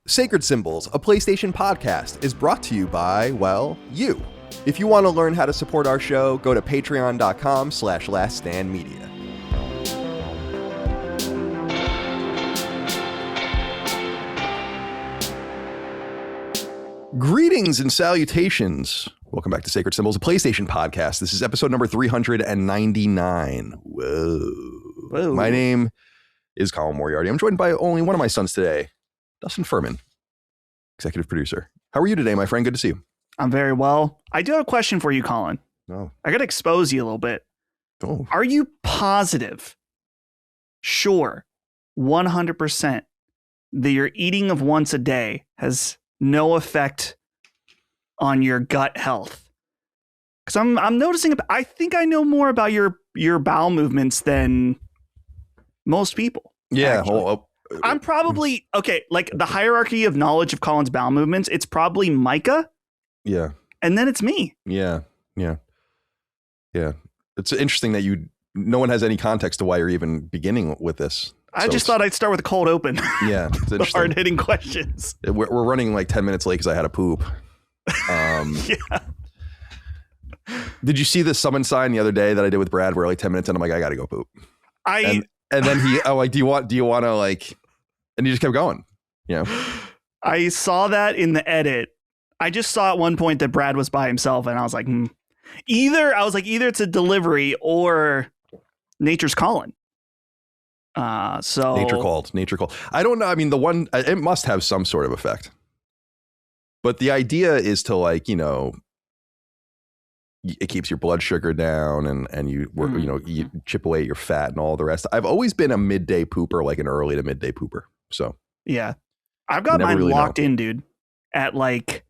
Sacred Symbols, a PlayStation podcast, is brought to you by, well, you. If you want to learn how to support our show, go to patreon.com/laststandmedia. Greetings and salutations. Welcome back to Sacred Symbols, a PlayStation podcast. This is episode number 399. Whoa. My name is Colin Moriarty. I'm joined by only one of my sons today, Dustin Furman, executive producer. How are you today, my friend? Good to see you. I'm very well. I do have a question for you, Colin. Oh. I got to expose you a little bit. Oh. Are you positive, sure, 100% that your eating of once a day has no effect on your gut health? Because I'm noticing, I think I know more about your bowel movements than most people. Yeah. I'm probably, okay, like the hierarchy of knowledge of Colin's bowel movements, it's probably Micah. Yeah. And then it's me. Yeah. It's interesting that no one has any context to why you're even beginning with this. I just thought I'd start with a cold open. Yeah. It's interesting. Hard-hitting questions. We're running like 10 minutes late because I had a poop. Yeah. Did you see the summon sign the other day that I did with Brad where like 10 minutes in, I'm like, I got to go poop. And then I'm like, do you want to like, and he just kept going. Yeah. I saw that in the edit. I just saw at one point that Brad was by himself and I was like, either it's a delivery or nature's calling. So nature called. I don't know. I mean, it must have some sort of effect, but the idea is to like, it keeps your blood sugar down and you chip away at your fat and all the rest. I've always been a midday pooper, like an early to midday pooper. So yeah, I've got mine really locked in, dude, at like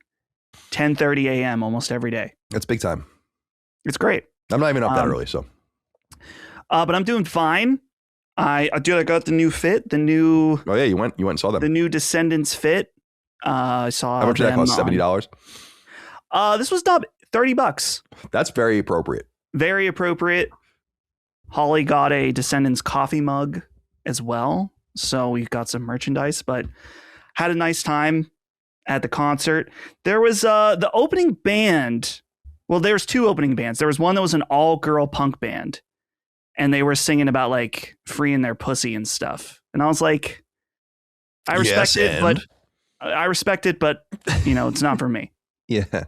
10:30 a.m. almost every day. That's big time. It's great. I'm not even up that early. So, but I'm doing fine. I got the new fit, Oh yeah, you went and saw them. The new Descendants fit. I saw. How much did that cost? $70. This was not $30. That's very appropriate. Very appropriate. Holly got a Descendants coffee mug as well, so we've got some merchandise. But had a nice time at the concert. There was the opening band. Well, there's two opening bands. There was one that was an all-girl punk band. And they were singing about like freeing their pussy and stuff. And I was like, I respect it, but it's not for me. Yeah.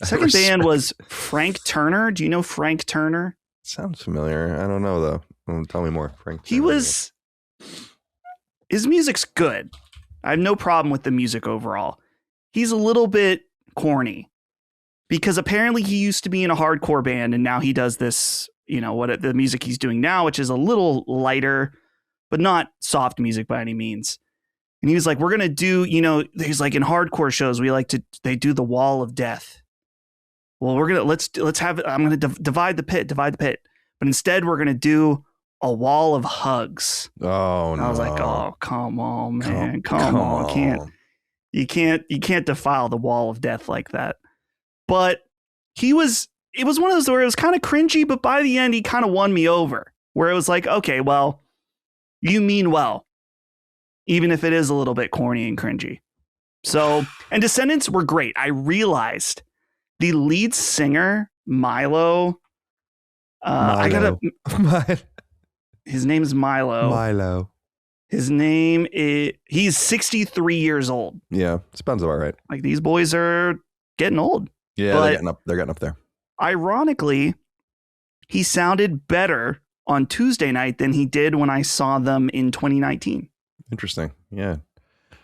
Second band was Frank Turner. Do you know Frank Turner? Sounds familiar. I don't know though. Tell me more. Frank Turner. His music's good. I have no problem with the music overall. He's a little bit corny because apparently he used to be in a hardcore band and now he does this, the music he's doing now, which is a little lighter, but not soft music by any means. And he was like, we're going to do, he's like in hardcore shows, they do the wall of death. Well, let's have it. I'm going to divide the pit. But instead we're going to do a wall of hugs. Oh, no. I was like, oh, come on, man. Come on. You can't defile the wall of death like that. But it was one of those where it was kind of cringy, but by the end, he kind of won me over where it was like, okay, well, you mean well, even if it is a little bit corny and cringy. So, and Descendants were great. I realized the lead singer, Milo. His name is Milo. His name is, he's 63 years old. Yeah. Sounds about right. Like these boys are getting old. Yeah. They're getting up there. Ironically, he sounded better on Tuesday night than he did when I saw them in 2019. Interesting. Yeah.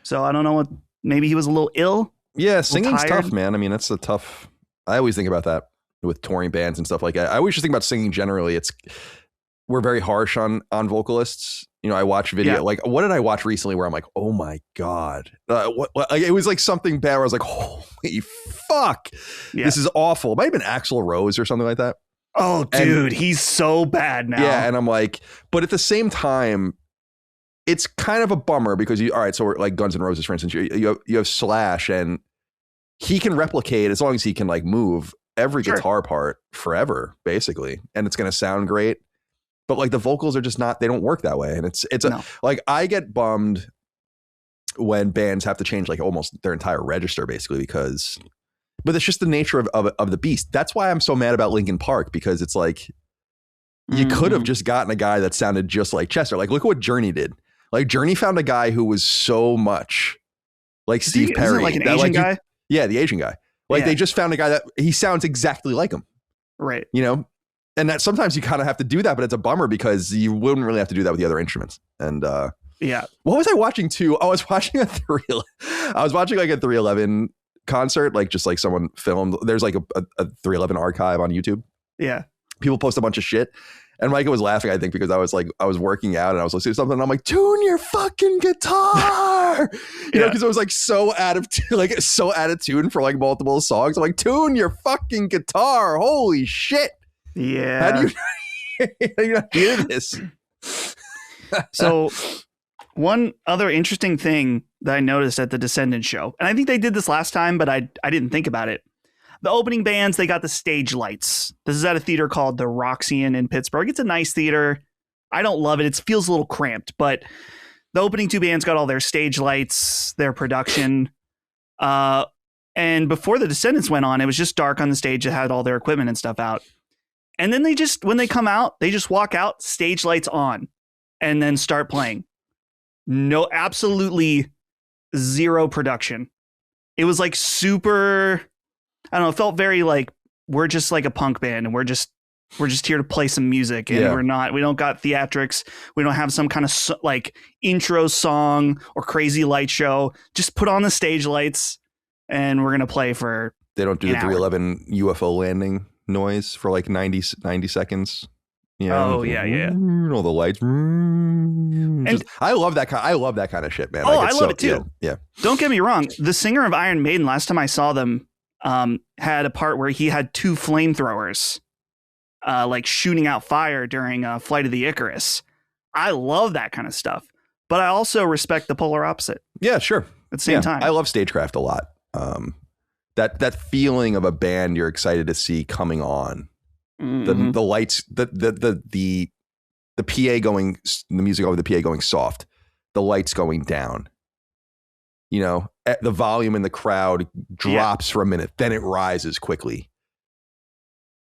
So I don't know maybe he was a little ill. Yeah. Singing's tough, man. I mean, that's I always think about that with touring bands and stuff like that. I always just think about singing generally. We're very harsh on vocalists. I watch video. Yeah. Like, what did I watch recently where I'm like, oh my God, it was like something bad where I was like, holy fuck, This is awful. It might have been Axl Rose or something like that. Oh, dude, he's so bad now. Yeah. And I'm like, but at the same time, it's kind of a bummer because all right. So we're like Guns N' Roses, for instance, you have Slash and he can replicate as long as he can like move every guitar part forever, basically. And it's going to sound great. But like the vocals are just not, they don't work that way. And like I get bummed when bands have to change like almost their entire register basically but it's just the nature of the beast. That's why I'm so mad about Linkin Park, because it's like you could have just gotten a guy that sounded just like Chester. Like, look at what Journey did. Like, Journey found a guy who was so much like Steve Perry. Isn't it like an Asian guy? Yeah, the Asian guy. Like, they just found a guy that he sounds exactly like him. Right. You know? And that sometimes you kind of have to do that, but it's a bummer because you wouldn't really have to do that with the other instruments. And yeah. What was I watching too? I was watching like a 311 concert, like just like someone filmed. There's like a 311 archive on YouTube. Yeah. People post a bunch of shit. And Micah was laughing, I think, because I was working out and I was listening to something and I'm like, tune your fucking guitar. You know, because it was like so out of tune for like multiple songs. I'm like, tune your fucking guitar. Holy shit. Yeah. How do you not hear this? So one other interesting thing that I noticed at the Descendants show, and I think they did this last time, but I didn't think about it. The opening bands, they got the stage lights. This is at a theater called the Roxy in Pittsburgh. It's a nice theater. I don't love it. It feels a little cramped, but the opening two bands got all their stage lights, their production. And before the Descendants went on, it was just dark on the stage. It had all their equipment and stuff out. And then when they come out, they just walk out, stage lights on, and then start playing. No, absolutely zero production. It was like super, I don't know, it felt very like we're just like a punk band and we're just here to play some music, and we don't got theatrics. We don't have some kind of like intro song or crazy light show. Just put on the stage lights and we're going to play for They don't do the 311 UFO landing noise for like 90 seconds. Yeah. Oh yeah. All the lights. I love that kind of shit, man. Oh, I love it too. Yeah. Don't get me wrong. The singer of Iron Maiden, last time I saw them, had a part where he had two flamethrowers, like shooting out fire during Flight of the Icarus. I love that kind of stuff, but I also respect the polar opposite. Yeah, sure. At the same time, I love stagecraft a lot. That feeling of a band you're excited to see coming on. Mm-hmm. The lights, the PA going, the music over the PA going soft, the lights going down. You know, the volume in the crowd drops for a minute, then it rises quickly.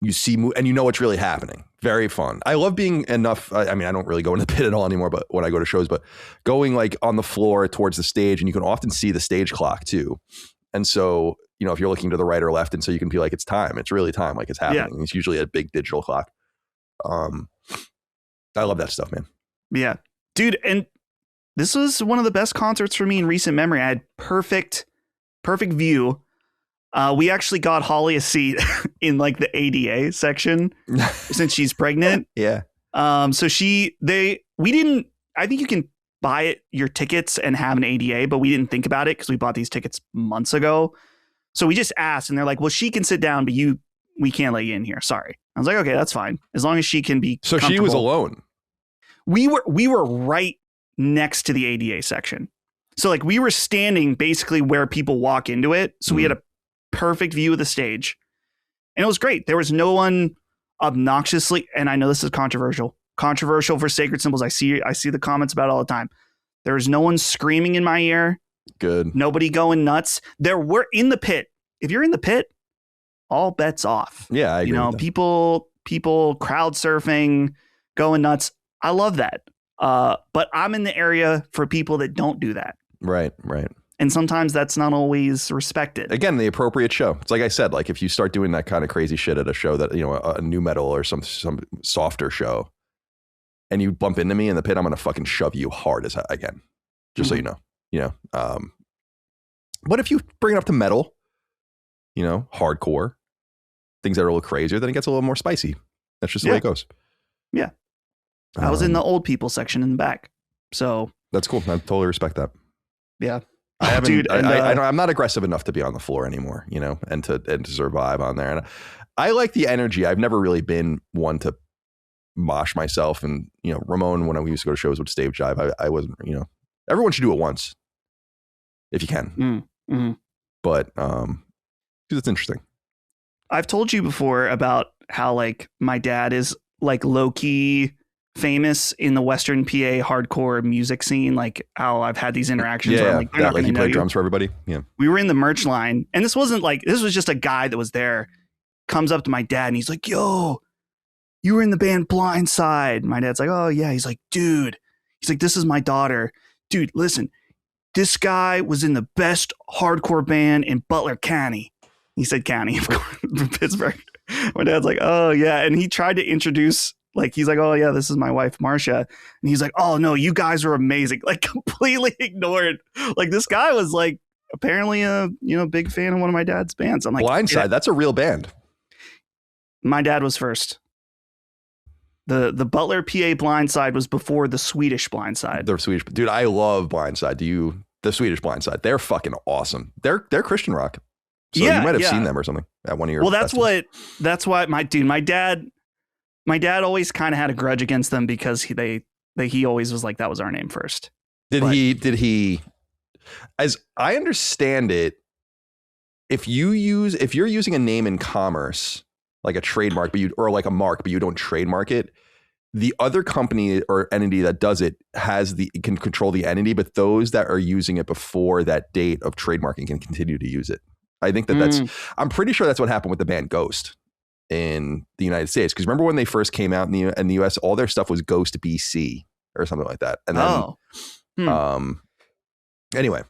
You see, and you know what's really happening. Very fun. I love being enough. I mean, I don't really go in the pit at all anymore, but when I go to shows, but going like on the floor towards the stage, and you can often see the stage clock too. And so, you know, if you're looking to the right or left, and so you can be like, it's time. It's really time. Like it's happening. Yeah. It's usually a big digital clock. I love that stuff, man. Yeah, dude. And this was one of the best concerts for me in recent memory. I had perfect view. We actually got Holly a seat in like the ADA section since she's pregnant. Yeah. So we didn't, I think you can buy your tickets and have an ADA, but we didn't think about it because we bought these tickets months ago. So we just asked and they're like, well, she can sit down, but we can't let you in here. Sorry. I was like, okay, that's fine. As long as she can be So she was alone. We were right next to the ADA section. So like we were standing basically where people walk into it. So we had a perfect view of the stage. And it was great. There was no one obnoxiously, and I know this is controversial for Sacred Symbols. I see the comments about it all the time. There was no one screaming in my ear. Good. Nobody going nuts. There were in the pit. If you're in the pit, all bets off. Yeah, I agree. You know, people crowd surfing, going nuts. I love that. But I'm in the area for people that don't do that. Right. And sometimes that's not always respected. Again, the appropriate show. It's like I said, like if you start doing that kind of crazy shit at a show that, you know, a new metal or some softer show, and you bump into me in the pit, I'm going to fucking shove you hard as I can. Just so you know, but if you bring it up to metal, you know, hardcore, things that are a little crazier, then it gets a little more spicy. That's just the way it goes. Yeah. I was in the old people section in the back. So that's cool. I totally respect that. Yeah. I haven't, dude, I'm not aggressive enough to be on the floor anymore, you know, and to survive on there. And I like the energy. I've never really been one to mosh myself. And, you know, Ramon, when we used to go to shows, would stage jive. I wasn't, you know, everyone should do it once if you can. Mm-hmm. But because it's interesting. I've told you before about how like my dad is like low key famous in the Western PA hardcore music scene, like how I've had these interactions where I'm like, they're not like going to play know drums for everybody. Yeah. We were in the merch line, and this was just a guy that was there, comes up to my dad and he's like, yo, you were in the band Blindside. My dad's like, oh yeah. He's like, dude, he's like, this is my daughter. Dude, listen, this guy was in the best hardcore band in Butler County. He said county, of course, from Pittsburgh. My dad's like, oh yeah. And he tried to introduce, like, he's like, oh yeah, this is my wife, Marcia. And he's like, oh no, you guys are amazing. Like, completely ignored. Like, this guy was like apparently a big fan of one of my dad's bands. I'm like, Blindside, that's a real band. My dad was first. The Butler PA Blindside was before the Swedish Blindside. The Swedish, dude, I love Blindside. The Swedish Blindside? They're fucking awesome. They're Christian rock. So you might have seen them or something at one of your. Well, that's why my dad always kind of had a grudge against them because he always was like, that was our name first. Did he, as I understand it, if you're using a name in commerce, like a trademark, or like a mark, but you don't trademark it, the other company or entity that does it can control the entity, but those that are using it before that date of trademarking can continue to use it. I think I'm pretty sure that's what happened with the band Ghost in the United States. Because remember when they first came out in the US, all their stuff was Ghost BC or something like that. And then, anyway,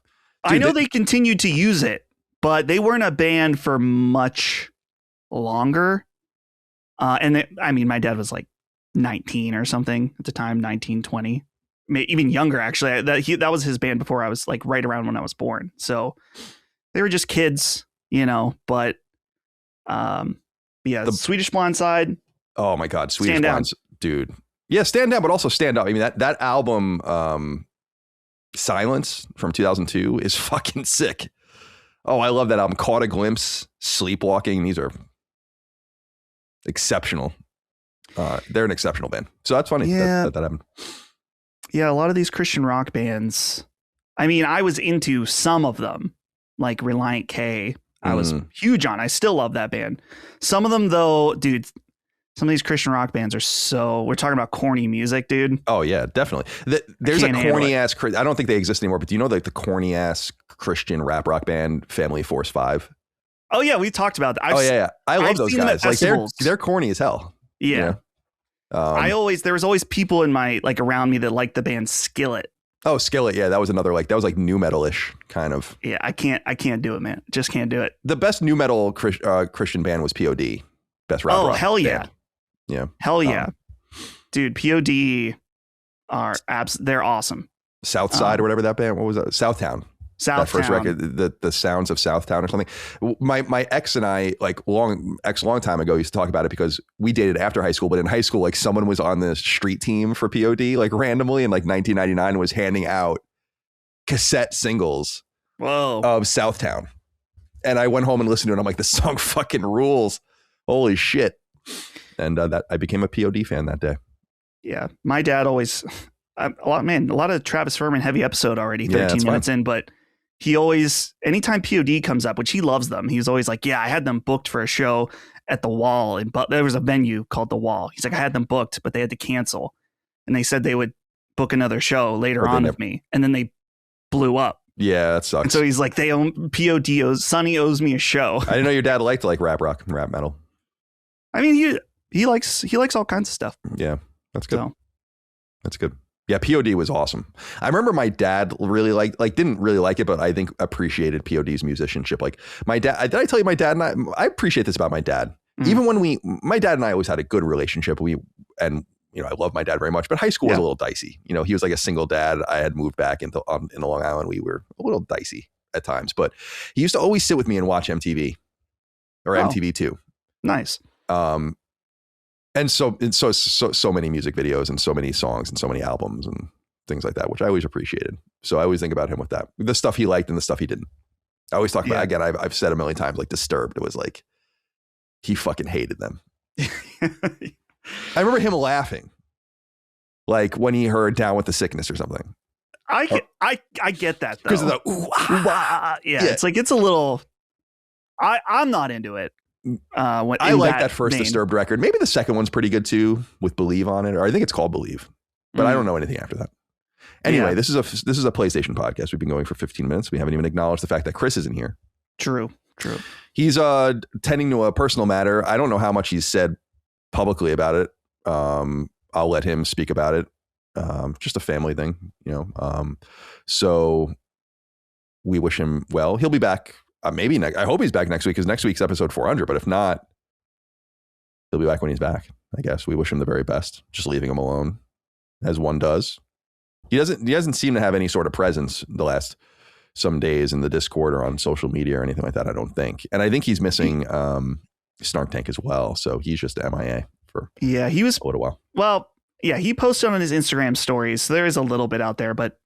I know they continued to use it, but they weren't a band for much longer. My dad was like 19 or something at the time, 19, 20, even younger, actually. That was his band before I was like right around when I was born. So they were just kids, but the Swedish Blindside. Oh my God. Swedish Blindside, dude. Yeah. Stand Down, but also Stand Up. I mean, that album, Silence from 2002 is fucking sick. Oh, I love that album. Caught a Glimpse, Sleepwalking. These are exceptional. They're an exceptional band. So that's funny that happened. Yeah, a lot of these Christian rock bands. I mean, I was into some of them, like Reliant K. I was huge on. I still love that band. Some of them, though, dude, some of these Christian rock bands are we're talking about corny music, dude. Oh, yeah, definitely. There's a corny ass, I don't think they exist anymore, but do you know like the corny ass Christian rap rock band Family Force 5? Oh, yeah, we talked about that. I love those guys. Like they're corny as hell. Yeah. There was always people in my, like, around me that liked the band Skillet. Oh, Skillet. Yeah, that was another, like, that was like new metal-ish kind of. Yeah, I can't do it, man. Just can't do it. The best new metal Christian band was POD. Best rap. Oh, hell yeah. Band. Yeah. Hell yeah. Dude, POD they're awesome. Southside or whatever that band, what was that? Southtown. That first record, the Sounds of Southtown or something. My ex and I, like long time ago, used to talk about it because we dated after high school. But in high school, like someone was on the street team for POD, like randomly in like 1999, was handing out cassette singles of Southtown. And I went home and listened to it. And I'm like, this song fucking rules. Holy shit. And that I became a POD fan that day. Yeah. My dad always, a lot of Travis Furman heavy episode already, 13 minutes in, but he always, anytime POD comes up, which he loves them, he's always like, yeah, I had them booked for a show at the Wall. But there was a venue called the Wall. He's like, I had them booked, but they had to cancel. And they said they would book another show later on with me. And then they blew up. Yeah, that sucks. And so he's like, Sonny owes me a show. I didn't know your dad liked like rap rock and rap metal. I mean, he likes all kinds of stuff. Yeah, that's good. So. That's good. Yeah, POD was awesome. I remember my dad really didn't really like it, but I think appreciated POD's musicianship. Like my dad, did I tell you my dad and I appreciate this about my dad. Even when my dad and I always had a good relationship. I love my dad very much, but high school was a little dicey. He was like a single dad. I had moved back in the Long Island. We were a little dicey at times, but he used to always sit with me and watch MTV or MTV2. Nice. And so many music videos and so many songs and so many albums and things like that, which I always appreciated. So I always think about him with that, the stuff he liked and the stuff he didn't. I always talk about, again, I've said a million times, like Disturbed. It was like, he fucking hated them. I remember him laughing, like when he heard Down with the Sickness or something. I get that though. Because of the, yeah, it's like, it's a little, I'm not into it. I like that first Disturbed record. Maybe the second one's pretty good too, with Believe on it, or I think it's called Believe, but I don't know anything after that. Anyway, this is a PlayStation podcast. We've been going for 15 minutes. We haven't even acknowledged the fact that Chris isn't here. True. He's tending to a personal matter. I don't know how much he's said publicly about it. I'll let him speak about it. Just a family thing, so we wish him well. He'll be back maybe next. I hope he's back next week, because next week's episode 400. But if not, he'll be back when he's back. I guess we wish him the very best. Just leaving him alone, as one does. He doesn't seem to have any sort of presence the last some days in the Discord or on social media or anything like that, I don't think. And I think he's missing Snark Tank as well. So he's just MIA for he was a little while. Well, yeah, he posted on his Instagram stories. So there is a little bit out there, but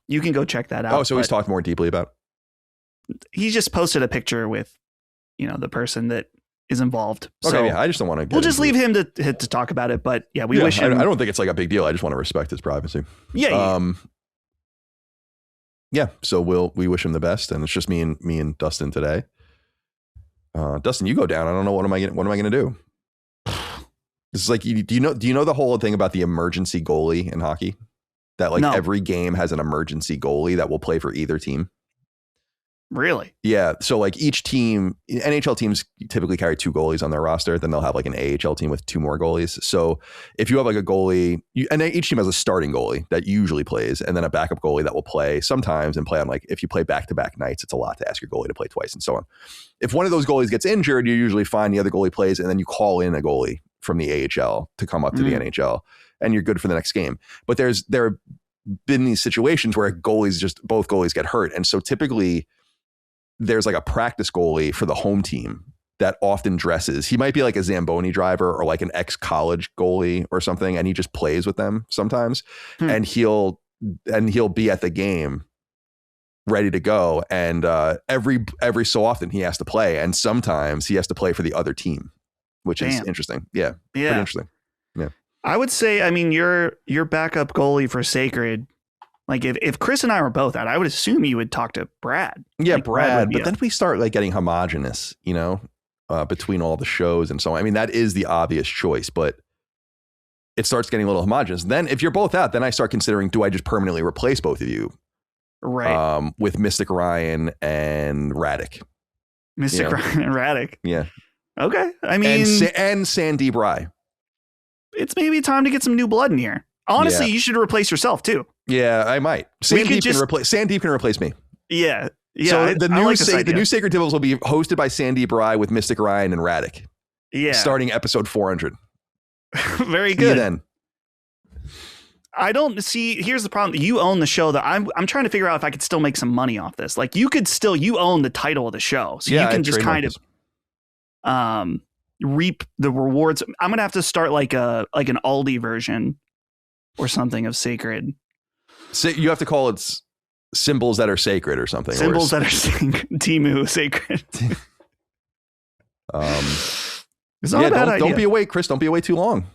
you can go check that out. Oh, so he's talked more deeply about it? He just posted a picture with, the person that is involved. Okay, so I just don't want to. We'll just leave him to talk about it. But we wish him. I don't think it's like a big deal. I just want to respect his privacy. So we wish him the best, and it's just me and Dustin today. Dustin, you go down. I don't know what am I going to do? This is like, do you know the whole thing about the emergency goalie in hockey? That every game has an emergency goalie that will play for either team. Really? Yeah. So each team, NHL teams typically carry 2 goalies on their roster. Then they'll have an AHL team with 2 more goalies. So if you have a goalie, and each team has a starting goalie that usually plays, and then a backup goalie that will play sometimes and play on if you play back-to-back nights, it's a lot to ask your goalie to play twice and so on. If one of those goalies gets injured, you usually find the other goalie plays, and then you call in a goalie from the AHL to come up to the NHL, and you're good for the next game. But there have been these situations where both goalies get hurt. And so typically there's a practice goalie for the home team that often dresses. He might be a Zamboni driver or an ex-college goalie or something, and he just plays with them sometimes. And he'll be at the game ready to go. And every so often he has to play, and sometimes he has to play for the other team, which is interesting. Yeah. Pretty interesting. Yeah. I would say, your backup goalie for Sacred, if Chris and I were both out, I would assume you would talk to Brad. Yeah, Brad. But then we start getting homogenous, between all the shows and so on. That is the obvious choice, but it starts getting a little homogenous. Then if you're both out, then I start considering, do I just permanently replace both of you? Right. With Mystic Ryan and Radic. Ryan and Radic. Yeah. Okay. and Sandeep Rai. It's maybe time to get some new blood in here. Honestly, you should replace yourself too. Yeah, I might. Sandeep can replace me. Yeah. So the new Sacred Tables will be hosted by Sandeep Rai with Mystic Ryan and Radic. Yeah. Starting episode 400. Very good. Then. I don't see. Here's the problem. You own the show. That I'm trying to figure out if I could still make some money off this. You own the title of the show, so you can just kind of reap the rewards. I'm gonna have to start an Aldi version or something of Sacred. So you have to call it Symbols That Are Sacred or something. Symbols That Are Timu Sacred. It's not a bad idea. Don't be away, Chris. Don't be away too long.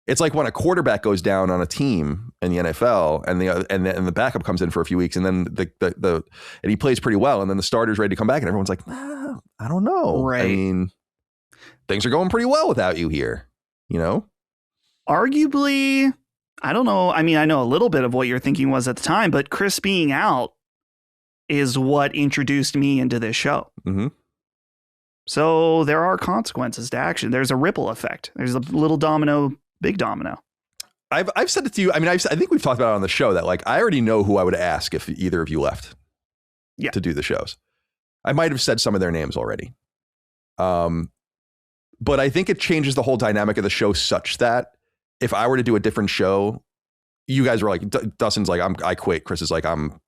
It's like when a quarterback goes down on a team in the NFL, and the backup comes in for a few weeks, and then and he plays pretty well, and then the starter's ready to come back, and everyone's like, I don't know. Right. Things are going pretty well without you here. Arguably, I don't know. I know a little bit of what your thinking was at the time, but Chris being out is what introduced me into this show. Mm-hmm. So there are consequences to action. There's a ripple effect. There's a little domino, big domino. I've said it to you. I think we've talked about it on the show that I already know who I would ask if either of you left to do the shows. I might have said some of their names already. But I think it changes the whole dynamic of the show such that if I were to do a different show, you guys were like, Dustin's like, I quit. Chris is like, I'm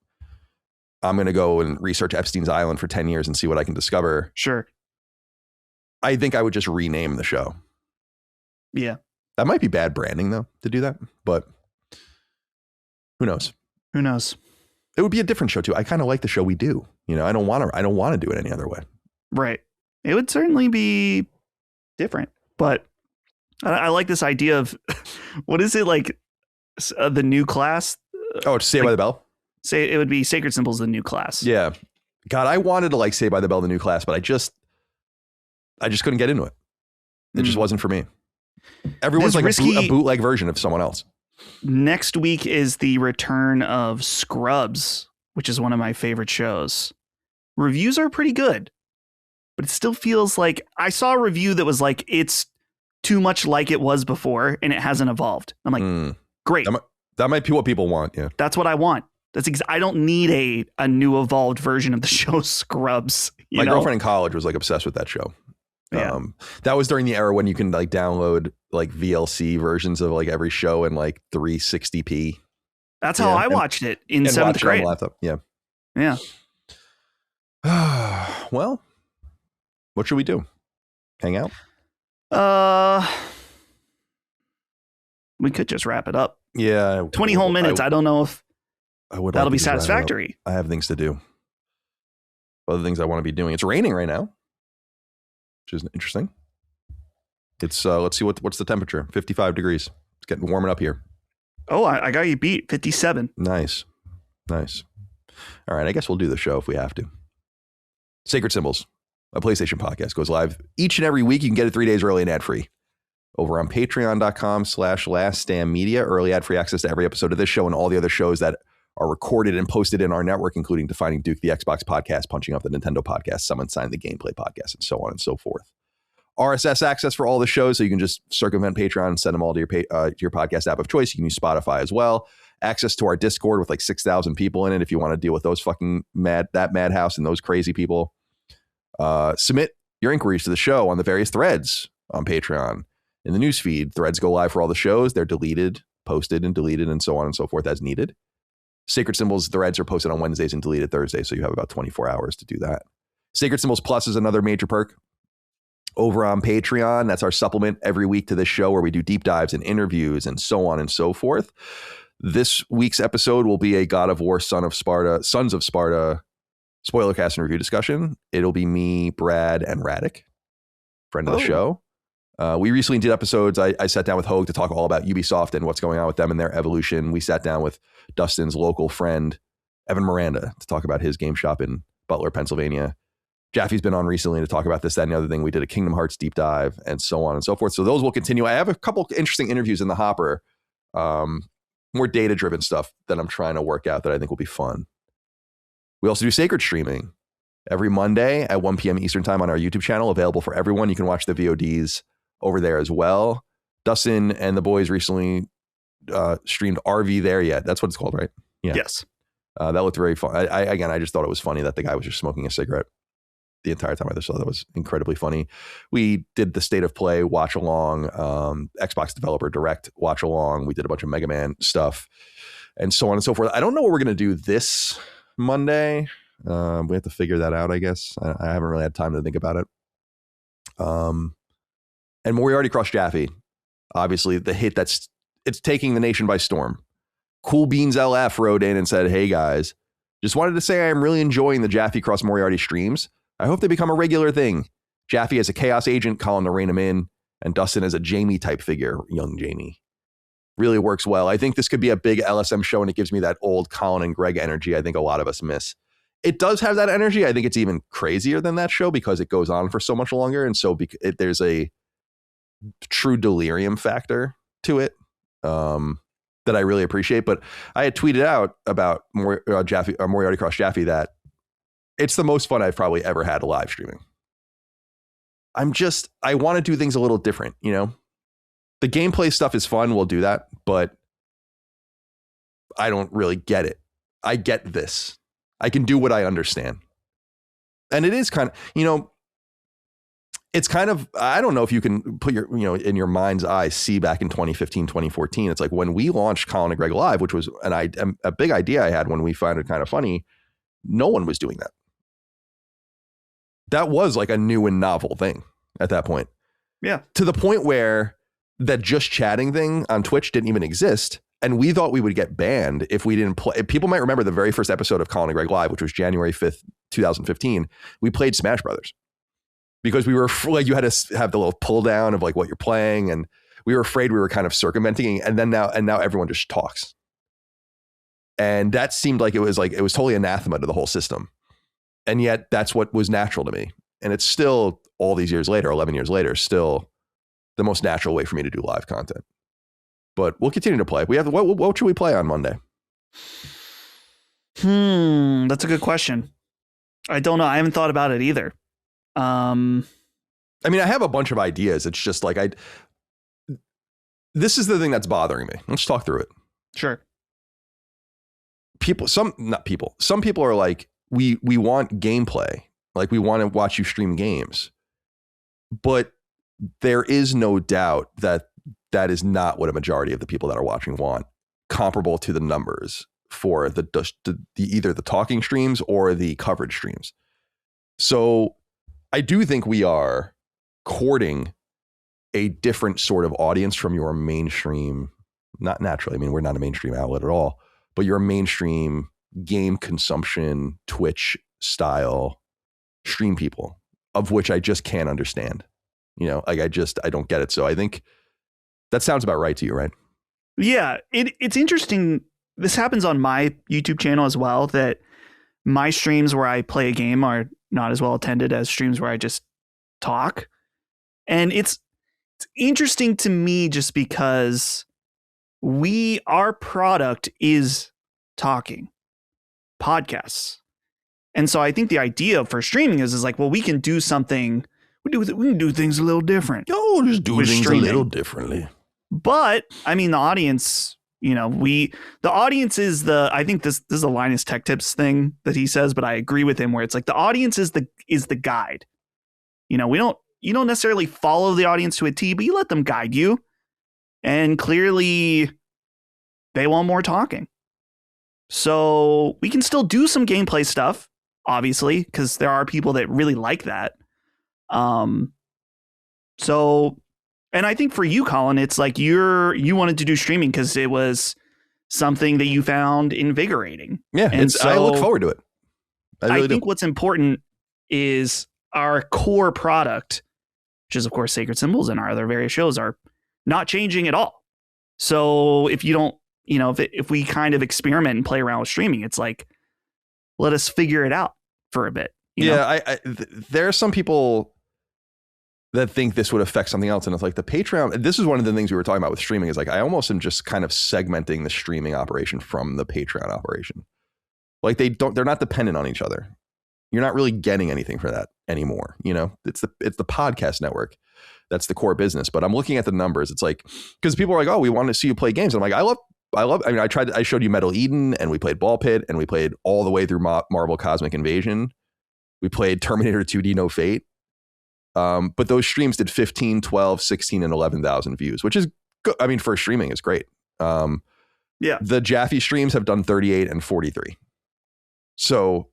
going to go and research Epstein's Island for 10 years and see what I can discover. Sure. I think I would just rename the show. Yeah. That might be bad branding though, to do that, but who knows? Who knows? It would be a different show too. I kind of like the show we do. I don't want to do it any other way. Right. It would certainly be different, but I like this idea of what is it the new class? Oh, Saved by the Bell. Say it would be Sacred Symbols, the new class. Yeah. God, I wanted to like Saved by the Bell, the new class, but I just couldn't get into it. It just wasn't for me. Everyone's like a bootleg version of someone else. Next week is the return of Scrubs, which is one of my favorite shows. Reviews are pretty good, but it still feels like I saw a review that was like, it's too much like it was before and it hasn't evolved. I'm like, great. That might be what people want. Yeah. That's what I want. I don't need a new evolved version of the show Scrubs. My girlfriend in college was like obsessed with that show. Yeah. That was during the era when you can like download like VLC versions of like every show in like 360p. That's how I watched it in 7th grade. On laptop. Yeah. Yeah. Well, what should we do? Hang out? We could just wrap it up. Yeah. 20 whole minutes. I don't know if that'll be satisfactory. I have things to do. Other things I want to be doing. It's raining right now, which is interesting. It's let's see what's the temperature. 55 degrees. It's getting warming up here. Oh, I got you beat. 57. Nice. All right, I guess we'll do the show if we have to. Sacred Symbols, a PlayStation podcast, goes live each and every week. You can get it 3 days early and ad-free over on patreon.com/laststandmedia. Early ad-free access to every episode of this show and all the other shows that are recorded and posted in our network, including Defining Duke, the Xbox podcast, Punching Up the Nintendo podcast, Summon Sign, the Gameplay podcast, and so on and so forth. RSS access for all the shows, so you can just circumvent Patreon and send them all to your podcast app of choice. You can use Spotify as well. Access to our Discord with like 6,000 people in it if you want to deal with those fucking madhouse and those crazy people. Submit your inquiries to the show on the various threads on Patreon. In the newsfeed, threads go live for all the shows. They're deleted, posted, and deleted, and so on and so forth as needed. Sacred Symbols threads are posted on Wednesdays and deleted Thursdays, so you have about 24 hours to do that. Sacred Symbols Plus is another major perk over on Patreon. That's our supplement every week to this show where we do deep dives and interviews and so on and so forth. This week's episode will be a God of War, Sons of Sparta spoiler cast and review discussion. It'll be me, Brad, and Radic, friend of the show. We recently did episodes. I sat down with Hogue to talk all about Ubisoft and what's going on with them and their evolution. We sat down with Dustin's local friend, Evan Miranda, to talk about his game shop in Butler, Pennsylvania. Jaffe's been on recently to talk about this, that, and the other thing. We did a Kingdom Hearts deep dive and so on and so forth. So those will continue. I have a couple interesting interviews in the hopper, more data-driven stuff that I'm trying to work out that I think will be fun. We also do Sacred streaming every Monday at 1 p.m. Eastern time on our YouTube channel, available for everyone. You can watch the VODs over there as well. Dustin and the boys recently streamed RV There Yet. That's what it's called, right? Yeah. Yes. That looked very fun. I just thought it was funny that the guy was just smoking a cigarette the entire time I saw. That was incredibly funny. We did the State of Play watch along, Xbox Developer Direct watch along. We did a bunch of Mega Man stuff and so on and so forth. I don't know what we're going to do this Monday. We have to figure that out, I guess. I haven't really had time to think about it. And Moriarty Cross Jaffe, obviously the hit it's taking the nation by storm. Cool Beans LF wrote in and said, "Hey guys, just wanted to say I am really enjoying the Jaffe Cross Moriarty streams. I hope they become a regular thing. Jaffe as a chaos agent, Colin to rein him in, and Dustin as a Jamie type figure, young Jamie. Really works well. I think this could be a big LSM show, and it gives me that old Colin and Greg energy I think a lot of us miss. It does have that energy. I think it's even crazier than that show because it goes on for so much longer, and so there's a true delirium factor to it that I really appreciate. But I had tweeted out about Moriarty Cross Jaffe that it's the most fun I've probably ever had live streaming. I want to do things a little different, you know? The gameplay stuff is fun. We'll do that, but I don't really get it. I get this. I can do what I understand. And it is kind of, you know, it's kind of, I don't know if you can put your, you know, in your mind's eye, see back in 2015, 2014. It's like when we launched Colin and Greg Live, which was a big idea I had when we found it kind of funny. No one was doing that. That was like a new and novel thing at that point. Yeah. To the point where that just chatting thing on Twitch didn't even exist. And we thought we would get banned if we didn't play. People might remember the very first episode of Colin and Greg Live, which was January 5th, 2015. We played Smash Brothers because we were like, you had to have the little pull down of like what you're playing. And we were afraid we were kind of circumventing. And now everyone just talks. And that seemed like it was totally anathema to the whole system. And yet that's what was natural to me. And it's still, all these years later, 11 years later, still the most natural way for me to do live content. But we'll continue to play. We have what should we play on Monday? That's a good question. I don't know. I haven't thought about it either. I mean, I have a bunch of ideas. It's just like this is the thing that's bothering me. Let's talk through it. Sure. Some people are like, we want gameplay. Like, we want to watch you stream games. But there is no doubt that is not what a majority of the people that are watching want, comparable to the numbers for the either the talking streams or the coverage streams. So I do think we are courting a different sort of audience from your mainstream, not naturally. I mean, we're not a mainstream outlet at all, but your mainstream game consumption, Twitch style stream people, of which I just can't understand. You know, like I don't get it. So I think that sounds about right to you, right? Yeah, it's interesting. This happens on my YouTube channel as well, that my streams where I play a game are not as well attended as streams where I just talk. And it's interesting to me just because our product is talking podcasts. And so I think the idea for streaming is like, well, we can do something. We can do things a little different. Oh, just do things streaming a little differently. But I mean, the audience, you know, the audience is I think this is a Linus Tech Tips thing that he says, but I agree with him where it's like the audience is the guide. You know, you don't necessarily follow the audience to a T, but you let them guide you. And clearly they want more talking. So we can still do some gameplay stuff, obviously, because there are people that really like that. And I think for you, Colin, it's like you wanted to do streaming because it was something that you found invigorating. Yeah, and so I look forward to it. I think what's important is our core product, which is, of course, Sacred Symbols and our other various shows, are not changing at all. So if you don't, you know, if we kind of experiment and play around with streaming, it's like, let us figure it out for a bit. You know? There are some people that think this would affect something else. And it's like the Patreon. This is one of the things we were talking about with streaming is like, I almost am just kind of segmenting the streaming operation from the Patreon operation. Like they're not dependent on each other. You're not really getting anything for that anymore. You know, it's the podcast network. That's the core business. But I'm looking at the numbers. It's like, because people are like, oh, we want to see you play games. And I'm like, I mean, I showed you Metal Eden and we played Ball Pit and we played all the way through Marvel Cosmic Invasion. We played Terminator 2D No Fate. But those streams did 15, 12, 16, and 11,000 views, which is good. I mean, for streaming is great. Yeah. The Jaffe streams have done 38 and 43. So,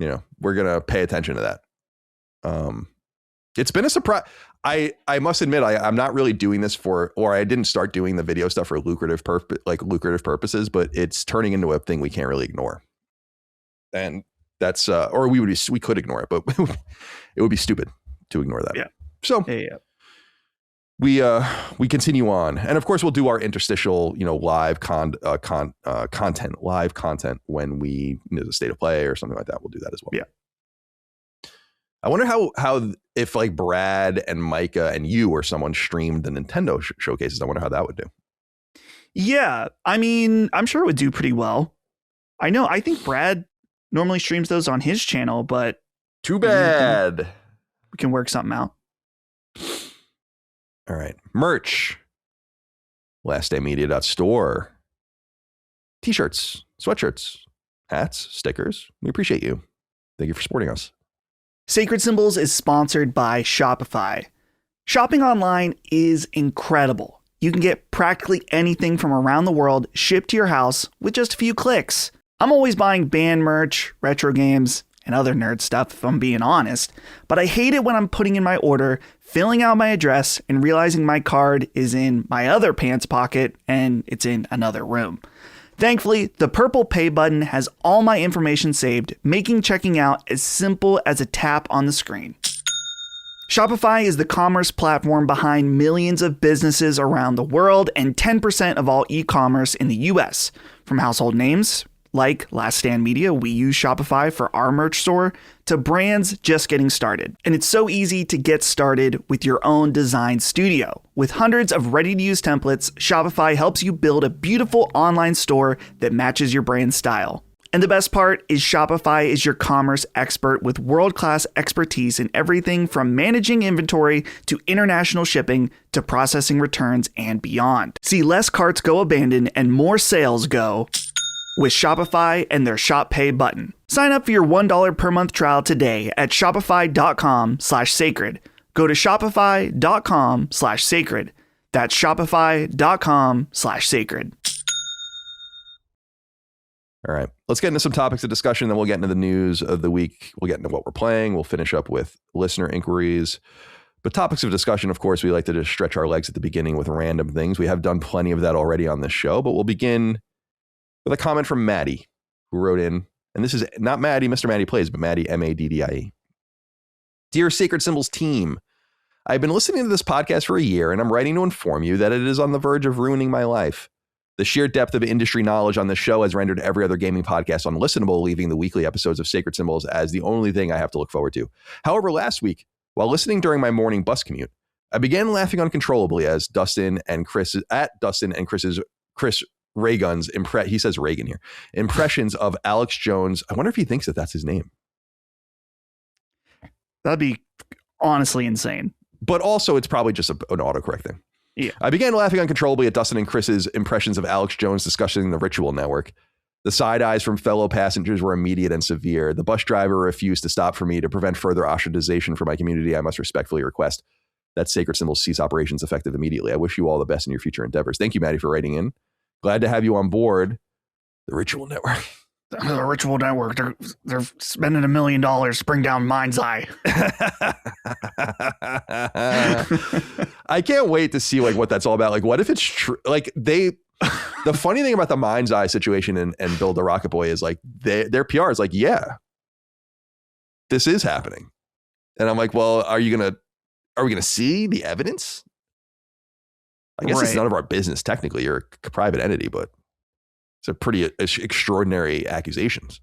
you know, we're going to pay attention to that. It's been a surprise. I must admit, I'm not really doing this I didn't start doing the video stuff for lucrative purposes, but it's turning into a thing we can't really ignore. And that's, or we could ignore it, but it would be stupid to ignore that. Yeah. So we continue on, and of course we'll do our interstitial, you know, live live content when there's a state of play or something like that. We'll do that as well. Yeah. I wonder how if like Brad and Micah and you or someone streamed the Nintendo showcases. I wonder how that would do. Yeah, I mean, I'm sure it would do pretty well. I think Brad normally streams those on his channel, but too bad. We can work something out. All right. Merch. LastDayMedia.store. T-shirts, sweatshirts, hats, stickers. We appreciate you. Thank you for supporting us. Sacred Symbols is sponsored by Shopify. Shopping online is incredible. You can get practically anything from around the world shipped to your house with just a few clicks. I'm always buying band merch, retro games, and other nerd stuff, if I'm being honest, but I hate it when I'm putting in my order, filling out my address, and realizing my card is in my other pants pocket and it's in another room. Thankfully, the purple pay button has all my information saved, making checking out as simple as a tap on the screen. Shopify is the commerce platform behind millions of businesses around the world and 10% of all e-commerce in the US, from household names like Last Stand Media, we use Shopify for our merch store, to brands just getting started. And it's so easy to get started with your own design studio. With hundreds of ready-to-use templates, Shopify helps you build a beautiful online store that matches your brand style. And the best part is Shopify is your commerce expert with world-class expertise in everything from managing inventory to international shipping to processing returns and beyond. See less carts go abandoned and more sales go with Shopify and their Shop Pay button. Sign up for your $1 per month trial today at shopify.com/sacred. Go to shopify.com/sacred. That's shopify.com/sacred. All right, let's get into some topics of discussion, then we'll get into the news of the week. We'll get into what we're playing. We'll finish up with listener inquiries. But topics of discussion, of course, we like to just stretch our legs at the beginning with random things. We have done plenty of that already on this show, but we'll begin with a comment from Maddie, who wrote in, and this is not Maddie, Mr. Maddie Plays, but Maddie, M-A-D-D-I-E. Dear Sacred Symbols team, I've been listening to this podcast for a year, and I'm writing to inform you that it is on the verge of ruining my life. The sheer depth of industry knowledge on this show has rendered every other gaming podcast unlistenable, leaving the weekly episodes of Sacred Symbols as the only thing I have to look forward to. However, last week, while listening during my morning bus commute, I began laughing uncontrollably as Dustin and Chris's Chris Reagan's he says Reagan here, impressions of Alex Jones. I wonder if he thinks that that's his name. That'd be honestly insane. But also, it's probably just an autocorrect thing. Yeah. I began laughing uncontrollably at Dustin and Chris's impressions of Alex Jones discussing the Ritual Network. The side eyes from fellow passengers were immediate and severe. The bus driver refused to stop for me. To prevent further ostracization for my community, I must respectfully request that Sacred Symbols cease operations effective immediately. I wish you all the best in your future endeavors. Thank you, Maddie, for writing in. Glad to have you on board the Ritual Network. The Ritual Network, they're spending $1 million to bring down Mind's Eye. I can't wait to see like what that's all about. Like, what if it's true? Like the funny thing about the Mind's Eye situation and Build the Rocket Boy is like their PR is like, yeah, this is happening. And I'm like, well, are we gonna see the evidence? I guess it's none of our business. Technically, you're a private entity, but it's a pretty extraordinary accusations.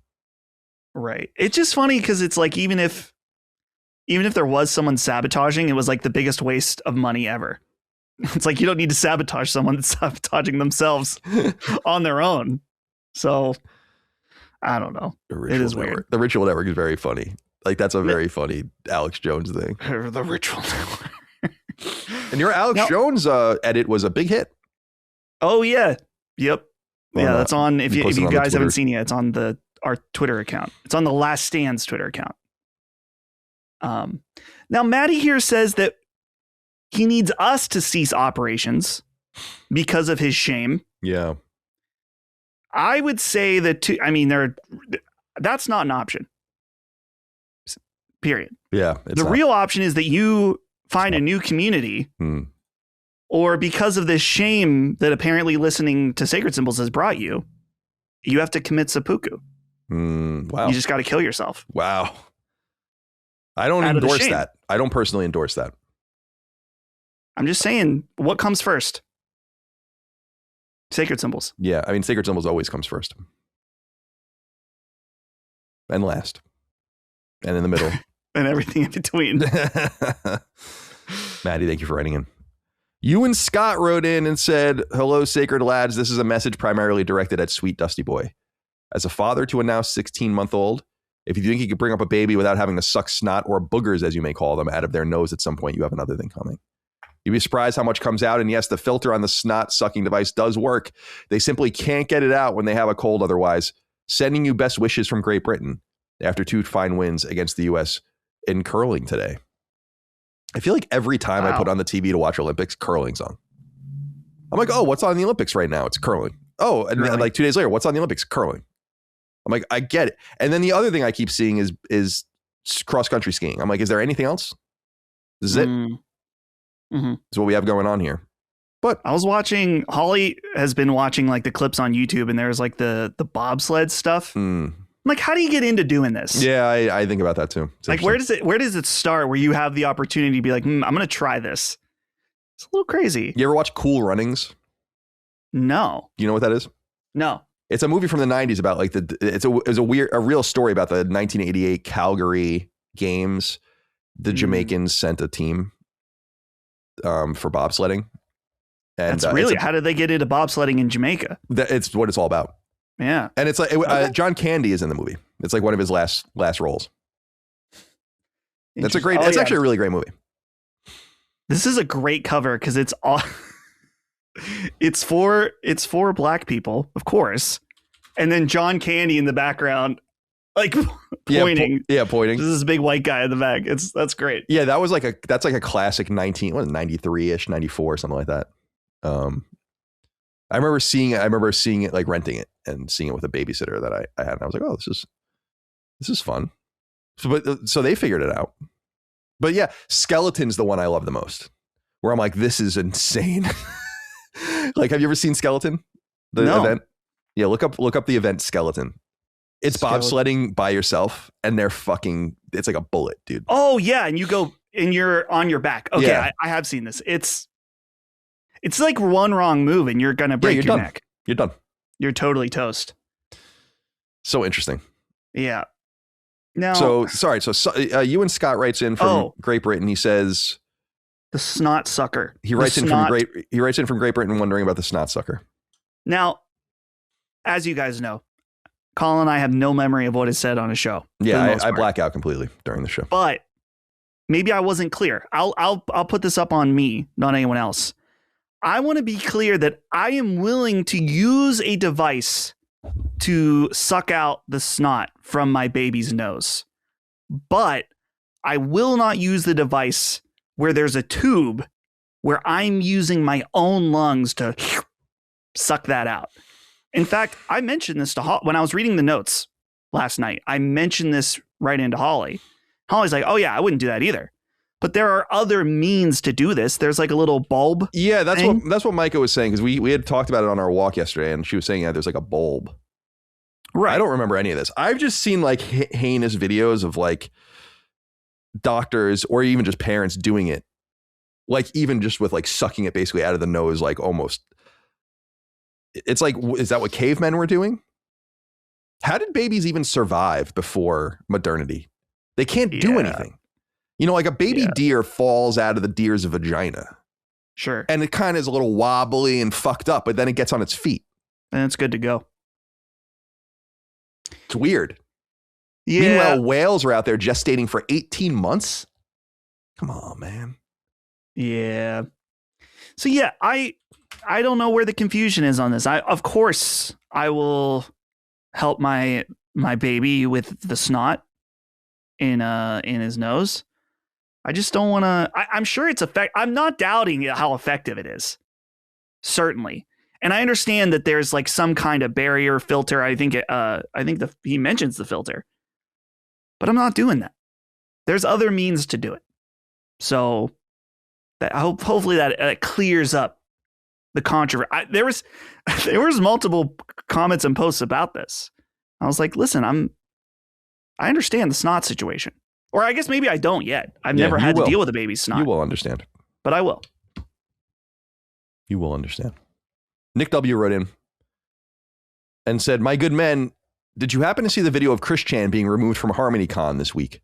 Right. It's just funny because it's like, even if there was someone sabotaging, it was like the biggest waste of money ever. It's like, you don't need to sabotage someone that's sabotaging themselves on their own. So I don't know. It is weird. The Ritual Network is very funny. Like, that's a very funny Alex Jones thing. The Ritual Network. And your Alex Jones edit was a big hit. Oh, yeah. Yep. Yeah, that's on. If you guys haven't seen it, it's on our Twitter account. It's on the Last Stand's Twitter account. Now, Maddie here says that he needs us to cease operations because of his shame. Yeah. I would say that, that's not an option. Period. Yeah. The real option is that you find a new community. Or because of this shame that apparently listening to Sacred Symbols has brought you, you have to commit seppuku. Wow. You just got to kill yourself. Wow. I don't endorse that. I don't personally endorse that. I'm just saying, what comes first? Sacred Symbols. Yeah. I mean, Sacred Symbols always comes first. And last. And in the middle. And everything in between. Maddie, thank you for writing in. Ewan Scott wrote in and said, hello, Sacred Lads. This is a message primarily directed at Sweet Dusty Boy. As a father to a now 16-month-old, if you think you could bring up a baby without having to suck snot, or boogers, as you may call them, out of their nose at some point, you have another thing coming. You'd be surprised how much comes out. And yes, the filter on the snot sucking device does work. They simply can't get it out when they have a cold otherwise. Sending you best wishes from Great Britain after 2 fine wins against the U.S. in curling today. I feel like every time I put on the TV to watch Olympics, curling's on. I'm like, oh, what's on the Olympics right now? It's curling. Oh, and then like 2 days later, what's on the Olympics? Curling. I'm like, I get it. And then the other thing I keep seeing is cross-country skiing. I'm like, is there anything else? This is it. This is what we have going on here. But I was watching, Holly has been watching like the clips on YouTube, and there's like the bobsled stuff. I'm like, how do you get into doing this? Yeah, I think about that too. It's like, where does it start where you have the opportunity to be like, I'm going to try this? It's a little crazy. You ever watch Cool Runnings? No. Do you know what that is? No. It's a movie from the 90s about like it was a real story about the 1988 Calgary Games. The Jamaicans sent a team for bobsledding. And that's really, how did they get into bobsledding in Jamaica? It's what it's all about. Yeah. And it's like John Candy is in the movie. It's like one of his last roles. That's it's actually a really great movie. This is a great cover because it's all it's for black people, of course. And then John Candy in the background, like pointing. Pointing. This is a big white guy in the back. That's great. Yeah, that's like a classic 93-ish, 94, something like that. I remember seeing it, like renting it and seeing it with a babysitter that I had. And I was like, oh, this is fun. So they figured it out. But yeah, Skeleton's the one I love the most, where I'm like, this is insane. Like, have you ever seen Skeleton? The event? Yeah, look up the event Skeleton. It's bobsledding by yourself, and it's like a bullet, dude. Oh yeah, and you go and you're on your back. Okay, yeah. I have seen this. It's like one wrong move and you're gonna break your neck. You're done. You're totally toast. So interesting. Yeah. Now, sorry. Ewan Scott writes in from Great Britain. He says the snot sucker. He writes in from Great Britain, wondering about the snot sucker. Now, as you guys know, Colin and I have no memory of what is said on a show. Yeah, I black out completely during the show. But maybe I wasn't clear. I'll put this up on me, not anyone else. I want to be clear that I am willing to use a device to suck out the snot from my baby's nose. But I will not use the device where there's a tube where I'm using my own lungs to suck that out. In fact, I mentioned this to when I was reading the notes last night. I mentioned this right into Holly. Holly's like, oh yeah, I wouldn't do that either. But there are other means to do this. There's like a little bulb. Yeah, that's what Micah was saying, because we had talked about it on our walk yesterday, and she was saying, yeah, there's like a bulb. Right. I don't remember any of this. I've just seen like heinous videos of like doctors or even just parents doing it. Like even just with like sucking it basically out of the nose, like almost. It's like, is that what cavemen were doing? How did babies even survive before modernity? They can't do anything. You know, like a baby deer falls out of the deer's vagina. Sure. And it kind of is a little wobbly and fucked up, but then it gets on its feet. And it's good to go. It's weird. Yeah. Meanwhile, whales are out there gestating for 18 months. Come on, man. Yeah. So yeah, I don't know where the confusion is on this. Of course I will help my baby with the snot in his nose. I just don't want to. I'm sure it's I'm not doubting how effective it is. Certainly. And I understand that there's like some kind of barrier filter. I think he mentions the filter, but I'm not doing that. There's other means to do it. So hopefully that clears up the controversy. There was multiple comments and posts about this. I was like, listen, I understand the snot situation. Or I guess maybe I don't yet. I've never had to deal with a baby's snot. You will understand. But I will. You will understand. Nick W. wrote in and said, my good men, did you happen to see the video of Chris Chan being removed from HarmonyCon this week?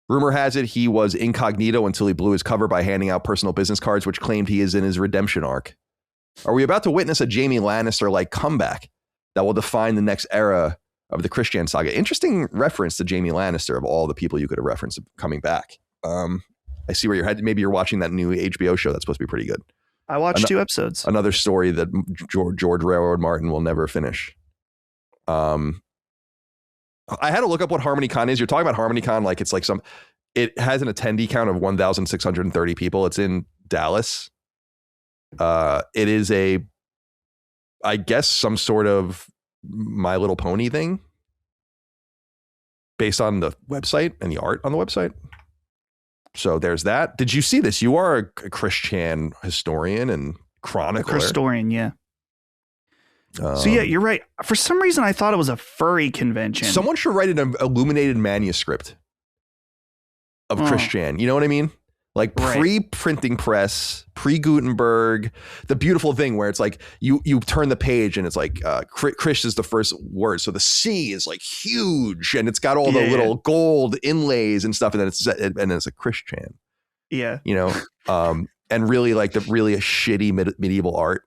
Rumor has it he was incognito until he blew his cover by handing out personal business cards, which claimed he is in his redemption arc. Are we about to witness a Jaime Lannister-like comeback that will define the next era of the Chris Chan saga? Interesting reference to Jaime Lannister of all the people you could have referenced coming back. I see where you're headed. Maybe you're watching that new HBO show that's supposed to be pretty good. I watched 2 episodes. Another story that George Railroad Martin will never finish. I had to look up what HarmonyCon is. You're talking about HarmonyCon like it's like it has an attendee count of 1,630 people. It's in Dallas. It is I guess some sort of My Little Pony thing based on the website and the art on the website. So there's that. Did you see this? You are a Chris Chan historian and chronicler. Historian, yeah. So yeah, you're right. For some reason, I thought it was a furry convention. Someone should write an illuminated manuscript of Chris Chan. You know what I mean? Like pre-printing press, pre-Gutenberg, the beautiful thing where it's like you turn the page and it's like Krish is the first word. So the C is like huge and it's got all the little gold inlays and stuff. And then it's a Krish Chan. Yeah. You know, and really like the really shitty medieval art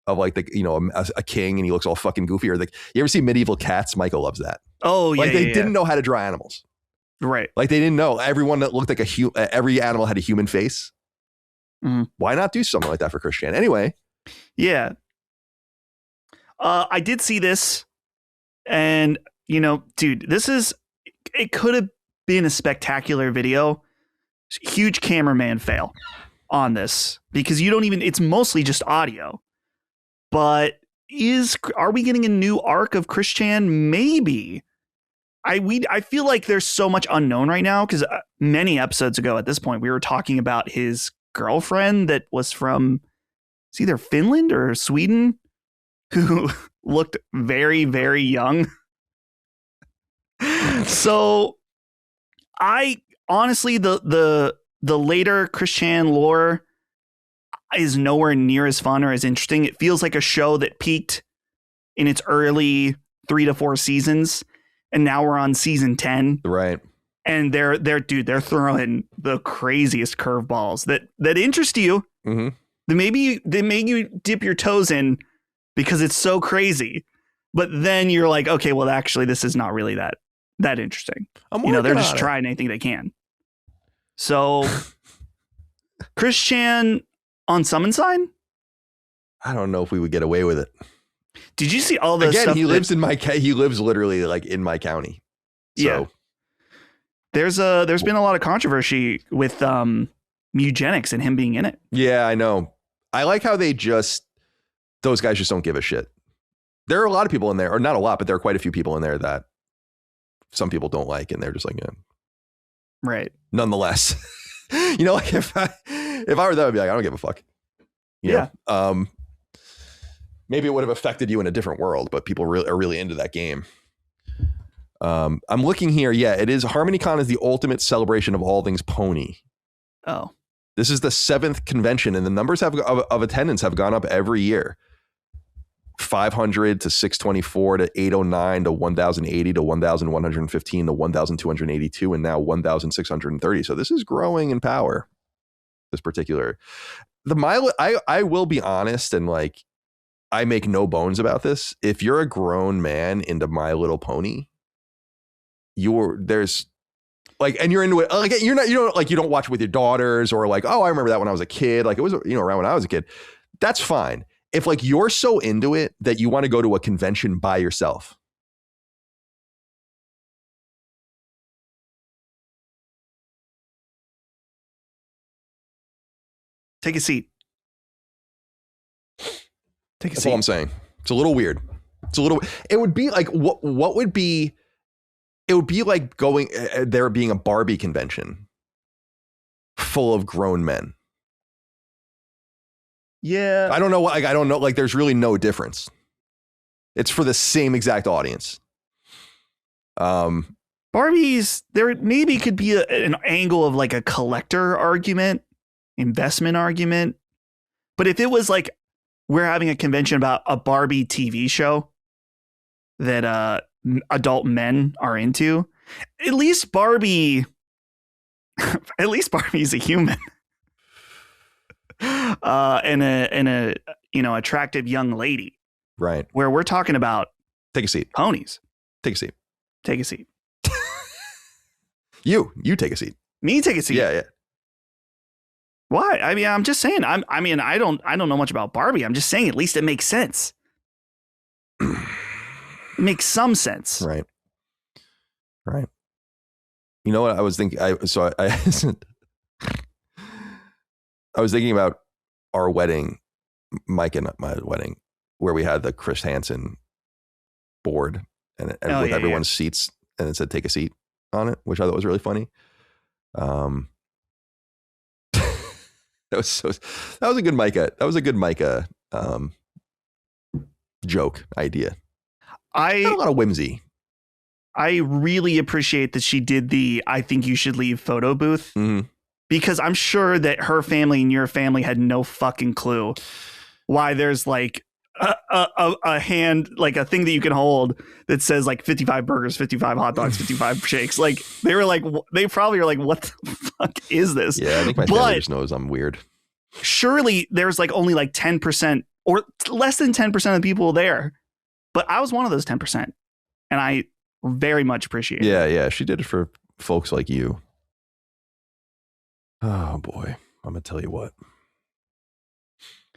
of like the, you know, a king and he looks all fucking goofy. Or like, you ever see Medieval Cats? Michael loves that. Oh, yeah. Like they didn't know how to draw animals. Right. Like they didn't know everyone that looked like every animal had a human face. Mm-hmm. Why not do something like that for Christian? Anyway. Yeah. I did see this and, you know, dude, it could have been a spectacular video. Huge cameraman fail on this because it's mostly just audio. But are we getting a new arc of Christian? Maybe. I feel like there's so much unknown right now because many episodes ago at this point, we were talking about his girlfriend that was from it's either Finland or Sweden who looked very, very young. So I honestly, the later Christian lore is nowhere near as fun or as interesting. It feels like a show that peaked in its early 3 to 4 seasons. And now we're on season 10. Right. And they're throwing the craziest curveballs that interest you. Mm-hmm. They make you dip your toes in because it's so crazy. But then you're like, okay, well, actually, this is not really that interesting. They're just trying anything they can. So Chris Chan on Summon Sign? I don't know if we would get away with it. Did you see all the stuff? He lives he lives literally like in my county. So. Yeah. There's been a lot of controversy with eugenics and him being in it. Yeah, I know. I like how those guys just don't give a shit. There are a lot of people in there, or not a lot, but there are quite a few people in there that some people don't like, and they're just like, yeah. Right. Nonetheless, like if I were them, I'd be like, I don't give a fuck. You know? Maybe it would have affected you in a different world, but people are really into that game. I'm looking here. Yeah, it is. HarmonyCon is the ultimate celebration of all things pony. Oh, this is the 7th convention, and the numbers of attendance have gone up every year. 500 to 624 to 809 to 1,080 to 1,115 to 1,282 and now 1,630. So this is growing in power. This particular I will be honest and like I make no bones about this. If you're a grown man into My Little Pony, there's like, and you're into it. Like you don't watch it with your daughters or like, oh, I remember that when I was a kid. Like it was, around when I was a kid. That's fine. If like you're so into it that you want to go to a convention by yourself. Take a seat. That's all I'm saying. It's a little weird. It would be like, what would be, it would be like going, there being a Barbie convention full of grown men. Yeah. I don't know. I don't know. Like there's really no difference. It's for the same exact audience. Barbies, there maybe could be an angle of like a collector argument, investment argument. But if it was like, we're having a convention about a Barbie TV show that adult men are into, at least Barbie's a human. And a attractive young lady. Right. Where we're talking about take a seat. Ponies. Take a seat. Take a seat. You take a seat. Me take a seat. Yeah. Why? I mean, I'm just saying. I don't know much about Barbie. I'm just saying. At least it makes sense. It makes some sense. Right. You know what I was thinking? I was thinking about our wedding, Mike and my wedding, where we had the Chris Hansen board and with everyone's seats, and it said "take a seat" on it, which I thought was really funny. That was a good Micah. That was a good Micah joke idea. Got a lot of whimsy. I really appreciate that she did the "I think you should leave" photo booth. Mm-hmm. because I'm sure that her family and your family had no fucking clue why there's like a hand, like a thing that you can hold that says like 55 burgers, 55 hot dogs, 55 shakes. Like they probably are like, what the fuck is this? Yeah, I think my family just knows I'm weird. Surely there's like only like 10% or less than 10% of people there. But I was one of those 10%. And I very much appreciate it. Yeah. She did it for folks like you. Oh boy. I'm going to tell you what.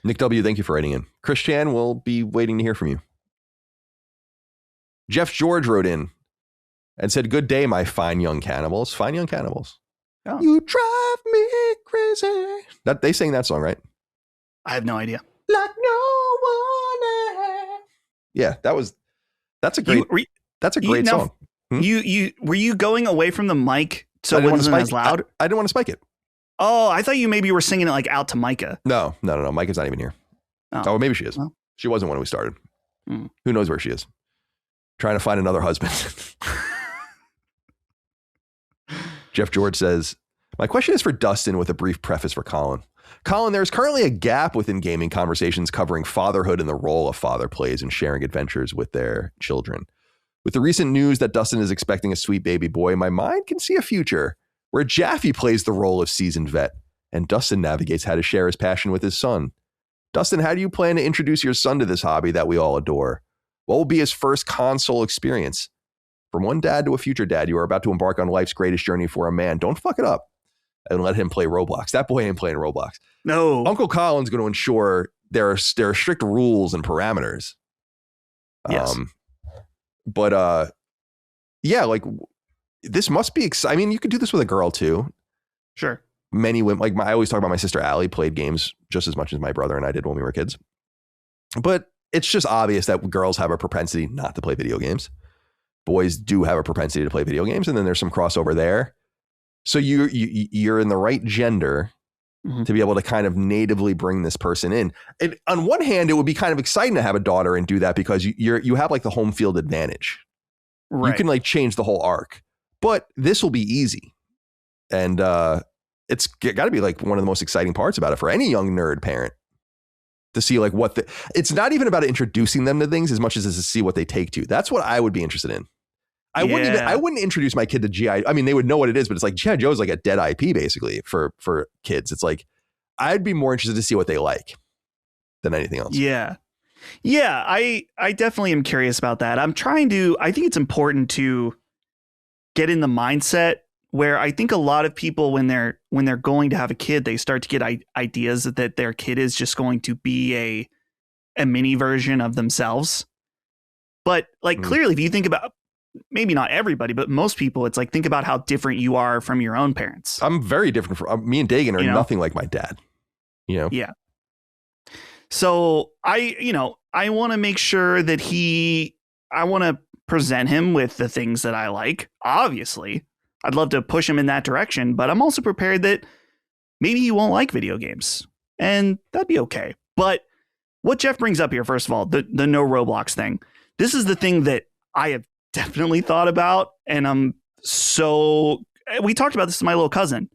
Nick W., thank you for writing in. Chris Chan will be waiting to hear from you. Jeff George wrote in and said, good day, my fine young cannibals. Fine young cannibals. Oh. You drive me crazy. They sang that song, right? I have no idea. Like no one else. Yeah, that's a great song. You were you going away from the mic so it wasn't as loud? I didn't want to spike it. Oh, I thought you maybe were singing it like out to Micah. No. Micah's not even here. Oh, maybe she is. Well. She wasn't when we started. Who knows where she is? Trying to find another husband. Jeff George says, my question is for Dustin with a brief preface for Colin. Colin, there's currently a gap within gaming conversations covering fatherhood and the role a father plays in sharing adventures with their children. With the recent news that Dustin is expecting a sweet baby boy, my mind can see a future where Jaffe plays the role of seasoned vet and Dustin navigates how to share his passion with his son. Dustin, how do you plan to introduce your son to this hobby that we all adore? What will be his first console experience? From one dad to a future dad, you are about to embark on life's greatest journey for a man. Don't fuck it up and let him play Roblox. That boy ain't playing Roblox. No. Uncle Colin's going to ensure there are strict rules and parameters. Yes. Yeah, like this must be exciting. I mean, you could do this with a girl too. Sure. Many women, like I always talk about my sister Allie played games just as much as my brother and I did when we were kids. But it's just obvious that girls have a propensity not to play video games. Boys do have a propensity to play video games, and then there's some crossover there. So you're in the right gender to be able to kind of natively bring this person in. And on one hand, it would be kind of exciting to have a daughter and do that because you have like the home field advantage. Right. You can like change the whole arc, but this will be easy. And it's got to be like one of the most exciting parts about it for any young nerd parent to see like it's not even about introducing them to things as much as to see what they take to. That's what I would be interested in. I wouldn't introduce my kid to G.I. I mean, they would know what it is, but it's like G.I. Joe is like a dead IP basically for kids. It's like, I'd be more interested to see what they like than anything else. Yeah. I definitely am curious about that. I think it's important to get in the mindset where I think a lot of people, when they're going to have a kid, they start to get ideas that their kid is just going to be a mini version of themselves. But like, clearly, if you think about, maybe not everybody, but most people, it's like, think about how different you are from your own parents. I'm very different from me and Dagan are nothing like my dad, Yeah. So I want to make sure that I want to present him with the things that I like. Obviously, I'd love to push him in that direction, but I'm also prepared that maybe he won't like video games, and that'd be okay. But what Jeff brings up here, first of all, the no Roblox thing, this is the thing that I have definitely thought about. And we talked about this to my little cousin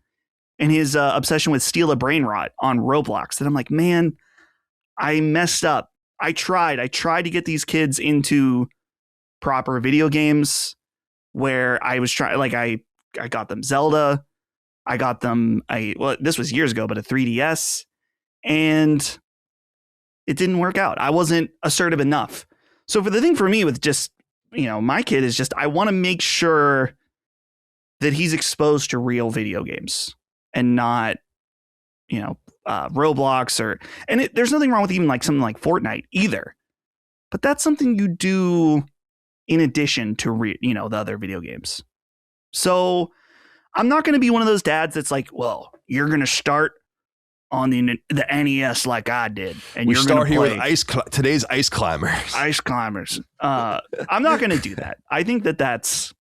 and his obsession with Steal a Brain Rot on Roblox. And I'm like, man, I messed up. I tried to get these kids into proper video games where I was trying, like I got them Zelda. I got them this was years ago, but a 3DS, and it didn't work out. I wasn't assertive enough. So for the thing for me with just, my kid is just, I want to make sure that he's exposed to real video games and not, Roblox there's nothing wrong with even like something like Fortnite either, but that's something you do in addition to, the other video games. So I'm not going to be one of those dads that's like, well, you're going to start on the NES like I did, and you're start here with today's Ice Climbers. I'm not going to do that. I think that's.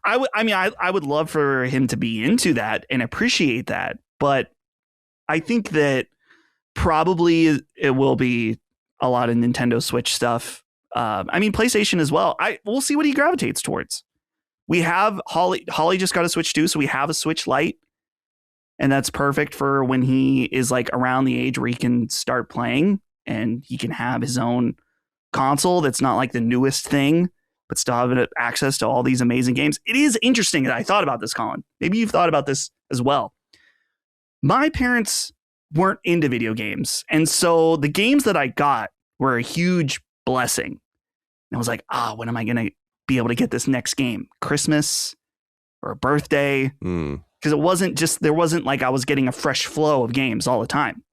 I would love for him to be into that and appreciate that, but I think that probably it will be a lot of Nintendo Switch stuff. PlayStation as well. We'll see what he gravitates towards. We have Holly just got a Switch too, so we have a Switch Lite. And that's perfect for when he is like around the age where he can start playing and he can have his own console that's not like the newest thing, but still have access to all these amazing games. It is interesting that I thought about this, Colin. Maybe you've thought about this as well. My parents weren't into video games. And so the games that I got were a huge blessing. And I was like, when am I going to be able to get this next game? Christmas or a birthday? Because there wasn't like I was getting a fresh flow of games all the time.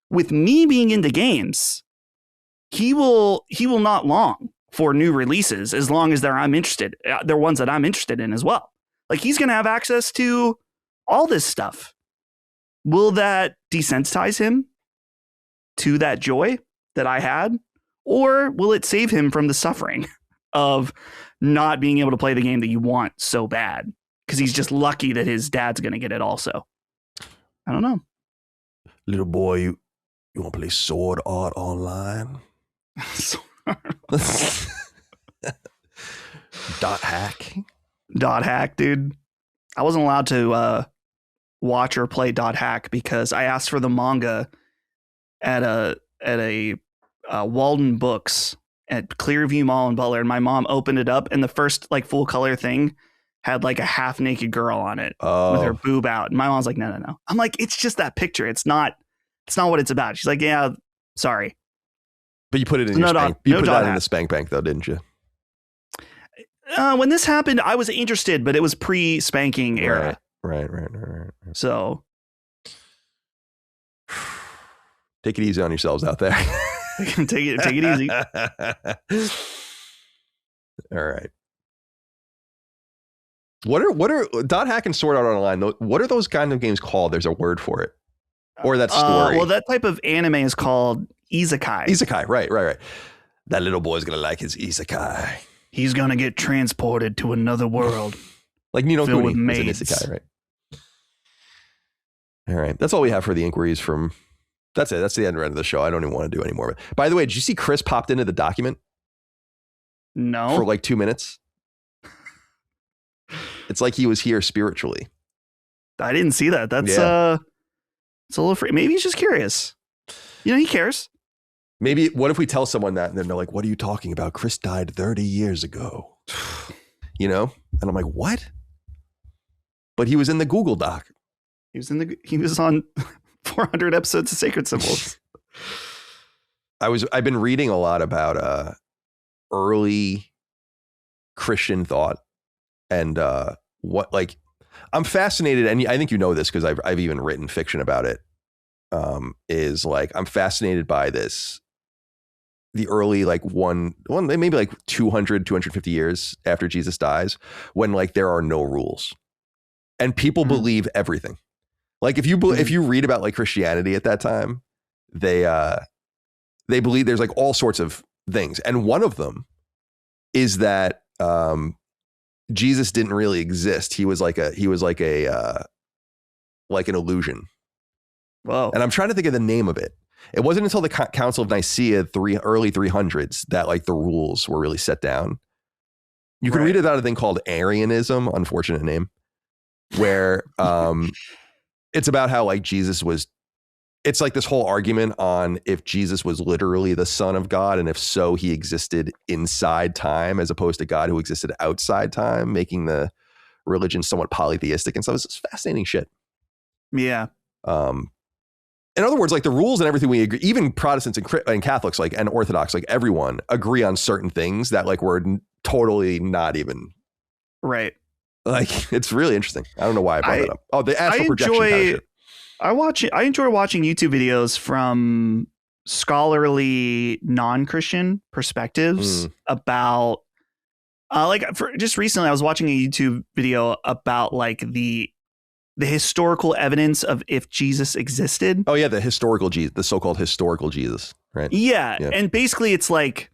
With me being into games, he will not long for new releases as long as I'm interested. They're ones that I'm interested in as well. Like he's going to have access to all this stuff. Will that desensitize him to that joy that I had? Or will it save him from the suffering of not being able to play the game that you want so bad? Because he's just lucky that his dad's going to get it also. I don't know. Little boy, you want to play Sword Art Online? Dot hack, dude. I wasn't allowed to watch or play Dot hack because I asked for the manga at a Walden Books at Clearview Mall in Butler, and my mom opened it up, and the first like full color thing had like a half naked girl on it with her boob out. And my mom's like, no. I'm like, it's just that picture. It's not what it's about. She's like, yeah, sorry. But you put it in your spank. You put that in the spank bank though, didn't you? When this happened, I was interested, but it was pre-spanking era. Right. So take it easy on yourselves out there. take it easy. All right. What are Dot Hack and Sword Art Online? What are those kind of games called? There's a word for it. Or that story. Well, that type of anime is called isekai. Isekai, right. That little boy's gonna like his isekai. He's gonna get transported to another world. Like Ni no Kuni is an isekai, right? All right. That's all we have for the inquiries from. That's it. That's the end of the show. I don't even want to do any more. By the way, did you see Chris popped into the document? No. For like 2 minutes. It's like he was here spiritually. I didn't see that. That's it's a little free. Maybe he's just curious. You know, he cares. Maybe what if we tell someone that and then they're like, what are you talking about? Chris died 30 years ago. You know? And I'm like, what? But he was in the Google Doc. He was on 400 episodes of Sacred Symbols. I've been reading a lot about early Christian thought and what like I'm fascinated, and I think you know this because I've even written fiction about it. Is like I'm fascinated by this. The early like one maybe like 250 years after Jesus dies, when like there are no rules, and people believe everything. Like if you read about like Christianity at that time, they believe there's like all sorts of things, and one of them is that Jesus didn't really exist. He was like an illusion. Whoa. And I'm trying to think of the name of it. It wasn't until the Council of Nicaea, early 300s, that like the rules were really set down. You can read about a thing called Arianism, unfortunate name, where it's about how like Jesus was. It's like this whole argument on if Jesus was literally the Son of God, and if so, he existed inside time as opposed to God who existed outside time, making the religion somewhat polytheistic. And so it's fascinating shit. Yeah. In other words, like the rules and everything we agree, even Protestants and Catholics, like, and Orthodox, like everyone agree on certain things that like were totally not even right. Like it's really interesting. I don't know why I brought that up. Oh, the astral projection kind of shit. I enjoy watching YouTube videos from scholarly non-Christian perspectives about just recently I was watching a YouTube video about like the historical evidence of if Jesus existed. Oh yeah, the historical Jesus, the so-called historical Jesus, right? Yeah. And basically it's like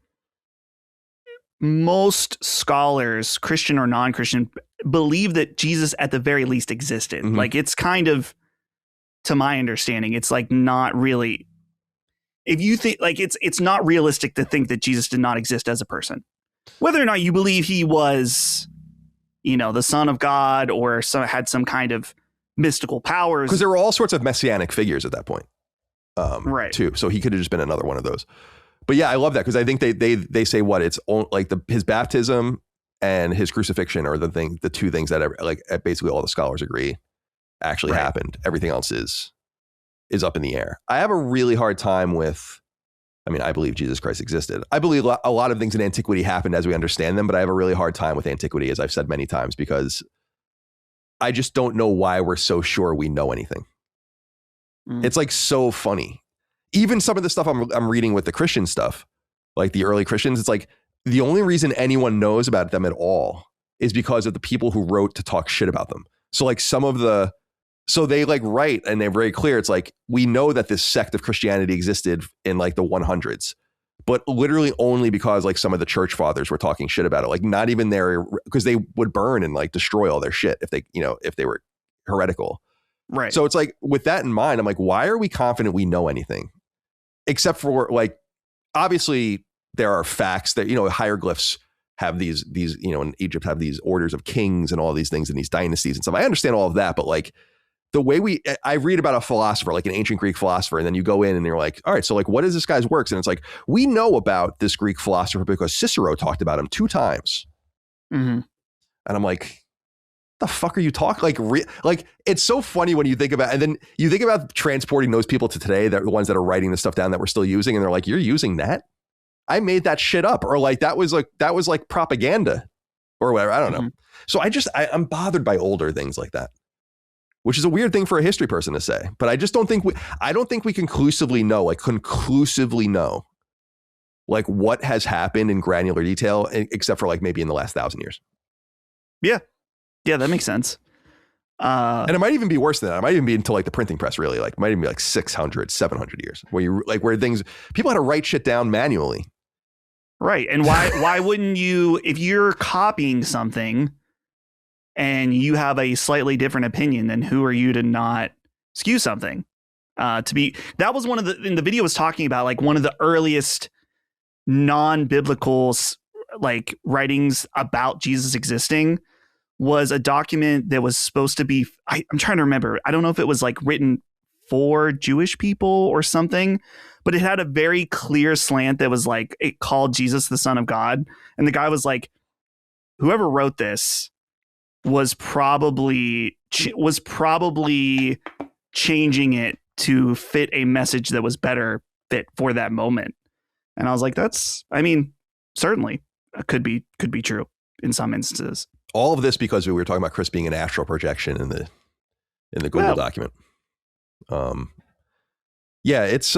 most scholars, Christian or non-Christian, believe that Jesus at the very least existed. Mm-hmm. Like it's kind of, to my understanding, it's like not really, if you think like it's not realistic to think that Jesus did not exist as a person, whether or not you believe he was, you know, the Son of God or had some kind of mystical powers. Because there were all sorts of messianic figures at that point. Right. Too. So he could have just been another one of those. But yeah, I love that because I think they say what it's like his baptism and his crucifixion are the two things that like basically all the scholars agree actually happened. Everything else is up in the air. I have a really hard time with, I mean, I believe Jesus Christ existed. I believe a lot of things in antiquity happened as we understand them, but I have a really hard time with antiquity, as I've said many times, because I just don't know why we're so sure we know anything. It's like so funny. Even some of the stuff I'm reading with the Christian stuff, like the early Christians, it's like the only reason anyone knows about them at all is because of the people who wrote to talk shit about them. So like so they like write and they're very clear. It's like, we know that this sect of Christianity existed in like the 100s, but literally only because like some of the church fathers were talking shit about it. Like not even there, because they would burn and like destroy all their shit if they were heretical. Right. So it's like, with that in mind, I'm like, why are we confident we know anything? Except for like, obviously there are facts that, hieroglyphs have these, in Egypt have these orders of kings and all these things and these dynasties and stuff. I understand all of that, but like the way I read about a philosopher, like an ancient Greek philosopher, and then you go in and you're like, all right, so like, what is this guy's works? And it's like, we know about this Greek philosopher because Cicero talked about him 2 times. Mm-hmm. And I'm like, the fuck are you talking? Like it's so funny when you think about, and then you think about transporting those people to today, that the ones that are writing the stuff down that we're still using, and they're like, you're using that? I made that shit up, or like that was like propaganda or whatever. I don't know. So I'm bothered by older things like that, which is a weird thing for a history person to say. But I just don't think we conclusively know like what has happened in granular detail, except for like maybe in the last 1,000 years. Yeah, that makes sense. And it might even be worse than that. It might even be until like the printing press, really. Like, it might even be like 600, 700 years where people had to write shit down manually. Right. And why wouldn't you, if you're copying something and you have a slightly different opinion, then who are you to not skew something? That was one of in the video was talking about like one of the earliest non-biblical like writings about Jesus existing was a document that was supposed to be, I'm trying to remember. I don't know if it was like written for Jewish people or something, but it had a very clear slant that was like, it called Jesus the Son of God. And the guy was like, whoever wrote this was probably changing it to fit a message that was better fit for that moment. And I was like, certainly could be true in some instances. All of this because we were talking about Chris being an astral projection in the Google document. Yeah, it's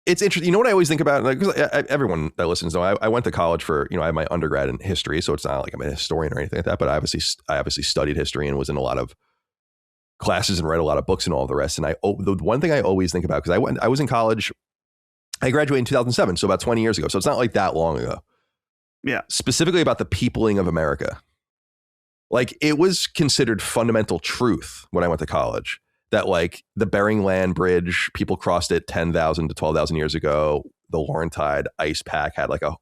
interesting. You know what I always think about? Like, 'cause everyone that listens know I went to college for, I have my undergrad in history, so it's not like I'm a historian or anything like that. But I obviously studied history and was in a lot of classes and read a lot of books and all the rest. And the one thing I always think about, because I was in college, I graduated in 2007, so about 20 years ago. So it's not like that long ago. Yeah. Specifically about the peopling of America. Like, it was considered fundamental truth when I went to college that like the Bering Land Bridge, people crossed it 10,000 to 12,000 years ago. The Laurentide ice pack had like a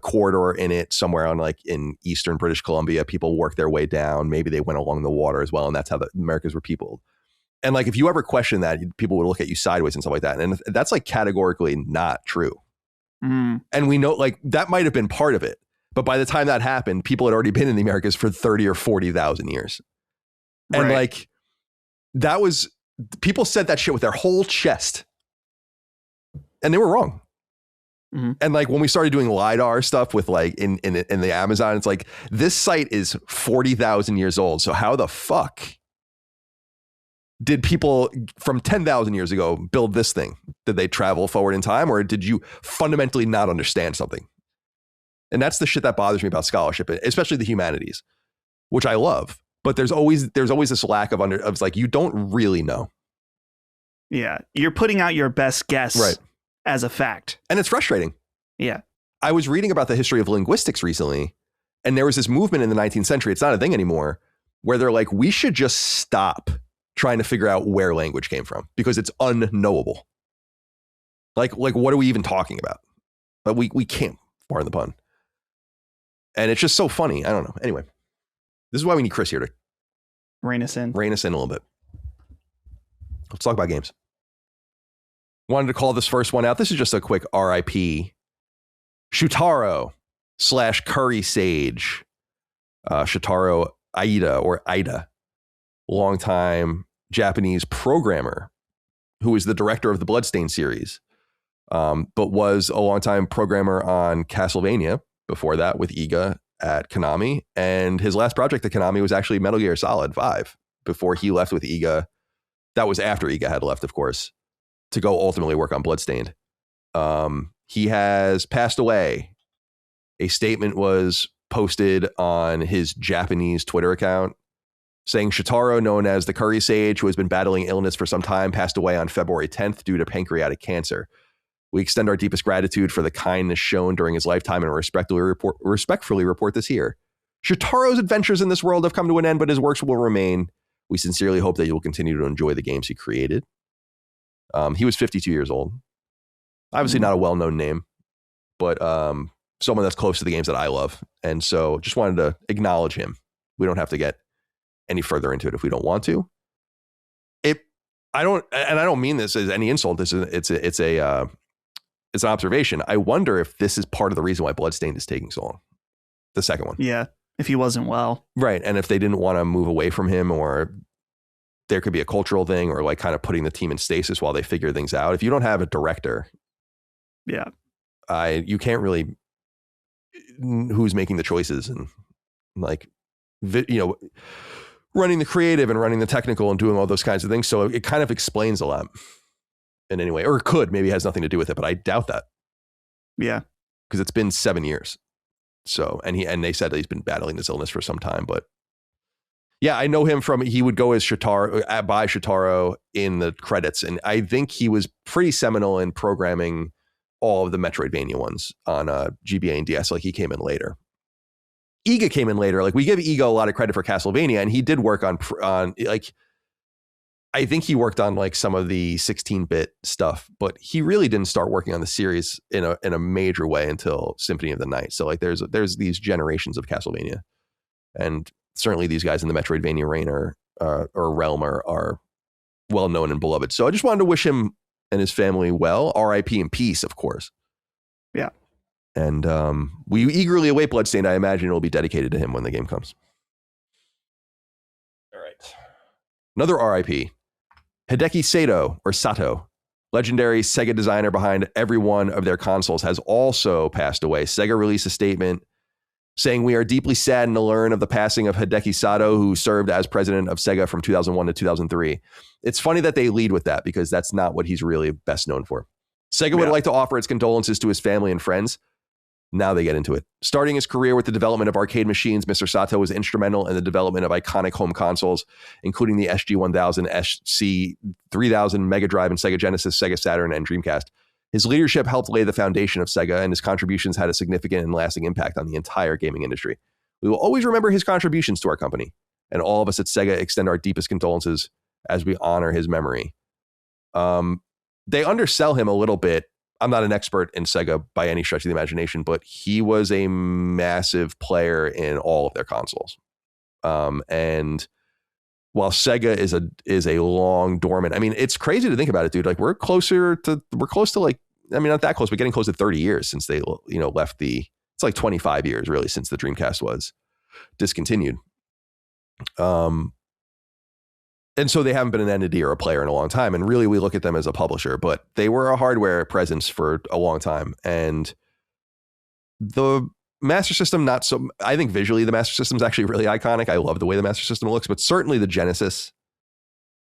corridor in it somewhere on like in eastern British Columbia. People worked their way down. Maybe they went along the water as well. And that's how the Americas were peopled. And like, if you ever question that, people would look at you sideways and stuff like that. And that's like categorically not true. And we know like that might have been part of it. But by the time that happened, people had already been in the Americas for 30 or 40,000 years. And like, that was, people said that shit with their whole chest. And they were wrong. And like, when we started doing LiDAR stuff with like in the Amazon, it's like, this site is 40,000 years old. So how the fuck did people from 10,000 years ago build this thing? Did they travel forward in time, or did you fundamentally not understand something? And that's the shit that bothers me about scholarship, especially the humanities, which I love. But there's always this lack of like, you don't really know. Yeah. You're putting out your best guess as a fact. And it's frustrating. Yeah. I was reading about the history of linguistics recently, and there was this movement in the 19th century. It's not a thing anymore, where they're like, we should just stop trying to figure out where language came from because it's unknowable. Like what are we even talking about? But we can't, pardon the pun. And it's just so funny. I don't know. Anyway, this is why we need Chris here to Rein us in. Rein us in a little bit. Let's talk about games. Wanted to call this first one out. This is just a quick RIP. Shuntaro / Curry Sage. Shuntaro Iida or Iida. Longtime Japanese programmer who is the director of the Bloodstained series, but was a longtime programmer on Castlevania before that with Iga at Konami. And his last project at Konami was actually Metal Gear Solid 5 before he left with Iga. That was after Iga had left, of course, to go ultimately work on Bloodstained. He has passed away. A statement was posted on his Japanese Twitter account saying Shuntaro, known as the Curry Sage, who has been battling illness for some time, passed away on February 10th due to pancreatic cancer. We extend our deepest gratitude for the kindness shown during his lifetime and respectfully report this here. Shuntaro's adventures in this world have come to an end, but his works will remain. We sincerely hope that you will continue to enjoy the games he created. He was 52 years old. Obviously not a well-known name, but someone that's close to the games that I love. And so just wanted to acknowledge him. We don't have to get any further into it if we don't want to. I don't mean this as any insult. It's an observation. I wonder if this is part of the reason why Bloodstained is taking so long. The second one. Yeah. If he wasn't well. Right. And if they didn't want to move away from him, or there could be a cultural thing, or like kind of putting the team in stasis while they figure things out. If you don't have a director. Yeah. You can't really, who's making the choices and like, running the creative and running the technical and doing all those kinds of things. So it kind of explains a lot in any way, or it could, maybe it has nothing to do with it, but I doubt that. Yeah. Because it's been 7 years. So, and they said that he's been battling this illness for some time, but yeah, I know him from, he would go as Shuntaro, by Shuntaro in the credits. And I think he was pretty seminal in programming all of the Metroidvania ones on GBA and DS. Like he came in later. Iga came in later. Like we give Iga a lot of credit for Castlevania, and he did work on like, I think he worked on like some of the 16-bit stuff, but he really didn't start working on the series in a major way until Symphony of the Night. So like there's these generations of Castlevania, and certainly these guys in the Metroidvania realm are well known and beloved. So I just wanted to wish him and his family well. R.I.P. in peace, of course. Yeah. And we eagerly await Bloodstained. I imagine it'll be dedicated to him when the game comes. All right. Another RIP. Hideki Sato, legendary Sega designer behind every one of their consoles, has also passed away. Sega released a statement saying, "We are deeply saddened to learn of the passing of Hideki Sato, who served as president of Sega from 2001 to 2003. It's funny that they lead with that because that's not what he's really best known for. Sega would like to offer its condolences to his family and friends." Now they get into it. Starting his career with the development of arcade machines, Mr. Sato was instrumental in the development of iconic home consoles, including the SG-1000, SC-3000, Mega Drive, and Sega Genesis, Sega Saturn, and Dreamcast. His leadership helped lay the foundation of Sega, and his contributions had a significant and lasting impact on the entire gaming industry. We will always remember his contributions to our company, and all of us at Sega extend our deepest condolences as we honor his memory. They undersell him a little bit. I'm not an expert in Sega by any stretch of the imagination, but he was a massive player in all of their consoles. And while Sega is a long dormant, I mean, it's crazy to think about it, dude. Like we're close to like, I mean, not that close, but getting close to 30 years since they, left it's like 25 years really since the Dreamcast was discontinued. And so they haven't been an entity or a player in a long time. And really, we look at them as a publisher, but they were a hardware presence for a long time. And the Master System, not so, I think visually the Master System is actually really iconic. I love the way the Master System looks, but certainly the Genesis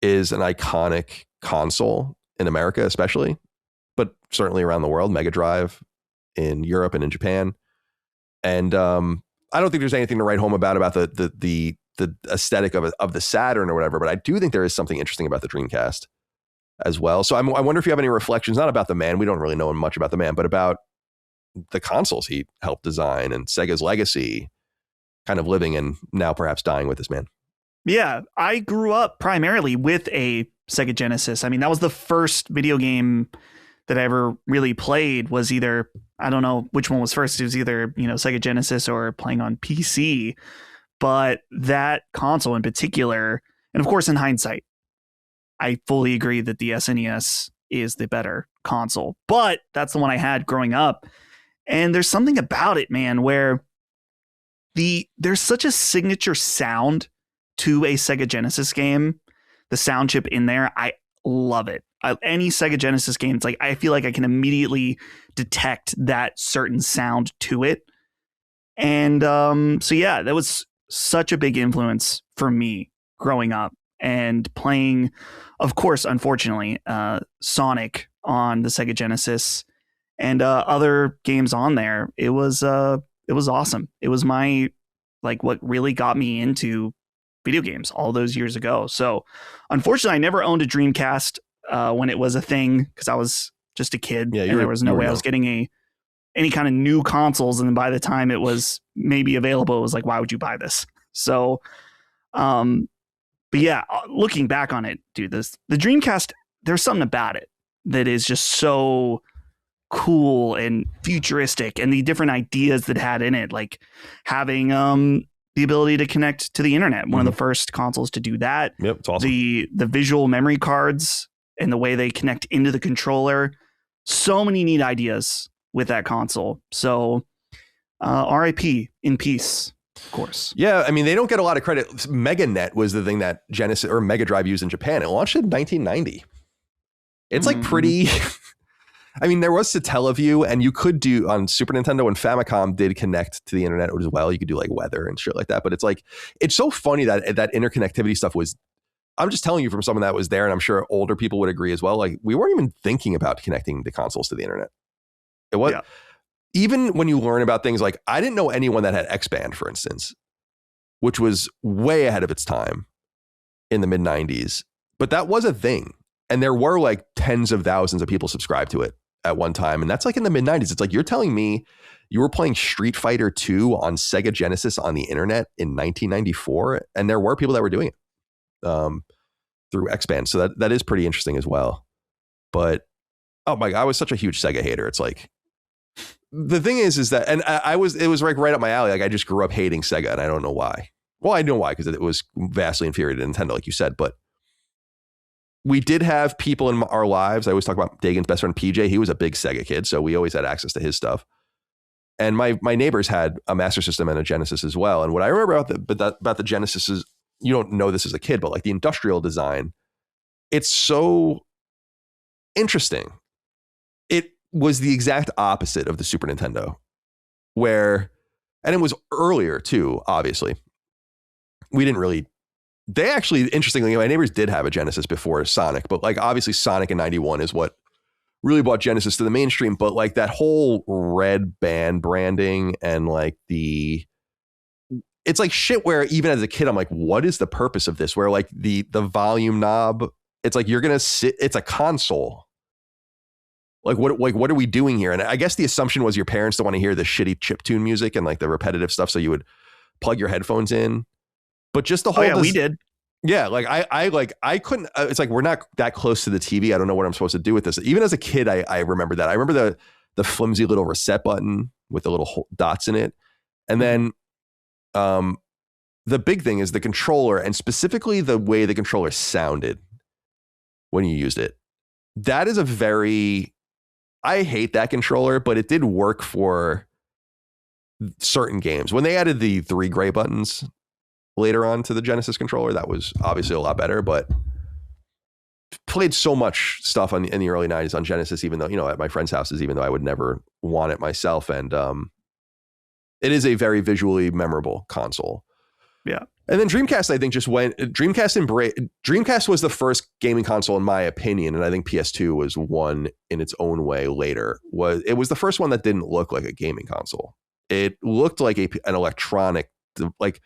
is an iconic console in America, especially, but certainly around the world. Mega Drive in Europe and in Japan. And I don't think there's anything to write home about the aesthetic of the Saturn or whatever, but I do think there is something interesting about the Dreamcast as well. So I wonder if you have any reflections, not about the man, we don't really know much about the man, but about the consoles he helped design and Sega's legacy kind of living and now perhaps dying with this man. Yeah, I grew up primarily with a Sega Genesis. I mean, that was the first video game that I ever really played. Was either, I don't know which one was first. It was either, Sega Genesis or playing on PC. But that console in particular, and of course in hindsight, I fully agree that the SNES is the better console, but that's the one I had growing up. And there's something about it, man, where there's such a signature sound to a Sega Genesis game. The sound chip in there, I love it. Any Sega Genesis game, it's like I feel like I can immediately detect that certain sound to it. And so yeah, that was such a big influence for me growing up and playing, of course, unfortunately, Sonic on the Sega Genesis and other games on there. It was awesome. It was what really got me into video games all those years ago. So unfortunately, I never owned a Dreamcast when it was a thing because I was just a kid. Yeah, and there was no way I was getting any kind of new consoles. And then by the time it was maybe available, it was like, why would you buy this? So, but yeah, looking back on it, dude, the Dreamcast, there's something about it that is just so cool and futuristic, and the different ideas that had in it, like having the ability to connect to the internet, one of the first consoles to do that. Yep, it's awesome. The visual memory cards and the way they connect into the controller, so many neat ideas with that console. So RIP in peace. Of course. Yeah, I mean, they don't get a lot of credit. MegaNet was the thing that Genesis or Mega Drive used in Japan. It launched in 1990. It's like pretty... I mean, there was Satellaview, and you could do on Super Nintendo and Famicom did connect to the internet as well. You could do like weather and shit like that. But it's like, it's so funny that that interconnectivity stuff was... I'm just telling you from someone that was there, and I'm sure older people would agree as well. Like, we weren't even thinking about connecting the consoles to the internet. It was... Yeah. Even when you learn about things like, I didn't know anyone that had X-Band, for instance, which was way ahead of its time in the mid 90s, but that was a thing. And there were like tens of thousands of people subscribed to it at one time. And that's like in the mid 90s. It's like, you're telling me you were playing Street Fighter 2 on Sega Genesis on the internet in 1994. And there were people that were doing it through X-Band. So that is pretty interesting as well. But, oh my God, I was such a huge Sega hater. It's like, the thing is that, and it was like right up my alley. Like, I just grew up hating Sega, and I don't know why. Well, I know why, because it was vastly inferior to Nintendo, like you said. But we did have people in our lives. I always talk about Dagan's best friend, PJ. He was a big Sega kid, so we always had access to his stuff. And my neighbors had a Master System and a Genesis as well. And what I remember about the Genesis is, you don't know this as a kid, but like the industrial design, it's so interesting. It was the exact opposite of the Super Nintendo, and it was earlier too, obviously. They actually, interestingly, my neighbors did have a Genesis before Sonic, but like obviously Sonic in 91 is what really brought Genesis to the mainstream. But like that whole red band branding and like it's like shit where even as a kid, I'm like, what is the purpose of this? Where like the volume knob, it's like you're going to sit, it's a console. Like what are we doing here? And I guess the assumption was your parents don't want to hear the shitty chiptune music and like the repetitive stuff, so you would plug your headphones in. But just the whole we did. Yeah, like I couldn't. It's like we're not that close to the TV. I don't know what I'm supposed to do with this. Even as a kid, I remember that. I remember the flimsy little reset button with the little dots in it, and then the big thing is the controller, and specifically the way the controller sounded when you used it. That is a very... I hate that controller, but it did work for certain games. When they added the 3 gray buttons later on to the Genesis controller, that was obviously a lot better, but played so much stuff in the early 90s on Genesis, even though, at my friends' houses, even though I would never want it myself. And it is a very visually memorable console. Yeah. And then Dreamcast, I think, Dreamcast was the first gaming console, in my opinion, and I think PS2 was one in its own way later. It was the first one that didn't look like a gaming console. It looked like an electronic, like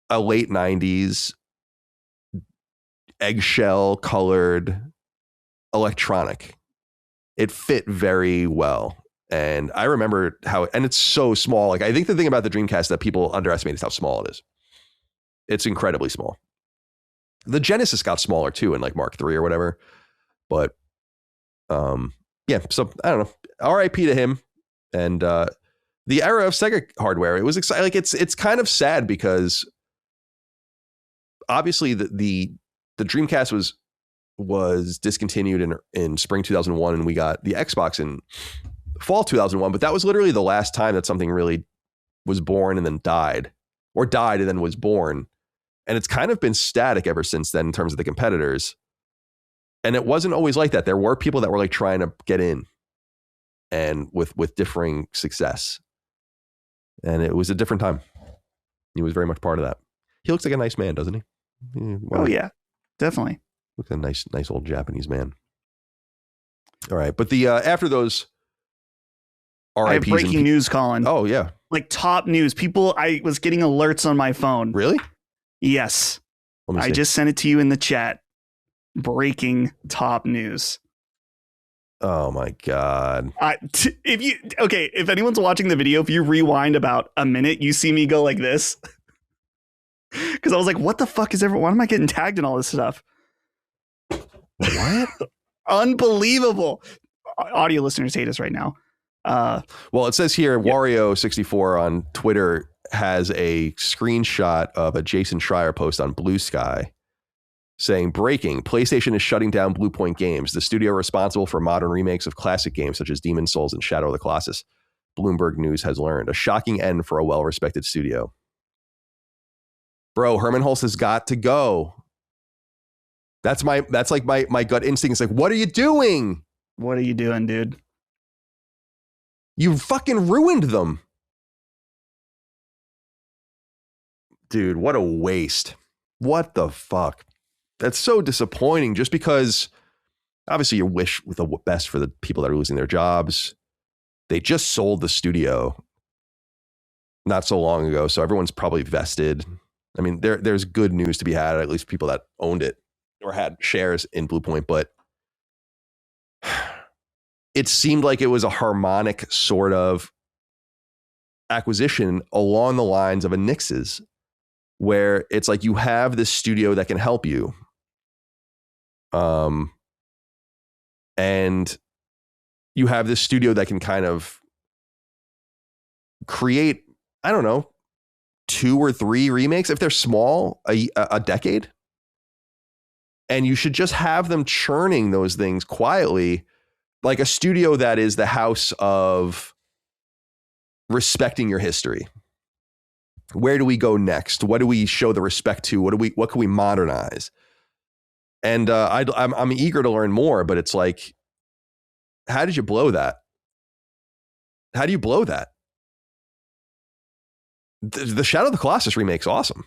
a late 90s eggshell colored electronic. It fit very well. And I remember and it's so small. Like, I think the thing about the Dreamcast that people underestimate is how small it is. It's incredibly small. The Genesis got smaller too in like Mark III or whatever. But yeah, so I don't know. RIP to him. And the era of Sega hardware. It was exciting. Like it's kind of sad because obviously the Dreamcast was discontinued in spring 2001, and we got the Xbox in fall 2001. But that was literally the last time that something really was born and then died, or died and then was born. And it's kind of been static ever since then in terms of the competitors. And it wasn't always like that. There were people that were like trying to get in, and with differing success. And it was a different time. He was very much part of that. He looks like a nice man, doesn't he? Oh yeah, definitely. Looks like a nice old Japanese man. All right, but the after those RIPs, I have breaking news, Colin. Oh yeah, like top news. People, I was getting alerts on my phone. Really? Yes. I just sent it to you in the chat. Breaking top news. Oh my God. If anyone's watching the video, if you rewind about a minute, you see me go like this. Because I was like, what the fuck is everyone? Why am I getting tagged in all this stuff? What? Unbelievable. Audio listeners hate us right now. Well, it says here, Wario64 on Twitter has a screenshot of a Jason Schreier post on Blue Sky saying, breaking, PlayStation is shutting down Bluepoint Games, the studio responsible for modern remakes of classic games such as Demon's Souls and Shadow of the Colossus. Bloomberg News has learned. A shocking end for a well-respected studio. Bro, Herman Hulst has got to go. That's like my gut instinct. It's like, what are you doing? What are you doing, dude? You fucking ruined them. Dude, what a waste. What the fuck? That's so disappointing, just because obviously you wish with the best for the people that are losing their jobs. They just sold the studio not so long ago, so everyone's probably vested. I mean, there's good news to be had, at least people that owned it or had shares in Bluepoint, but it seemed like it was a harmonic sort of acquisition along the lines of a Nix's, where it's like you have this studio that can help you. And you have this studio that can kind of create, I don't know, 2 or 3 remakes, if they're small, a decade. And you should just have them churning those things quietly, like a studio that is the house of respecting your history. Where do we go next? What do we show the respect to? What can we modernize? And I'm eager to learn more, but it's like, how did you blow that? How do you blow that? The Shadow of the Colossus remake's awesome.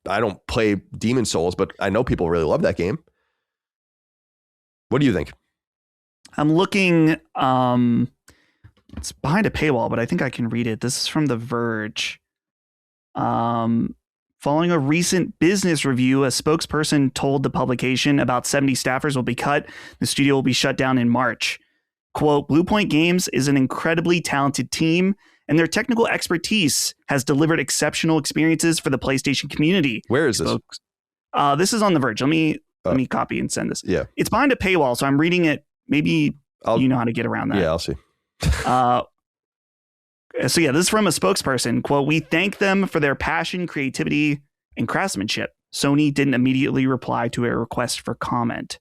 I don't play Demon's Souls, but I know people really love that game. What do you think? I'm looking, it's behind a paywall, but I think I can read it. This is from The Verge. Following a recent business review, a spokesperson told the publication about 70 staffers will be cut. The studio will be shut down in March. Quote, Bluepoint Games is an incredibly talented team, and their technical expertise has delivered exceptional experiences for the PlayStation community. Where is this? This is on The Verge. Let me copy and send this. Yeah. It's behind a paywall, so I'm reading it. Maybe you know how to get around that. Yeah, I'll see. So yeah, this is from a spokesperson. Quote, we thank them for their passion, creativity, and craftsmanship. Sony didn't immediately reply to a request for comment.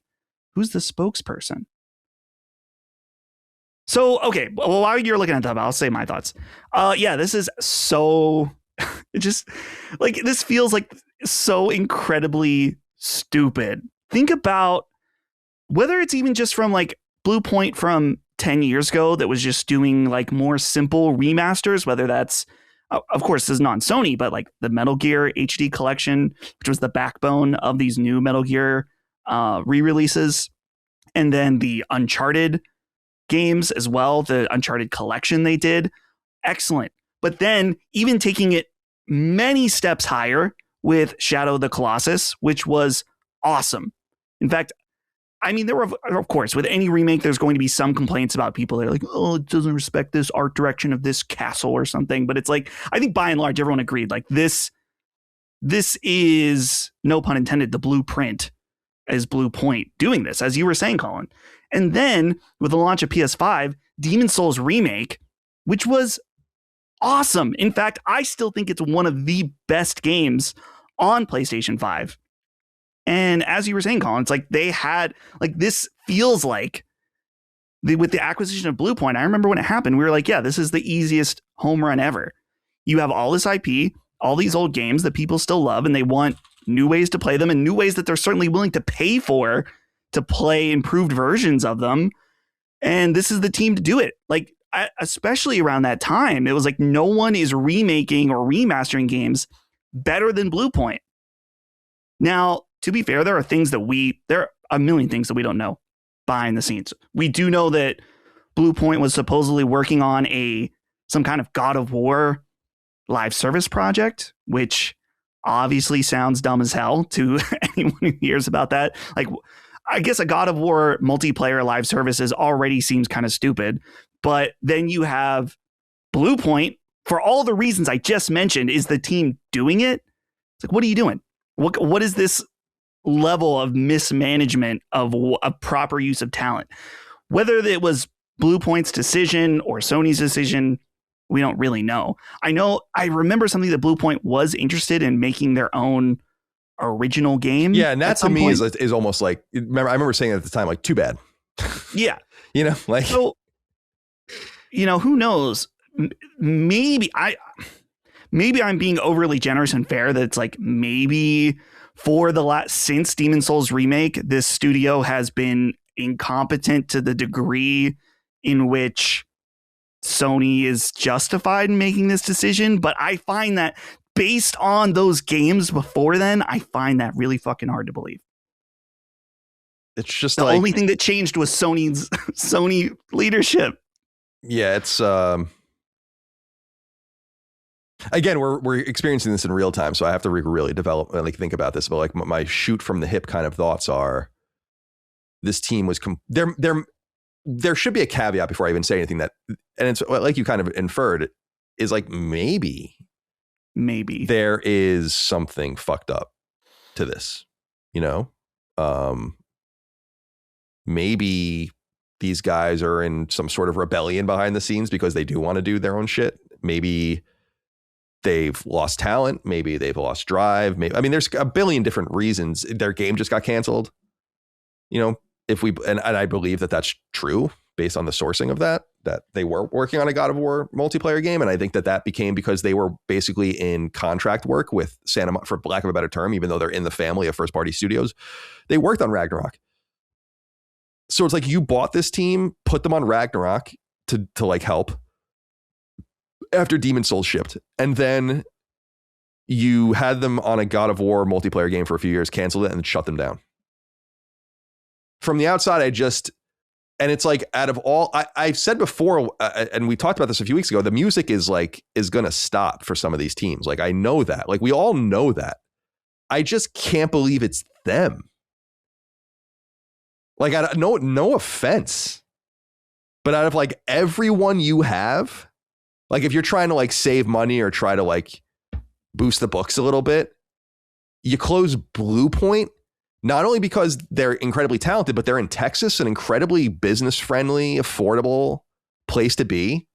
Who's the spokesperson? So, okay, well, while you're looking at that, I'll say my thoughts. Yeah, this is so, it just, like, this feels like so incredibly stupid. Think about whether it's even just from, like, Bluepoint from 10 years ago that was just doing, like, more simple remasters, whether that's, of course, this is not Sony, but, like, the Metal Gear HD collection, which was the backbone of these new Metal Gear re-releases, and then the Uncharted games as well, the Uncharted collection they did. Excellent. But then even taking it many steps higher with Shadow of the Colossus, which was awesome. In fact, I mean, there were, of course, with any remake, there's going to be some complaints about people that are like, oh, it doesn't respect this art direction of this castle or something. But it's like, I think by and large, everyone agreed, like this is, no pun intended, the blueprint as Bluepoint doing this, as you were saying, Colin. And then with the launch of PS5, Demon's Souls Remake, which was awesome. In fact, I still think it's one of the best games on PlayStation 5. And as you were saying, Colin, it's like they had, like, this feels like with the acquisition of Bluepoint. I remember when it happened, we were like, yeah, this is the easiest home run ever. You have all this IP, all these old games that people still love, and they want new ways to play them and new ways that they're certainly willing to pay for to play improved versions of them. And this is the team to do it. Like, especially around that time, it was like no one is remaking or remastering games better than Bluepoint. Now, to be fair, there are a million things that we don't know behind the scenes. We do know that Bluepoint was supposedly working on some kind of God of War live service project, which obviously sounds dumb as hell to anyone who hears about that. Like, I guess a God of War multiplayer live services already seems kind of stupid, but then you have Bluepoint, for all the reasons I just mentioned, is the team doing it. It's like, what are you doing? What is this level of mismanagement of a proper use of talent? Whether it was Bluepoint's decision or Sony's decision, we don't really know. I remember something that Bluepoint was interested in making their own original game. Yeah, and that to me is almost like, I remember saying at the time, like, too bad. Yeah. Like, so, who knows? Maybe I'm being overly generous and fair that it's like, maybe for since Demon's Souls Remake, this studio has been incompetent to the degree in which Sony is justified in making this decision. But I find that based on those games before then, I find that really fucking hard to believe. It's just the only thing that changed was Sony leadership. Yeah, it's again, we're experiencing this in real time, so I have to really develop and think about this. But like, my shoot from the hip kind of thoughts are, this team was there should be a caveat before I even say anything, that, and it's like you kind of inferred, is like, maybe there is something fucked up to this, maybe these guys are in some sort of rebellion behind the scenes because they do want to do their own shit. Maybe they've lost talent. Maybe they've lost drive. There's a billion different reasons. Their game just got canceled. And I believe that that's true based on the sourcing of that they were working on a God of War multiplayer game. And I think that became because they were basically in contract work with Santa, for lack of a better term, even though they're in the family of first party studios, they worked on Ragnarok. So it's like, you bought this team, put them on Ragnarok to like help after Demon's Souls shipped. And then you had them on a God of War multiplayer game for a few years, canceled it, and shut them down. From the outside, and it's like, out of all, I've said before, and we talked about this a few weeks ago, the music is going to stop for some of these teams. Like, I know that. Like, we all know that. I just can't believe it's them. Like, no offense, but out of like everyone you have, like, if you're trying to like save money or try to like boost the books a little bit, you close Bluepoint, not only because they're incredibly talented, but they're in Texas, an incredibly business friendly, affordable place to be.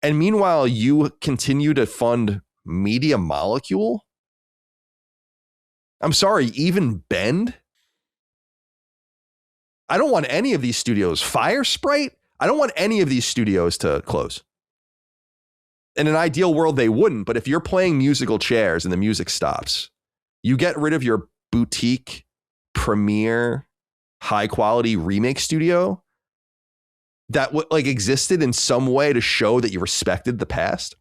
And meanwhile, you continue to fund Media Molecule. I'm sorry, even Bend. I don't want any of these studios. Fire Sprite, I don't want any of these studios to close. In an ideal world, they wouldn't. But if you're playing musical chairs and the music stops, you get rid of your boutique, premier, high quality remake studio that existed in some way to show that you respected the past.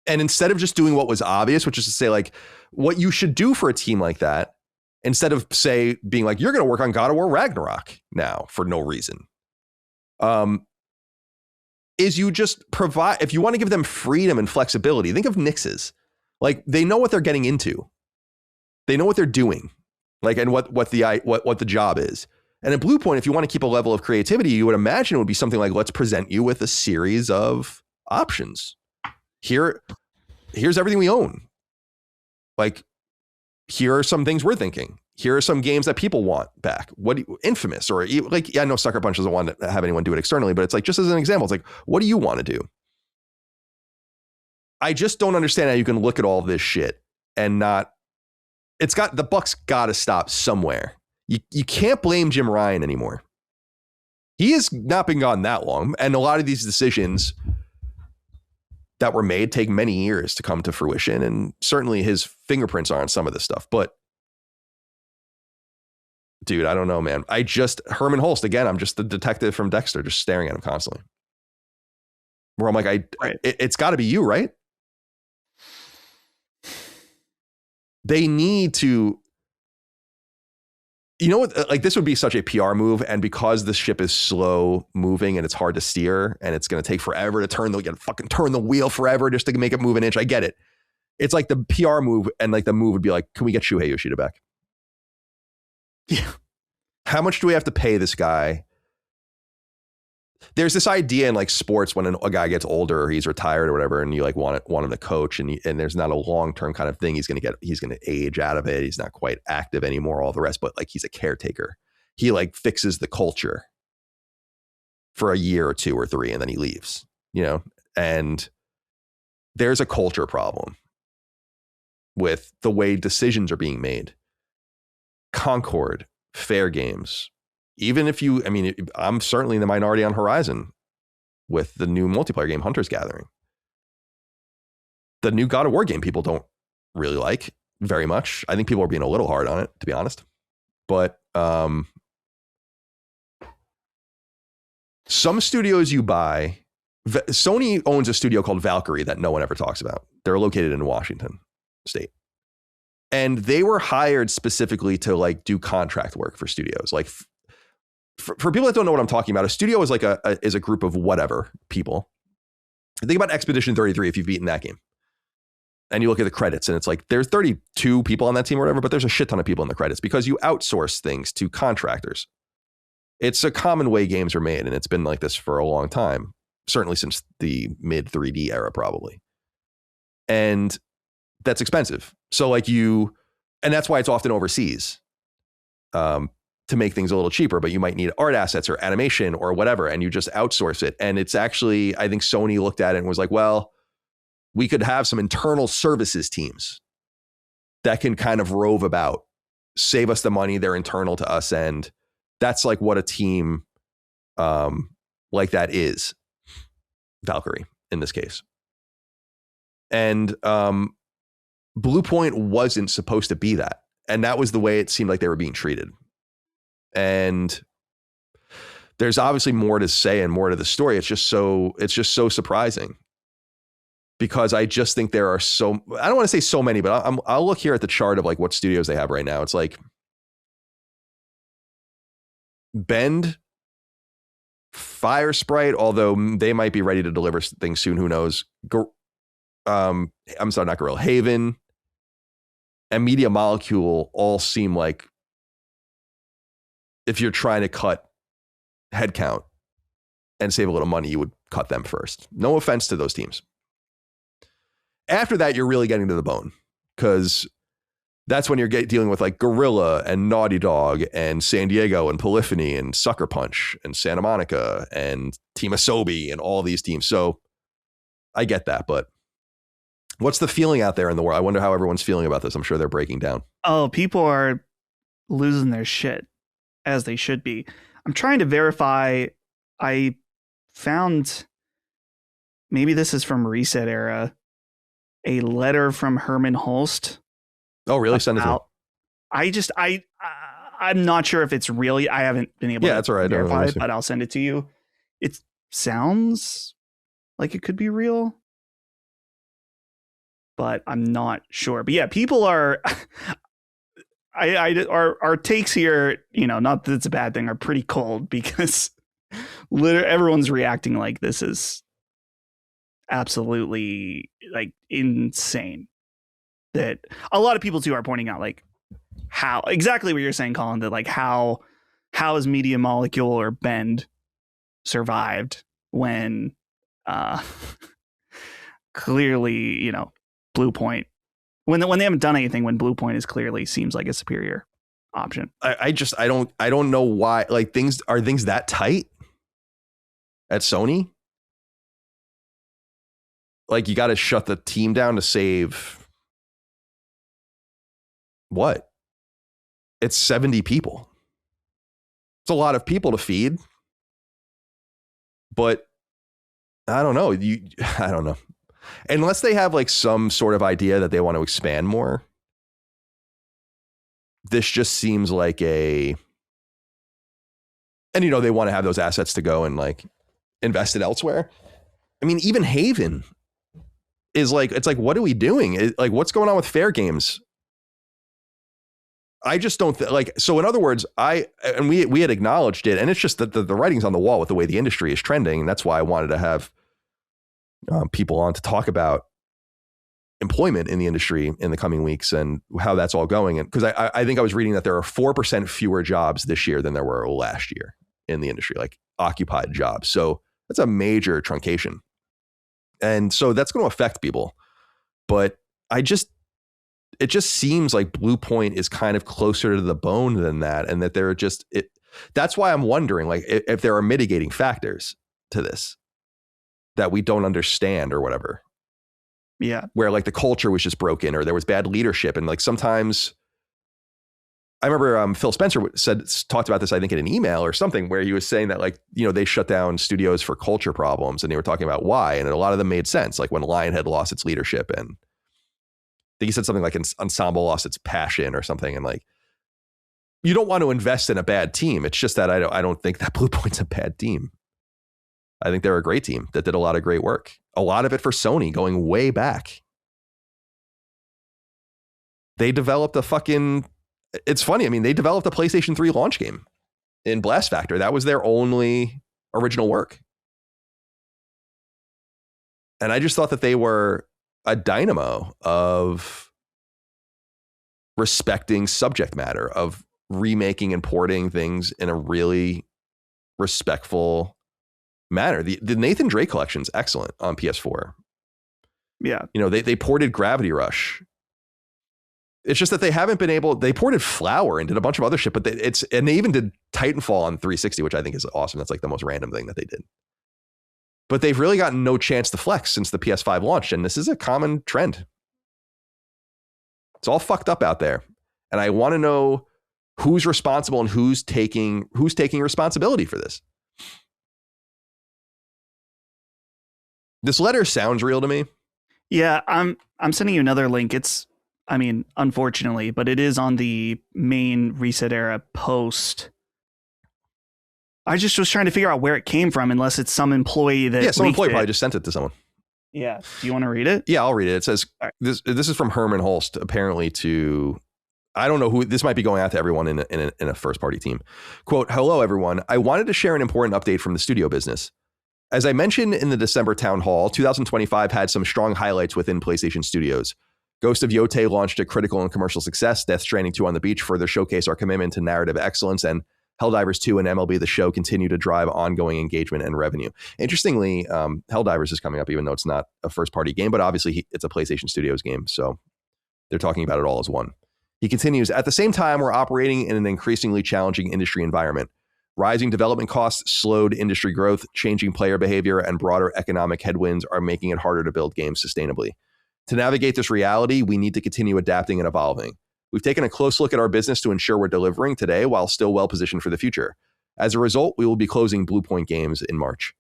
And instead of just doing what was obvious, which is to say, like, what you should do for a team like that, instead of being like, you're going to work on God of War Ragnarok now for no reason, is you just provide, if you want to give them freedom and flexibility, think of Nix's. Like, they know what they're getting into. They know what they're doing, like, and what the job is. And at Bluepoint, if you want to keep a level of creativity, you would imagine it would be something like, let's present you with a series of options. Here's everything we own. Like, here are some things we're thinking. Here are some games that people want back. What do you, Infamous or like, I know Sucker Punch doesn't want to have anyone do it externally, but it's like, just as an example, it's like, what do you want to do? I just don't understand how you can look at all this shit and not, the buck's got to stop somewhere. You can't blame Jim Ryan anymore. He has not been gone that long. And a lot of these decisions that were made take many years to come to fruition. And certainly his fingerprints are on some of this stuff, but dude, I don't know, man. Herman Holst, again, I'm just the detective from Dexter, just staring at him constantly. Where I'm like, it's got to be you, right? They need to, you know what, like this would be such a PR move. And because the ship is slow moving and it's hard to steer and it's going to take forever to turn the wheel forever just to make it move an inch. I get it. It's like the PR move, and like the move would be like, can we get Shuhei Yoshida back? Yeah. How much do we have to pay this guy? There's this idea in like sports when a guy gets older or he's retired or whatever, and you like want him to coach, and there's not a long-term kind of thing. He's going to age out of it. He's not quite active anymore, all the rest, but like he's a caretaker. He like fixes the culture for a year or 2 or 3, and then he leaves, you know, and there's a culture problem with the way decisions are being made. Concord, Fairgames, even if I'm certainly in the minority on Horizon with the new multiplayer game, Hunter's Gathering. The new God of War game, people don't really like very much. I think people are being a little hard on it, to be honest. But some studios you buy, Sony owns a studio called Valkyrie that no one ever talks about. They're located in Washington State. And they were hired specifically to like do contract work for studios. Like for people that don't know what I'm talking about, a studio is like is a group of whatever people. Think about Expedition 33 if you've beaten that game. And you look at the credits and it's like there's 32 people on that team or whatever, but there's a shit ton of people in the credits because you outsource things to contractors. It's a common way games are made, and it's been like this for a long time, certainly since the mid 3D era probably. And that's expensive. So like and that's why it's often overseas to make things a little cheaper, but you might need art assets or animation or whatever, and you just outsource it. And it's actually, I think Sony looked at it and was like, well, we could have some internal services teams that can kind of rove about, save us the money. They're internal to us. And that's like what a team like that is. Valkyrie in this case. And Bluepoint wasn't supposed to be that. And that was the way it seemed like they were being treated. And there's obviously more to say and more to the story. It's just so surprising, because I just think there are I don't want to say so many, but I'll look here at the chart of like what studios they have right now. It's like Bend, Fire Sprite, although they might be ready to deliver things soon. Who knows? I'm sorry, not Gorilla. Haven and Media Molecule all seem like, if you're trying to cut headcount and save a little money, you would cut them first. No offense to those teams. After that, you're really getting to the bone, because that's when you're dealing with like Guerrilla and Naughty Dog and San Diego and Polyphony and Sucker Punch and Santa Monica and Team Asobi and all these teams. So I get that, but what's the feeling out there in the world? I wonder how everyone's feeling about this. I'm sure they're breaking down. Oh, people are losing their shit, as they should be. I'm trying to verify. I found, maybe this is from Reset Era, a letter from Herman Holst. Oh, really? Send it to me. I'm not sure if it's really, I haven't been able that's all right. verify it, but I'll send it to you. It sounds like it could be real, but I'm not sure. But yeah, people are, our takes here, you know, not that it's a bad thing, are pretty cold, because literally everyone's reacting like this is absolutely like insane. That a lot of people too are pointing out like how exactly what you're saying, Colin, that like how is Media Molecule or Bend survived when clearly, you know, Bluepoint, when they haven't done anything, when Bluepoint is clearly seems like a superior option. I don't know why. Like, are things that tight at Sony? Like, you got to shut the team down to save what? It's 70 people. It's a lot of people to feed. But I don't know. I don't know. Unless they have like some sort of idea that they want to expand more. This just seems like and they want to have those assets to go and like invest it elsewhere. I mean, even Haven is like, it's like, what are we doing? Like, what's going on with Fairgames? I just don't so in other words, we had acknowledged it, and it's just that the writing's on the wall with the way the industry is trending. And that's why I wanted to have people on to talk about employment in the industry in the coming weeks and how that's all going. And because I think I was reading that there are 4% fewer jobs this year than there were last year in the industry, like occupied jobs. So that's a major truncation. And so that's going to affect people. But it just seems like Bluepoint is kind of closer to the bone than that. And that they're just, that's why I'm wondering, like, if there are mitigating factors to this that we don't understand or whatever. Yeah. Where like the culture was just broken or there was bad leadership. And like sometimes I remember Phil Spencer talked about this, I think in an email or something, where he was saying that like, they shut down studios for culture problems, and they were talking about why. And a lot of them made sense. Like when Lionhead lost its leadership, and I think he said something like Ensemble lost its passion or something. And like, you don't want to invest in a bad team. It's just that I don't think that Bluepoint's a bad team. I think they're a great team that did a lot of great work. A lot of it for Sony going way back. They developed it's funny. I mean, they developed a PlayStation 3 launch game in Blast Factor. That was their only original work. And I just thought that they were a dynamo of respecting subject matter, of remaking and porting things in a really respectful manner. The Nathan Drake collection's excellent on PS4. Yeah. They ported Gravity Rush. It's just that they haven't been able, they ported Flower and did a bunch of other shit, but and they even did Titanfall on 360, which I think is awesome. That's like the most random thing that they did. But they've really gotten no chance to flex since the PS5 launched, and this is a common trend. It's all fucked up out there. And I want to know who's responsible and who's taking responsibility for this. This letter sounds real to me. Yeah, I'm sending you another link. Unfortunately, but it is on the main Reset Era post. I just was trying to figure out where it came from, unless it's some employee that. Yeah, some employee probably just sent it to someone. Yeah. Do you want to read it? Yeah, I'll read it. It says, this is from Herman Holst, apparently to, I don't know who, this might be going out to everyone in a first party team. Quote, "Hello, everyone. I wanted to share an important update from the studio business. As I mentioned in the December town hall, 2025 had some strong highlights within PlayStation Studios. Ghost of Yotei launched a critical and commercial success. Death Stranding 2 on the Beach further showcased our commitment to narrative excellence, and Helldivers 2 and MLB The Show continue to drive ongoing engagement and revenue." Interestingly, Helldivers is coming up, even though it's not a first-party game, but obviously it's a PlayStation Studios game, so they're talking about it all as one. He continues, "At the same time, we're operating in an increasingly challenging industry environment. Rising development costs, slowed industry growth, changing player behavior, and broader economic headwinds are making it harder to build games sustainably. To navigate this reality, we need to continue adapting and evolving. We've taken a close look at our business to ensure we're delivering today while still well positioned for the future. As a result, we will be closing Bluepoint Games in March.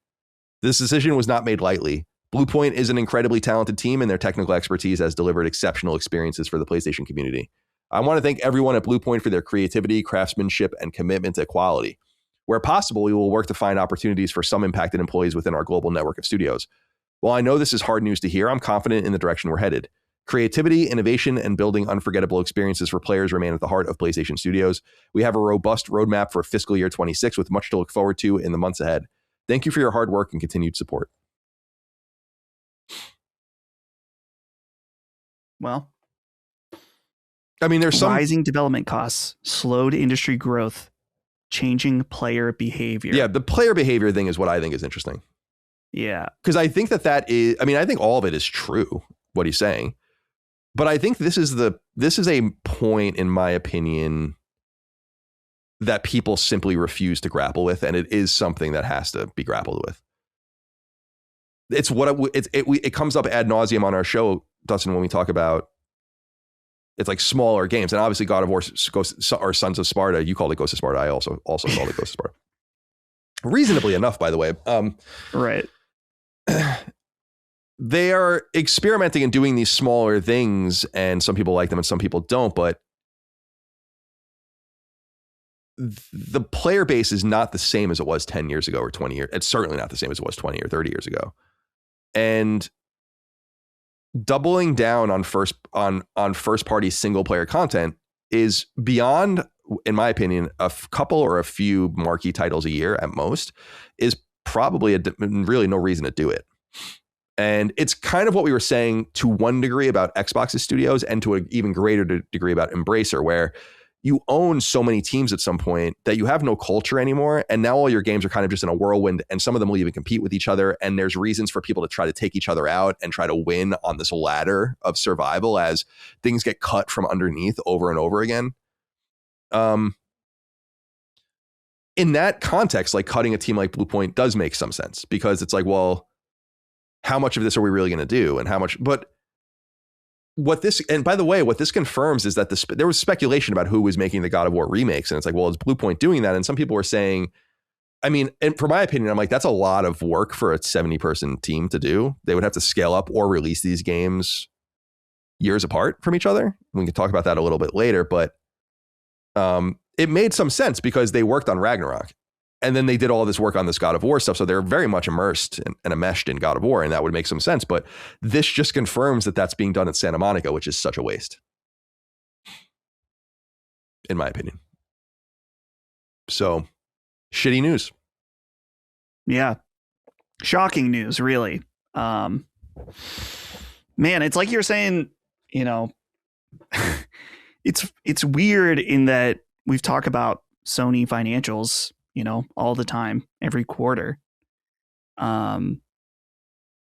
This decision was not made lightly. Bluepoint is an incredibly talented team, and their technical expertise has delivered exceptional experiences for the PlayStation community. I want to thank everyone at Bluepoint for their creativity, craftsmanship, and commitment to quality. Where possible, we will work to find opportunities for some impacted employees within our global network of studios. While I know this is hard news to hear, I'm confident in the direction we're headed. Creativity, innovation, and building unforgettable experiences for players remain at the heart of PlayStation Studios. We have a robust roadmap for fiscal year 26 with much to look forward to in the months ahead. Thank you for your hard work and continued support." Well, I mean, there's some rising development costs, slowed industry growth, changing player behavior. Yeah, the player behavior thing is what I think is interesting. Yeah. Because I think that is, I mean, I think all of it is true, what he's saying. But I think this is a point, in my opinion, that people simply refuse to grapple with, and it is something that has to be grappled with. It's what it comes up ad nauseum on our show, Dustin, when we talk about it's like smaller games, and obviously God of War or Sons of Sparta. You called it Ghost of Sparta. I also called it Ghost of Sparta. Reasonably enough, by the way. Right. They are experimenting and doing these smaller things, and some people like them and some people don't, but the player base is not the same as it was 10 years ago or 20 years. It's certainly not the same as it was 20 or 30 years ago. And doubling down on first party single player content is beyond, in my opinion, a couple or a few marquee titles a year at most, is probably really no reason to do it. And it's kind of what we were saying to one degree about Xbox's studios, and to an even greater degree about Embracer, where you own so many teams at some point that you have no culture anymore. And now all your games are kind of just in a whirlwind, and some of them will even compete with each other. And there's reasons for people to try to take each other out and try to win on this ladder of survival as things get cut from underneath over and over again. In that context, like cutting a team like Bluepoint does make some sense, because it's like, well, how much of this are we really going to do, and how much? But what this, and by the way, what this confirms is that there was speculation about who was making the God of War remakes, and it's like, well, is Bluepoint doing that? And some people were saying, I mean, and for my opinion, I'm like, that's a lot of work for a 70-person team to do. They would have to scale up or release these games years apart from each other. We can talk about that a little bit later, but it made some sense because they worked on Ragnarok, and then they did all this work on this God of War stuff. So they're very much immersed and enmeshed in God of War, and that would make some sense. But this just confirms that that's being done at Santa Monica, which is such a waste, in my opinion. So shitty news. Yeah. Shocking news, really. Man, it's like you're saying, you know, it's weird in that we've talked about Sony financials, you know, all the time, every quarter.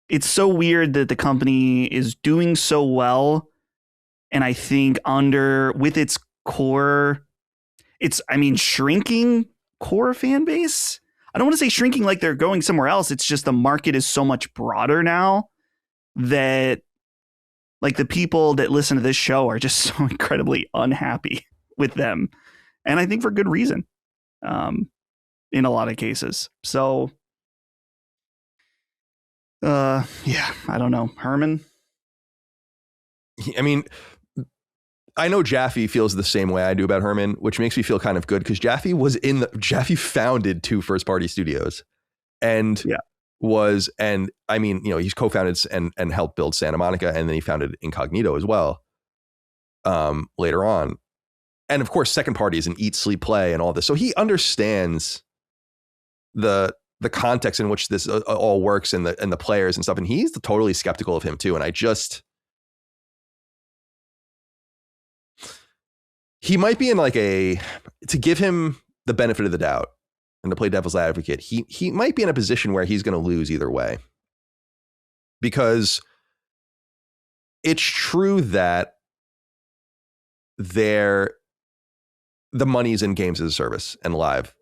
It's so weird that the company is doing so well. And I think with its core, shrinking core fan base. I don't want to say shrinking like they're going somewhere else. It's just the market is so much broader now that like the people that listen to this show are just so incredibly unhappy with them. And I think for good reason. In a lot of cases. So, yeah, I don't know. Herman? I mean, I know Jaffe feels the same way I do about Herman, which makes me feel kind of good, because Jaffe founded 2 first-party studios, and he's co-founded and helped build Santa Monica, and then he founded Incognito as well later on. And of course, second parties and Eat, Sleep, Play and all this. So he understands the context in which this all works, and the players and stuff. And he's totally skeptical of him too. And he might be in like to give him the benefit of the doubt and to play devil's advocate, he might be in a position where he's going to lose either way, because it's true that the money's in games as a service and live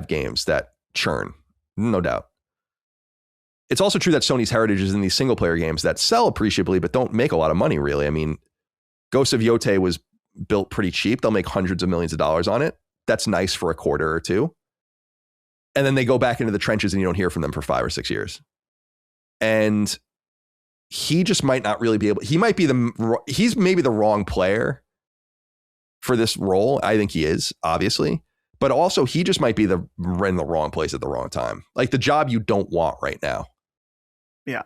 games that churn, no doubt. It's also true that Sony's heritage is in these single player games that sell appreciably but don't make a lot of money, really. I mean, Ghost of Yotei was built pretty cheap. They'll make hundreds of millions of dollars on it. That's nice for a quarter or two. And then they go back into the trenches and you don't hear from them for 5 or 6 years. And he just might not really be able, he's maybe the wrong player for this role. I think he is, obviously. But also, he just might be in the wrong place at the wrong time. Like the job you don't want right now. Yeah.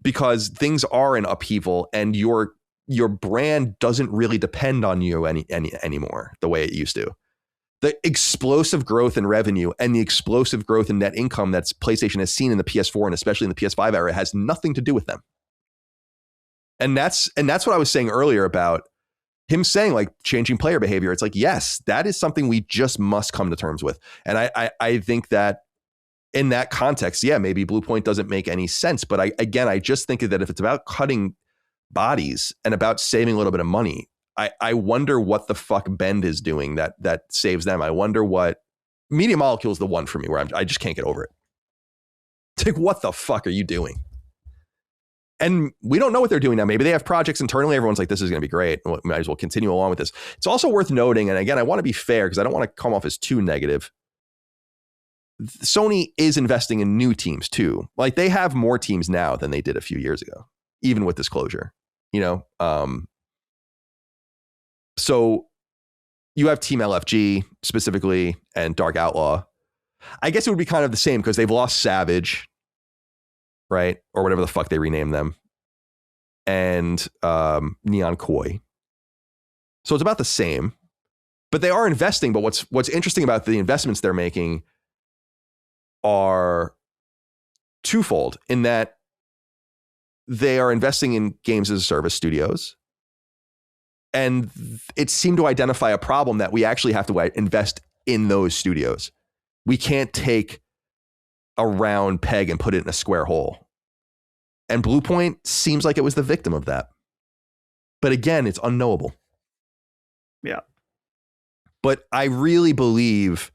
Because things are in upheaval, and your brand doesn't really depend on you anymore the way it used to. The explosive growth in revenue and the explosive growth in net income that PlayStation has seen in the PS4 and especially in the PS5 era has nothing to do with them. And that's what I was saying earlier about him saying like changing player behavior. It's like, yes, that is something we just must come to terms with. And I think that in that context, yeah, maybe Bluepoint doesn't make any sense. But I just think that if it's about cutting bodies and about saving a little bit of money, I wonder what the fuck Bend is doing that saves them. I wonder what Media Molecule is the one for me where I just can't get over it. It's like, what the fuck are you doing? And we don't know what they're doing now. Maybe they have projects internally. Everyone's like, this is going to be great. We might as well continue along with this. It's also worth noting, and again, I want to be fair because I don't want to come off as too negative. Sony is investing in new teams too. Like they have more teams now than they did a few years ago, even with this closure, you know? So you have Team LFG specifically and Dark Outlaw. I guess it would be kind of the same because they've lost Savage, right? Or whatever the fuck they renamed them. And Neon Koi. So it's about the same. But they are investing. But what's interesting about the investments they're making are twofold in that they are investing in games as a service studios. And it seemed to identify a problem that we actually have to invest in those studios. We can't take a round peg and put it in a square hole. And Bluepoint seems like it was the victim of that. But again, it's unknowable. Yeah. But I really believe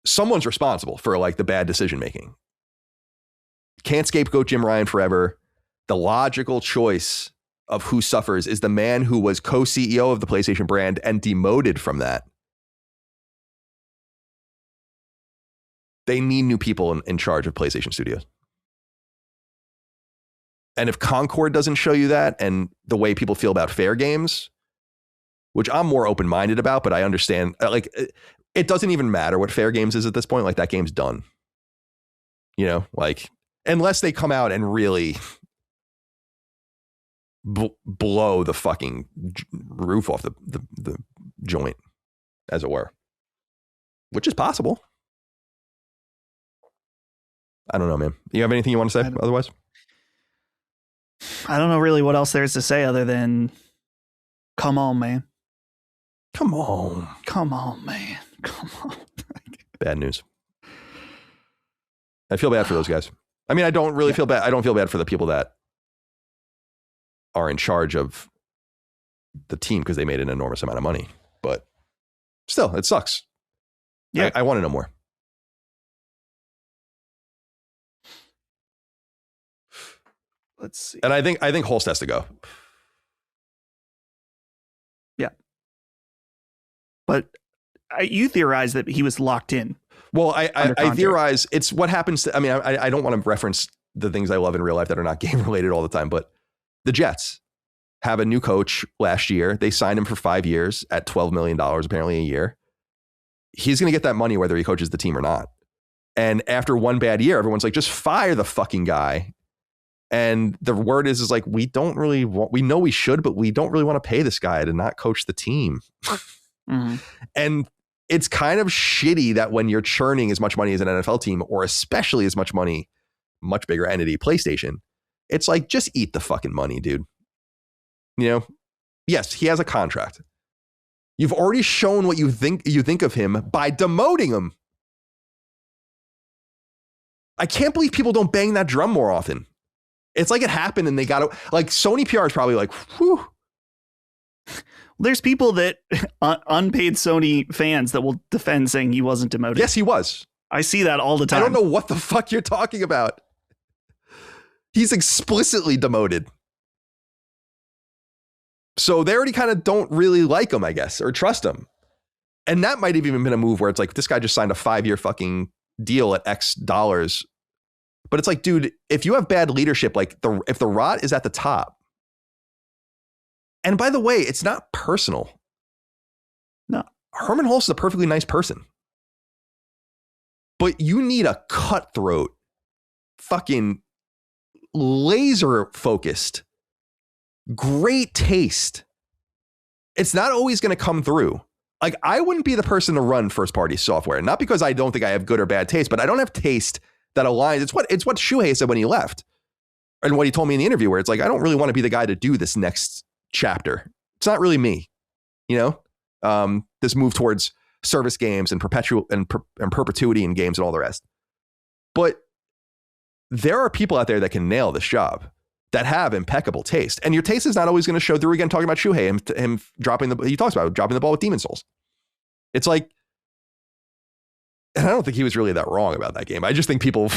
someone's responsible for like the bad decision making. Can't scapegoat Jim Ryan forever. The logical choice of who suffers is the man who was co-CEO of the PlayStation brand and demoted from that. They need new people in charge of PlayStation Studios. And if Concord doesn't show you that and the way people feel about Fairgames, which I'm more open-minded about, but I understand, like, it doesn't even matter what Fairgames is at this point. Like, that game's done. You know, like, unless they come out and really blow the fucking roof off the joint, as it were, which is possible. I don't know, man. You have anything you want to say otherwise? I don't know really what else there is to say other than come on, man. Come on. Come on, man. Come on. Bad news. I feel bad for those guys. I mean, I don't really feel bad. I don't feel bad for the people that are in charge of the team because they made an enormous amount of money. But still, it sucks. Yeah. I want to know more. Let's see. And I think Holst has to go. Yeah. But you theorize that he was locked in. Well, I theorize it's what happens to, I mean, I don't want to reference the things I love in real life that are not game related all the time, but the Jets have a new coach last year. They signed him for 5 years at $12 million, apparently a year. He's going to get that money whether he coaches the team or not. And after one bad year, everyone's like, just fire the fucking guy. And the word is like, we don't really want, we know we should, but we don't really want to pay this guy to not coach the team. Mm-hmm. And it's kind of shitty that when you're churning as much money as an NFL team, or especially as much money, much bigger entity, PlayStation, it's like, just eat the fucking money, dude. You know, yes, he has a contract. You've already shown what you think of him by demoting him. I can't believe people don't bang that drum more often. It's like it happened and they got it. Like Sony PR is probably like, whew. There's people that unpaid Sony fans that will defend saying he wasn't demoted. Yes, he was. I see that all the time. I don't know what the fuck you're talking about. He's explicitly demoted. So they already kind of don't really like him, I guess, or trust him. And that might have even been a move where it's like, this guy just signed a 5-year fucking deal at X dollars. But it's like, dude, if you have bad leadership, like if the rot is at the top, and by the way, it's not personal. No, Herman Hulst is a perfectly nice person. But you need a cutthroat, fucking laser focused, great taste. It's not always going to come through. Like, I wouldn't be the person to run first party software, not because I don't think I have good or bad taste, but I don't have taste that aligns. It's what Shuhei said when he left, and what he told me in the interview, where it's like, I don't really want to be the guy to do this next chapter. It's not really me, you know. This move towards service games and perpetual and perpetuity in games and all the rest. But there are people out there that can nail this job. that have impeccable taste. And your taste is not always going to show through. Again, talking about Shuhei, him he talks about dropping the ball with Demon Souls. It's like, and I don't think he was really that wrong about that game. I just think people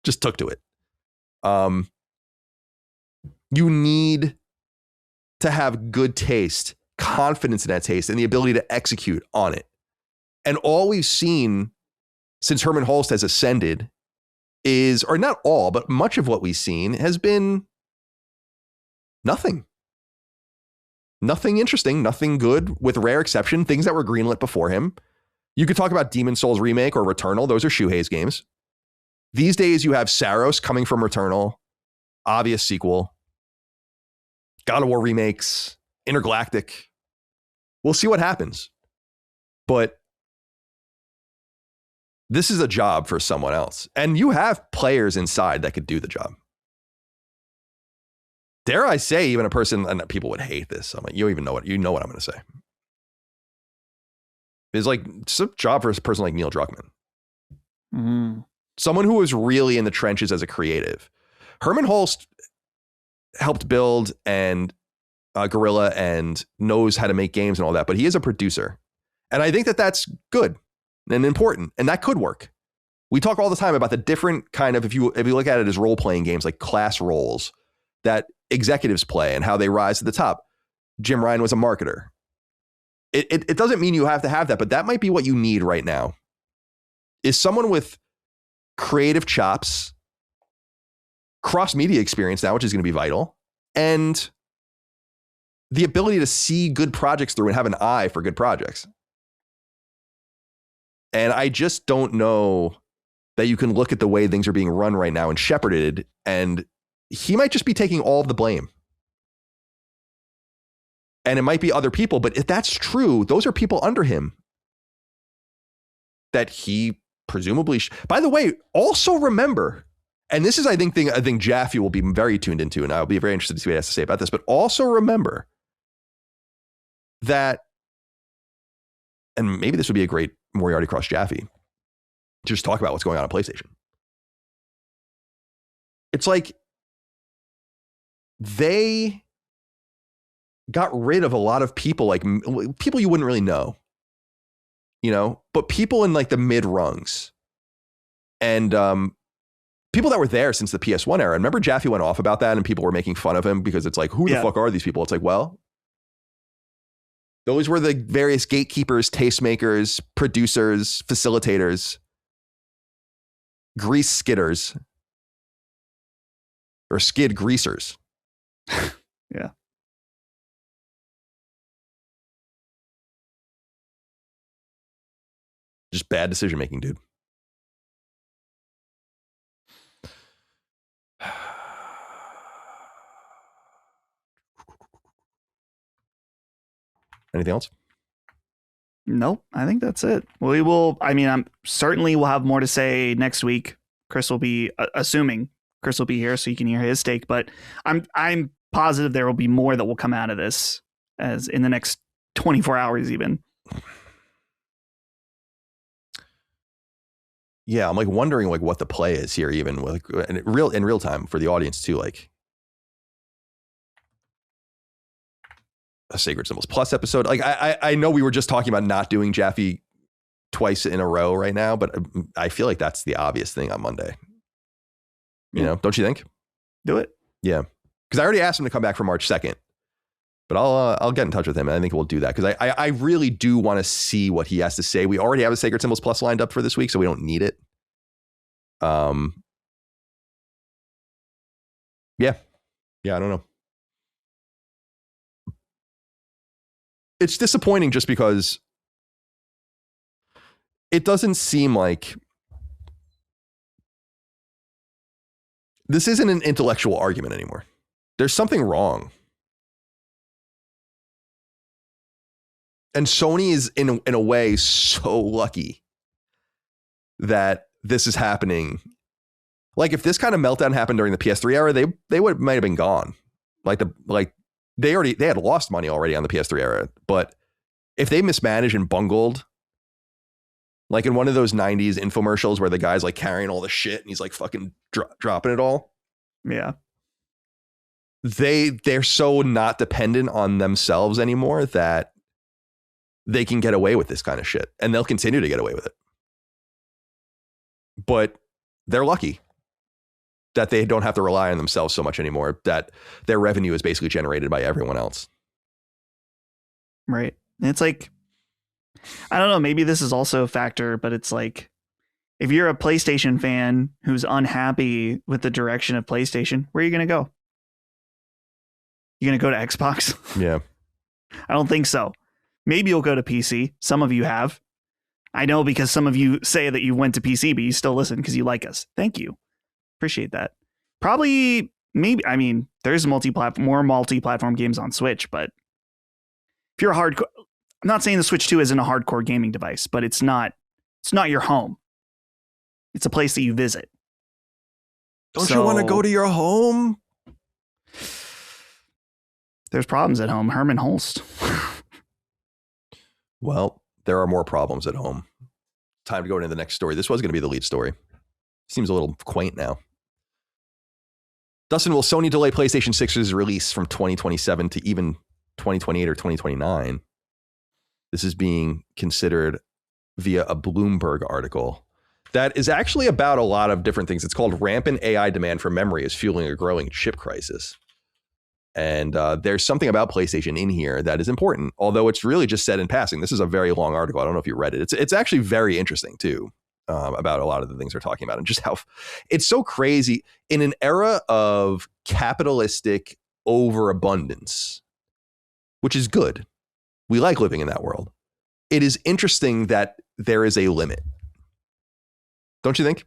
just took to it. You need to have good taste, confidence in that taste, and the ability to execute on it. And all we've seen since Herman Hulst has ascended is, or not all, but much of what we've seen has been nothing. Nothing interesting, nothing good, with rare exception, things that were greenlit before him. You could talk about Demon Souls Remake or Returnal. Those are Shuhei's games. These days you have Saros coming from Returnal, obvious sequel. God of War remakes, Intergalactic. We'll see what happens. But this is a job for someone else. And you have players inside that could do the job. Dare I say, even a person, and people would hate this. I'm like, you know what I'm going to say. It's like, it's a job for a person like Neil Druckmann. Mm-hmm. Someone who was really in the trenches as a creative. Herman Hulst helped build and Guerrilla and knows how to make games and all that, but he is a producer. And I think that that's good and important, and that could work. We talk all the time about the different kind of, if you look at it as role-playing games, like class roles that executives play and how they rise to the top. Jim Ryan was a marketer. It doesn't mean you have to have that, but that might be what you need right now, is someone with creative chops, cross-media experience now, which is going to be vital, and the ability to see good projects through and have an eye for good projects. And I just don't know that you can look at the way things are being run right now and shepherded, and he might just be taking all of the blame. And it might be other people, but if that's true, those are people under him that he presumably by the way, also remember, and this is I think Jaffe will be very tuned into, and I'll be very interested to see what he has to say about this, but also remember that, and maybe this would be a great Moriarty Cross Jaffe, just talk about what's going on at PlayStation. It's like they got rid of a lot of people, like people you wouldn't really know, but people in like the mid rungs and people that were there since the PS1 era. Remember Jaffe went off about that and people were making fun of him because it's like, who the fuck are these people? It's like, well, those were the various gatekeepers, tastemakers, producers, facilitators, grease skidders, or skid greasers. Yeah. Just bad decision making, dude. Anything else? Nope. I think that's it. I'm certainly will have more to say next week. Chris will be assuming Chris will be here so you can hear his take, but I'm positive there will be more that will come out of this as in the next 24 hours even. Yeah, I'm like wondering like what the play is here, even like in real time for the audience too, like a Sacred Symbols Plus episode. Like I know we were just talking about not doing Jaffe twice in a row right now, but I feel like that's the obvious thing on Monday. Don't you think? Do it. Yeah, because I already asked him to come back for March 2nd, but I'll get in touch with him, and I think we'll do that because I really do want to see what he has to say. We already have a Sacred Symbols Plus lined up for this week, so we don't need it. Yeah, I don't know. It's disappointing just because it doesn't seem like this isn't an intellectual argument anymore. There's something wrong. And Sony is in a way so lucky that this is happening. Like if this kind of meltdown happened during the PS3 era, they might have been gone. They had lost money already on the PS3 era. But if they mismanaged and bungled, like in one of those 90s infomercials where the guy's like carrying all the shit and he's like fucking dropping it all. Yeah. they're so not dependent on themselves anymore that they can get away with this kind of shit, and they'll continue to get away with it. But they're lucky that they don't have to rely on themselves so much anymore, that their revenue is basically generated by everyone else. Right. And it's like, I don't know, maybe this is also a factor, but it's like, if you're a PlayStation fan who's unhappy with the direction of PlayStation, where are you going to go? You going to go to Xbox? Yeah. I don't think so. Maybe you'll go to PC. Some of you have. I know, because some of you say that you went to PC, but you still listen because you like us. Thank you. Appreciate that. Probably, maybe, I mean, there's more multi-platform games on Switch, but if you're a hardcore, I'm not saying the Switch 2 isn't a hardcore gaming device, but it's not your home. It's a place that you visit. Don't you want to go to your home? There's problems at home. Herman Holst. Well, there are more problems at home. Time to go into the next story. This was going to be the lead story. Seems a little quaint now. Dustin, will Sony delay PlayStation 6's release from 2027 to even 2028 or 2029? This is being considered via a Bloomberg article that is actually about a lot of different things. It's called Rampant AI Demand for Memory is Fueling a Growing Chip Crisis. And there's something about PlayStation in here that is important, although it's really just said in passing. This is a very long article. I don't know if you read it. It's actually very interesting, too, about a lot of the things they're talking about and just how it's so crazy in an era of capitalistic overabundance, which is good. We like living in that world. It is interesting that there is a limit. Don't you think?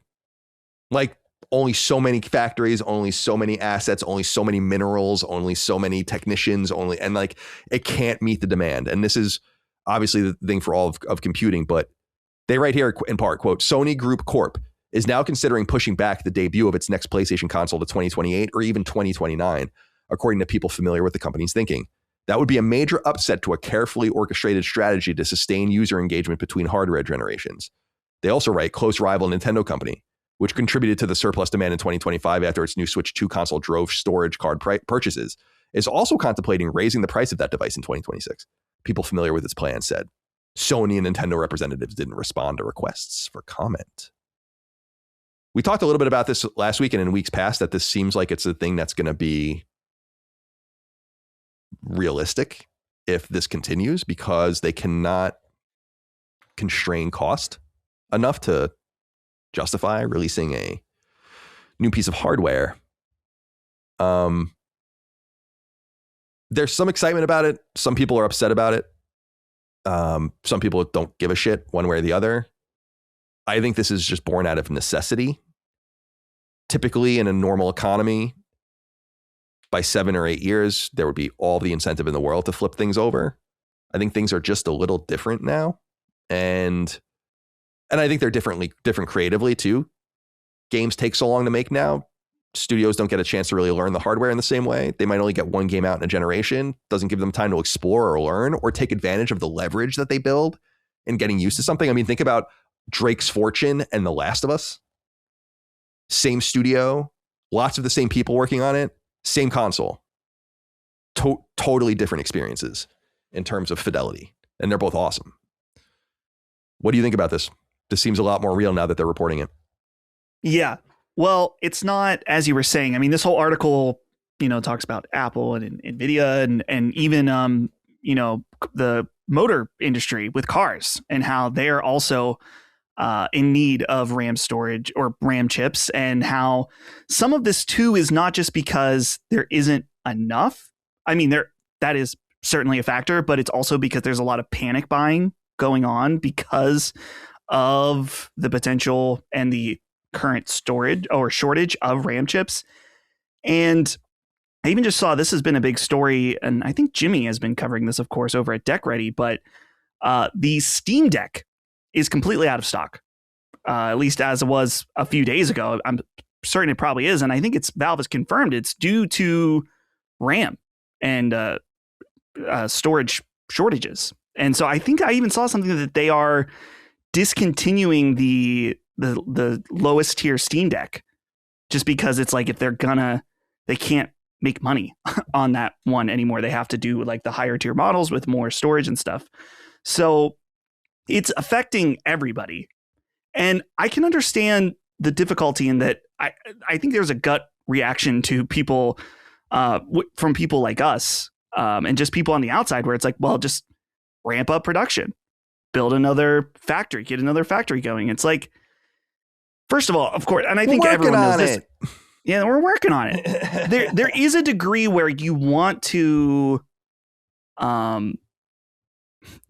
Like, only so many factories, only so many assets, only so many minerals, only so many technicians, and like it can't meet the demand. And this is obviously the thing for all of computing, but they write here in part, quote, Sony Group Corp is now considering pushing back the debut of its next PlayStation console to 2028 or even 2029, according to people familiar with the company's thinking. That would be a major upset to a carefully orchestrated strategy to sustain user engagement between hardware generations. They also write close rival Nintendo company, which contributed to the surplus demand in 2025 after its new Switch 2 console drove storage card purchases, is also contemplating raising the price of that device in 2026. People familiar with its plan said. Sony and Nintendo representatives didn't respond to requests for comment. We talked a little bit about this last week and in weeks past, that this seems like it's a thing that's going to be realistic if this continues, because they cannot constrain cost enough to justify releasing a new piece of hardware. There's some excitement about it. Some people are upset about it. Some people don't give a shit one way or the other. I think this is just born out of necessity. Typically in a normal economy, by 7 or 8 years, there would be all the incentive in the world to flip things over. I think things are just a little different now. And I think they're different creatively too. Games take so long to make now. Studios don't get a chance to really learn the hardware in the same way. They might only get one game out in a generation. Doesn't give them time to explore or learn or take advantage of the leverage that they build in getting used to something. I mean, think about Drake's Fortune and The Last of Us. Same studio, lots of the same people working on it, same console. Totally different experiences in terms of fidelity. And they're both awesome. What do you think about this? This seems a lot more real now that they're reporting it. Yeah. Well, it's not, as you were saying. I mean, this whole article, talks about Apple and Nvidia and even, the motor industry with cars and how they're also in need of RAM storage or RAM chips, and how some of this too is not just because there isn't enough. I mean, that is certainly a factor, but it's also because there's a lot of panic buying going on because of the potential and the current storage or shortage of RAM chips. And I even just saw, this has been a big story, and I think Jimmy has been covering this, of course, over at Deck Ready, but the Steam Deck is completely out of stock, at least as it was a few days ago. I'm certain it probably is, and I think Valve has confirmed it's due to RAM and storage shortages. And so I think I even saw something that they are discontinuing the lowest tier Steam Deck, just because it's like, if they can't make money on that one anymore. They have to do like the higher tier models with more storage and stuff. So it's affecting everybody. And I can understand the difficulty in that. I think there's a gut reaction to people from people like us and just people on the outside where it's like, well, just ramp up production, build another factory, get another factory going. It's like, first of all, of course, and I think everyone knows this. Yeah, we're working on it. There is a degree where you want to,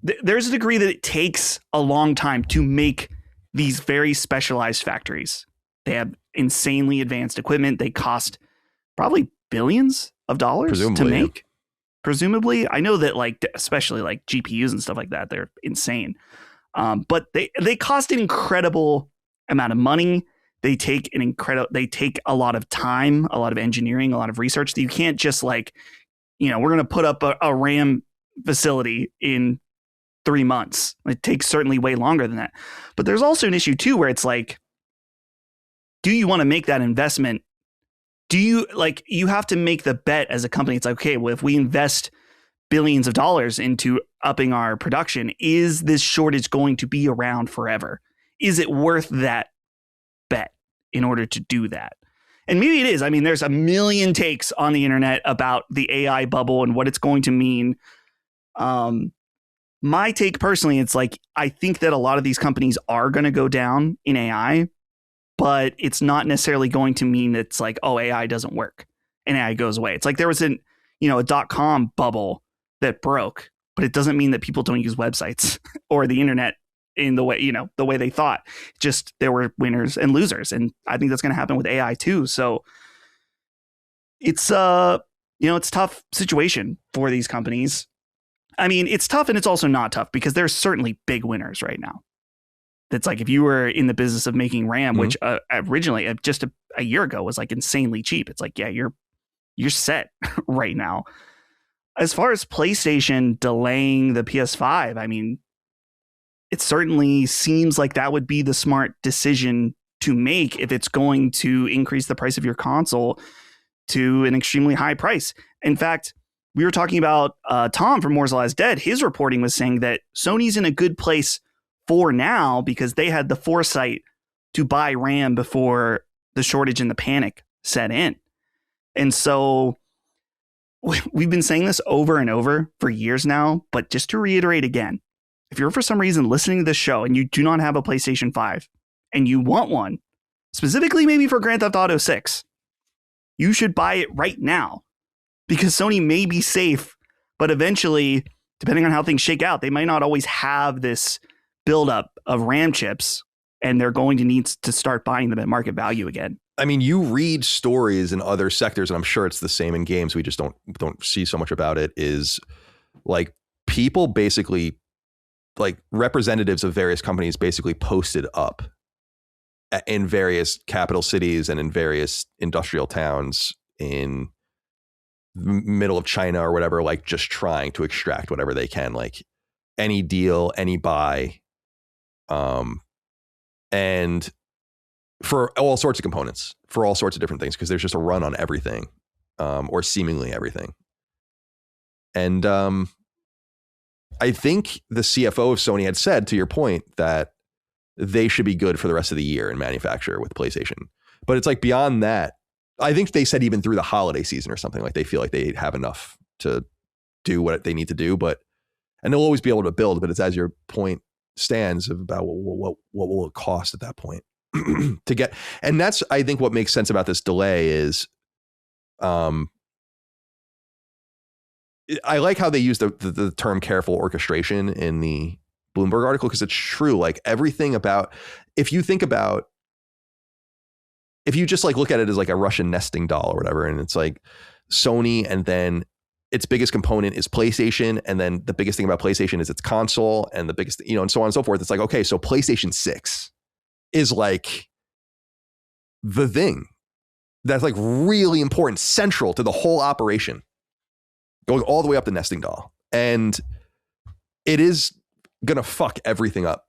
there's a degree that it takes a long time to make these very specialized factories. They have insanely advanced equipment. They cost probably billions of dollars to make. Presumably, I know that like, especially like GPUs and stuff like that, they're insane. But they cost an incredible amount of money. They take a lot of time, a lot of engineering, a lot of research that you can't just like, we're going to put up a RAM facility in 3 months. It takes certainly way longer than that. But there's also an issue too, where it's like, do you want to make that investment? Do you you have to make the bet as a company? It's like, okay, well, if we invest billions of dollars into upping our production, is this shortage going to be around forever? Is it worth that bet in order to do that? And maybe it is. I mean, there's a million takes on the internet about the AI bubble and what it's going to mean. My take personally, it's like, I think that a lot of these companies are going to go down in AI, but it's not necessarily going to mean that it's like, oh, AI doesn't work and AI goes away. It's like there was a .com bubble that broke, but it doesn't mean that people don't use websites or the internet in the way they thought. Just there were winners and losers, and I think that's going to happen with AI too. So it's it's a tough situation for these companies. I mean, it's tough and it's also not tough because there's certainly big winners right now. That's like, if you were in the business of making RAM, which originally just a year ago was like insanely cheap. It's like, yeah, you're set right now. As far as PlayStation delaying the PS5, I mean, it certainly seems like that would be the smart decision to make if it's going to increase the price of your console to an extremely high price. In fact, we were talking about Tom from Moore's Law is Dead. His reporting was saying that Sony's in a good place for now because they had the foresight to buy RAM before the shortage and the panic set in. And so we've been saying this over and over for years now, but just to reiterate again, if you're for some reason listening to this show and you do not have a PlayStation 5 and you want one, specifically maybe for Grand Theft Auto 6, you should buy it right now because Sony may be safe, but eventually, depending on how things shake out, they might not always have this buildup of RAM chips, and they're going to need to start buying them at market value again. I mean, you read stories in other sectors, and I'm sure it's the same in games. We just don't see so much about it. Is like people basically, like representatives of various companies, basically posted up in various capital cities and in various industrial towns in the middle of China or whatever, like just trying to extract whatever they can, like any deal, any buy. And for all sorts of components, for all sorts of different things, because there's just a run on everything, or seemingly everything. And I think the CFO of Sony had said, to your point, that they should be good for the rest of the year in manufacture with PlayStation. But it's like beyond that, I think they said even through the holiday season or something, like they feel like they have enough to do what they need to do, and they'll always be able to build, but it's as your point stands about what will it cost at that point to get. And that's, I think, what makes sense about this delay is I like how they use the term careful orchestration in the Bloomberg article, because it's true. Like everything about, if you just like look at it as like a Russian nesting doll or whatever, and it's like Sony, and then its biggest component is PlayStation, and then the biggest thing about PlayStation is its console, and the biggest, and so on and so forth. It's like, okay, so PlayStation 6 is like the thing that's like really important, central to the whole operation, going all the way up the nesting doll. And it is gonna fuck everything up.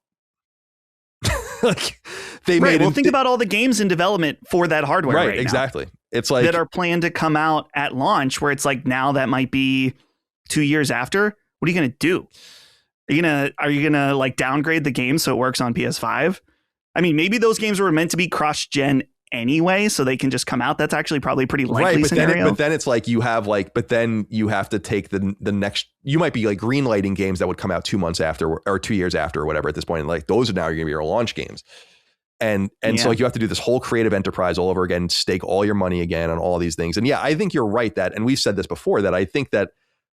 Like they made think about all the games in development for that hardware. Right, exactly. It's like that are planned to come out at launch, where it's like now that might be 2 years after. What are you going to do? Are you gonna like downgrade the game so it works on PS5? I mean, maybe those games were meant to be cross-gen anyway, so they can just come out. That's actually probably a pretty likely scenario. But then it's like you have to take the next. You might be like greenlighting games that would come out 2 months after or 2 years after or whatever at this point. Like those are now going to be your launch games. And so like you have to do this whole creative enterprise all over again, stake all your money again on all these things. And yeah, I think you're right that, and we've said this before, that I think that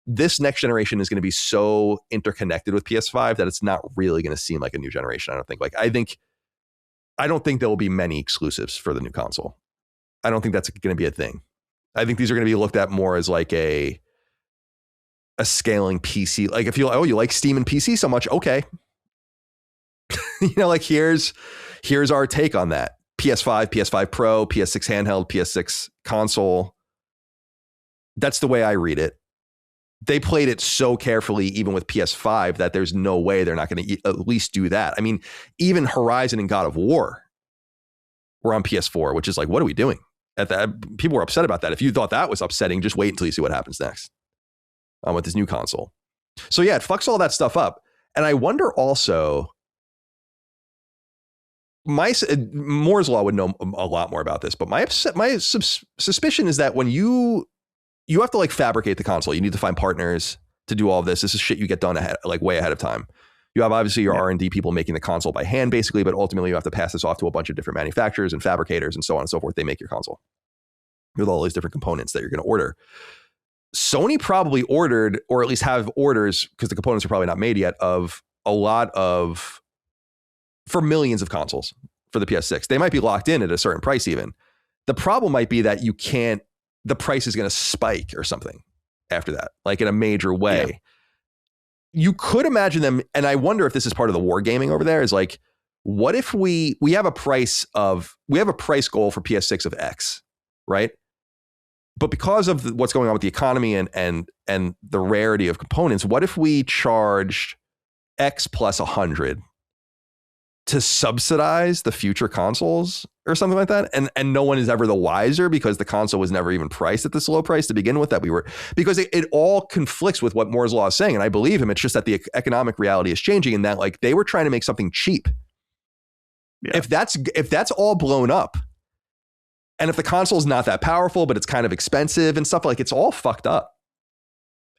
this next generation is going to be so interconnected with PS5 that it's not really going to seem like a new generation. I don't think there will be many exclusives for the new console. I don't think that's going to be a thing. I think these are going to be looked at more as like a scaling PC. Like if you like Steam and PC so much, okay. Like here's our take on that. PS5, PS5 Pro, PS6 handheld, PS6 console. That's the way I read it. They played it so carefully, even with PS5, that there's no way they're not going to at least do that. I mean, even Horizon and God of War were on PS4, which is like, what are we doing? People were upset about that. If you thought that was upsetting, just wait until you see what happens next with this new console. So yeah, it fucks all that stuff up. And I wonder also, Moore's Law would know a lot more about this, but my suspicion is that when you have to like fabricate the console, you need to find partners to do all of this. This is shit you get done way ahead of time. You have obviously your R&D people making the console by hand basically, but ultimately you have to pass this off to a bunch of different manufacturers and fabricators and so on and so forth. They make your console with all these different components that you're going to order. Sony probably ordered, or at least have orders, because the components are probably not made yet, of a lot for millions of consoles for the PS6. They might be locked in at a certain price even. The problem might be that the price is going to spike or something after that, like in a major way. Yeah. You could imagine them, and I wonder if this is part of the wargaming over there, is like, what if we have a price goal for PS6 of X, right? But because of what's going on with the economy and the rarity of components, what if we charged X plus 100 to subsidize the future consoles or something like that? And no one is ever the wiser, because the console was never even priced at this low price to begin with, because it all conflicts with what Moore's Law is saying. And I believe him. It's just that the economic reality is changing, and that like they were trying to make something cheap. Yeah. If that's all blown up, and if the console is not that powerful, but it's kind of expensive and stuff, like it's all fucked up.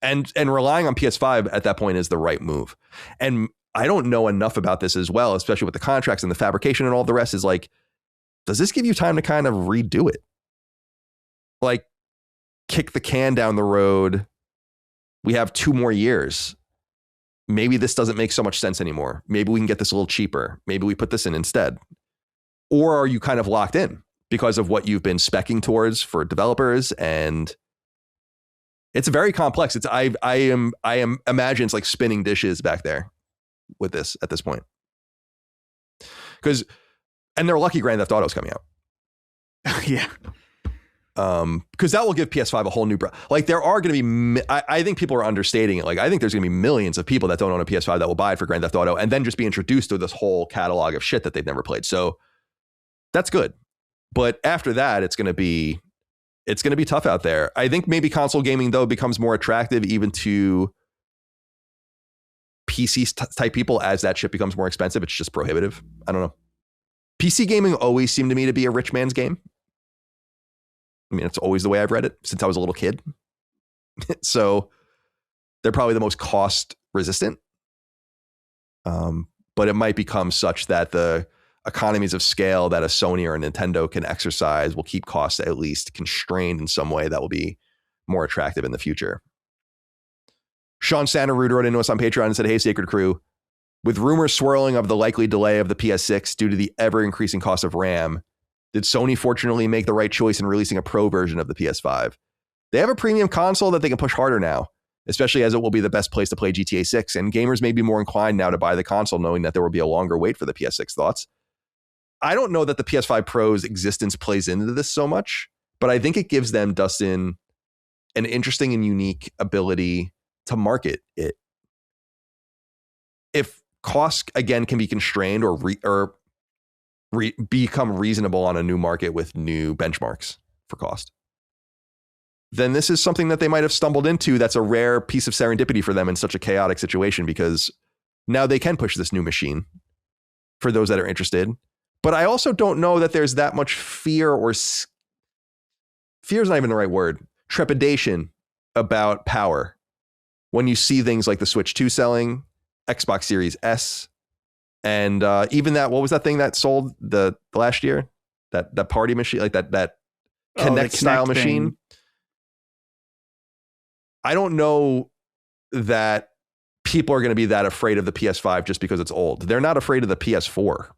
And relying on PS5 at that point is the right move. And I don't know enough about this as well, especially with the contracts and the fabrication and all the rest, is like, does this give you time to kind of redo it? Like, kick the can down the road. We have 2 more years. Maybe this doesn't make so much sense anymore. Maybe we can get this a little cheaper. Maybe we put this in instead. Or are you kind of locked in because of what you've been speccing towards for developers? And it's very complex. I imagine it's like spinning dishes back there with this at this point. And they're lucky Grand Theft Auto's coming out. Yeah. Because that will give PS5 a whole new like there are going to be I think people are understating it. Like I think there's going to be millions of people that don't own a PS5 that will buy it for Grand Theft Auto and then just be introduced to this whole catalog of shit that they've never played. So that's good. But after that, it's going to be tough out there. I think maybe console gaming though becomes more attractive even to PC type people as that shit becomes more expensive. It's just prohibitive. I don't know. PC gaming always seemed to me to be a rich man's game. I mean, it's always the way I've read it since I was a little kid. So they're probably the most cost resistant. But it might become such that the economies of scale that a Sony or a Nintendo can exercise will keep costs at least constrained in some way that will be more attractive in the future. Sean Sanderud wrote into us on Patreon and said, "Hey, Sacred Crew, with rumors swirling of the likely delay of the PS6 due to the ever-increasing cost of RAM, did Sony fortunately make the right choice in releasing a Pro version of the PS5? They have a premium console that they can push harder now, especially as it will be the best place to play GTA 6, and gamers may be more inclined now to buy the console knowing that there will be a longer wait for the PS6. Thoughts?" I don't know that the PS5 Pro's existence plays into this so much, but I think it gives them, Dustin, an interesting and unique ability to market it. If costs, again, can be constrained or become reasonable on a new market with new benchmarks for cost, then this is something that they might have stumbled into. That's a rare piece of serendipity for them in such a chaotic situation, because now they can push this new machine for those that are interested. But I also don't know that there's that much fear, or fear is not even the right word, trepidation about power when you see things like the Switch 2 selling, Xbox Series S, and even that, what was that thing that sold the last year? That party machine, like that Kinect style machine. Thing. I don't know that people are going to be that afraid of the PS5 just because it's old. They're not afraid of the PS4,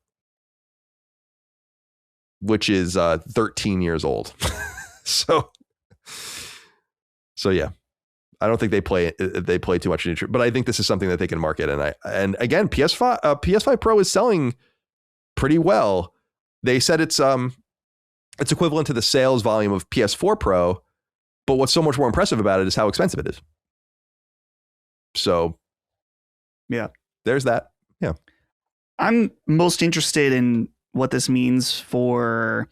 which is 13 years old. so yeah, I don't think they play too much into it, but I think this is something that they can market. And again, PS5 Pro is selling pretty well. They said it's equivalent to the sales volume of PS4 Pro, but what's so much more impressive about it is how expensive it is. So yeah, there's that. Yeah. I'm most interested in what this means for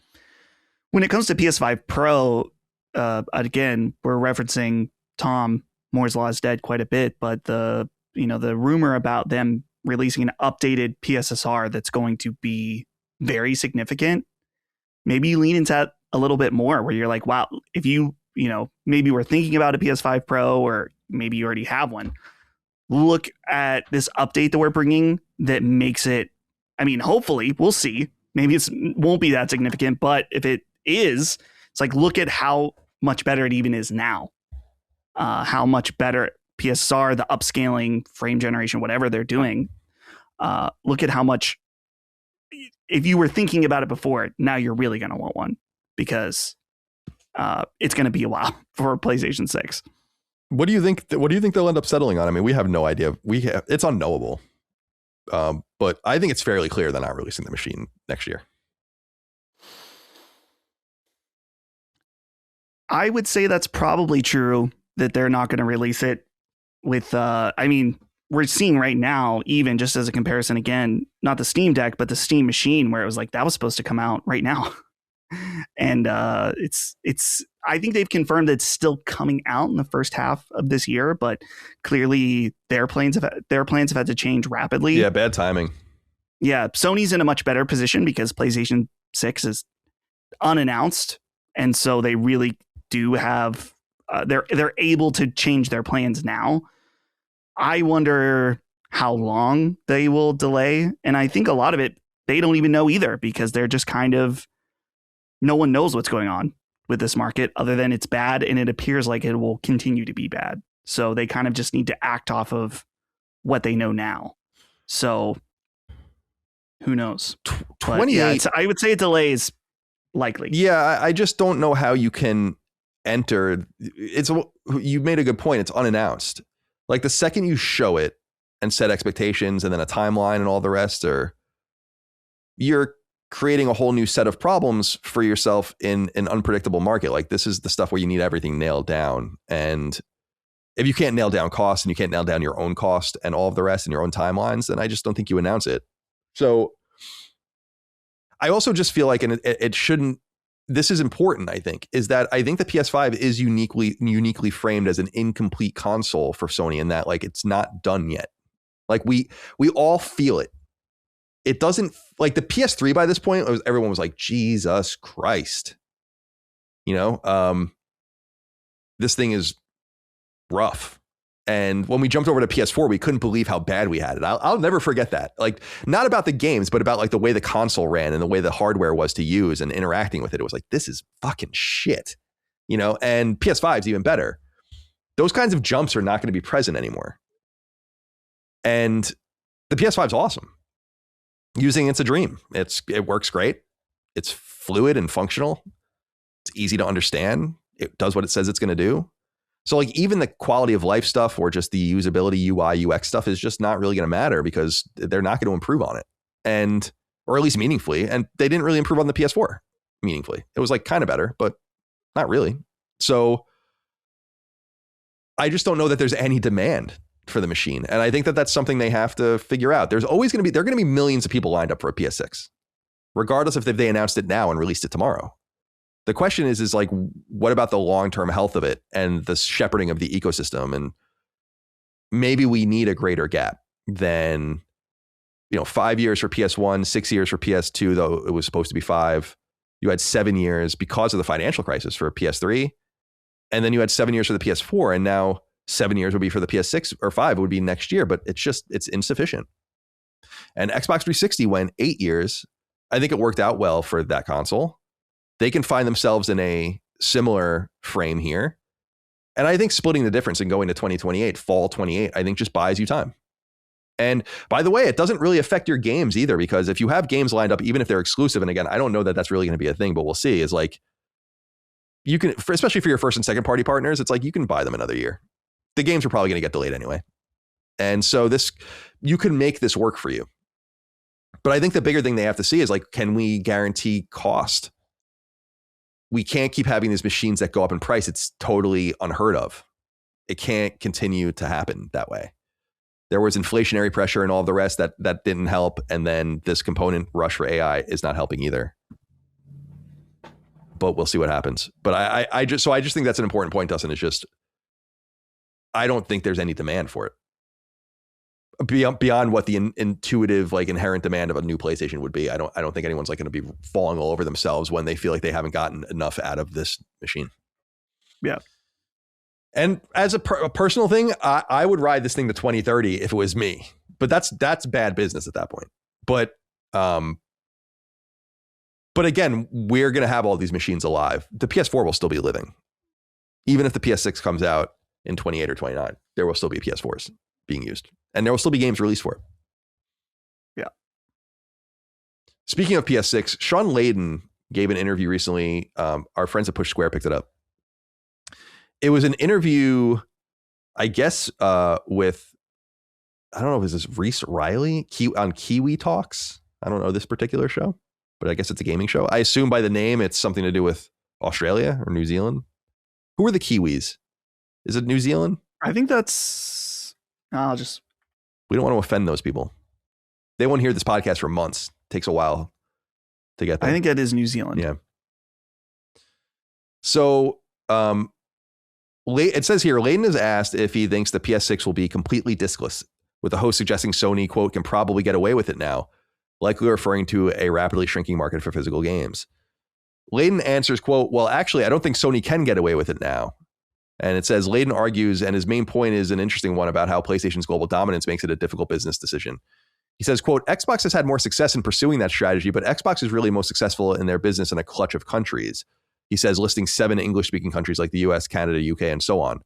when it comes to PS5 Pro. Again, we're referencing Tom Moore's Law is Dead quite a bit, but the rumor about them releasing an updated PSSR that's going to be very significant. Maybe you lean into that a little bit more, where you're like, wow, if maybe we're thinking about a PS5 Pro, or maybe you already have one, look at this update that we're bringing that makes it, I mean, hopefully, we'll see. Maybe it won't be that significant, but if it is, it's like, look at how much better it even is now. How much better PSR, the upscaling, frame generation, whatever they're doing. Look at how much, if you were thinking about it before, now you're really going to want one, because it's going to be a while for PlayStation 6. What do you think they'll end up settling on? I mean, we have no idea. It's unknowable. But I think it's fairly clear they're not releasing the machine next year. I would say that's probably true, that they're not going to release it with, I mean, we're seeing right now, even just as a comparison, again, not the Steam Deck, but the Steam machine, where it was like, that was supposed to come out right now. And it's I think they've confirmed that it's still coming out in the first half of this year, but clearly their plans have had to change rapidly. Yeah, bad timing. Yeah, Sony's in a much better position because PlayStation 6 is unannounced, and so they really do have they're able to change their plans now. I wonder how long they will delay, and I think a lot of it they don't even know either, because they're just kind of, no one knows what's going on with this market other than it's bad, and it appears like it will continue to be bad. So they kind of just need to act off of what they know now. So who knows? 28. Yeah, I would say a delay is likely. Yeah, I just don't know how you can enter. You made a good point. It's unannounced. Like, the second you show it and set expectations and then a timeline and all the rest, you're creating a whole new set of problems for yourself in an unpredictable market. Like, this is the stuff where you need everything nailed down. And if you can't nail down costs and you can't nail down your own cost and all of the rest in your own timelines, then I just don't think you announce it. So I also just feel like, and it shouldn't, this is important, I think, is that I think the PS5 is uniquely framed as an incomplete console for Sony, in that, like, it's not done yet. Like, we all feel it. It doesn't, like, the PS3 by this point, everyone was like, Jesus Christ. This thing is rough. And when we jumped over to PS4, we couldn't believe how bad we had it. I'll never forget that. Like, not about the games, but about, like, the way the console ran and the way the hardware was to use and interacting with it. It was like, this is fucking shit, and PS5 is even better. Those kinds of jumps are not going to be present anymore. And the PS5 is awesome. Using it's a dream. It works great. It's fluid and functional. It's easy to understand. It does what it says it's going to do. So, like, even the quality of life stuff or just the usability, UI, UX stuff is just not really going to matter, because they're not going to improve on it, or at least meaningfully. And they didn't really improve on the PS4 meaningfully. It was, like, kind of better, but not really. So I just don't know that there's any demand for the machine. And I think that that's something they have to figure out. There are going to be millions of people lined up for a PS6, regardless of if they announced it now and released it tomorrow. The question is like, what about the long-term health of it and the shepherding of the ecosystem? And maybe we need a greater gap than, 5 years for PS1, 6 years for PS2, though it was supposed to be 5. You had 7 years because of the financial crisis for PS3. And then you had 7 years for the PS4. And now 7 years would be for the PS6 or 5 would be next year. But it's insufficient. And Xbox 360 went 8 years. I think it worked out well for that console. They can find themselves in a similar frame here. And I think splitting the difference and going to 2028, fall 28, I think just buys you time. And by the way, it doesn't really affect your games either, because if you have games lined up, even if they're exclusive, and again, I don't know that that's really going to be a thing, but we'll see, is like, you can, especially for your first and second party partners, it's like you can buy them another year. The games are probably going to get delayed anyway. And so you can make this work for you. But I think the bigger thing they have to see is like, can we guarantee cost? We can't keep having these machines that go up in price. It's totally unheard of. It can't continue to happen that way. There was inflationary pressure and all the rest that didn't help. And then this component rush for AI is not helping either. But we'll see what happens. But I just think that's an important point, Dustin. It's just, I don't think there's any demand for it beyond what the intuitive, like, inherent demand of a new PlayStation would be. I don't think anyone's like going to be falling all over themselves when they feel like they haven't gotten enough out of this machine. Yeah. And as a personal thing, I would ride this thing to 2030 if it was me. But that's bad business at that point. But again, we're going to have all these machines alive. The PS4 will still be living. Even if the PS6 comes out in 28 or 29, there will still be PS4s being used. And there will still be games released for it. Yeah. Speaking of PS6, Shawn Layden gave an interview recently. Our friends at Push Square picked it up. It was an interview, I guess, with, I don't know if it's Reese Riley on Kiwi Talks. I don't know this particular show, but I guess it's a gaming show. I assume by the name, it's something to do with Australia or New Zealand. Who are the Kiwis? Is it New Zealand? I think that's, we don't want to offend those people. They won't hear this podcast for months. It takes a while to get there. I think that is New Zealand. Yeah. So, it says here, Layden is asked if he thinks the PS6 will be completely diskless, with the host suggesting Sony, quote, can probably get away with it now, likely referring to a rapidly shrinking market for physical games. Layden answers, quote, well, actually, I don't think Sony can get away with it now. And it says, Layden argues, and his main point is an interesting one about how PlayStation's global dominance makes it a difficult business decision. He says, quote, Xbox has had more success in pursuing that strategy, but Xbox is really most successful in their business in a clutch of countries. He says, listing 7 English-speaking countries like the US, Canada, UK, and so on.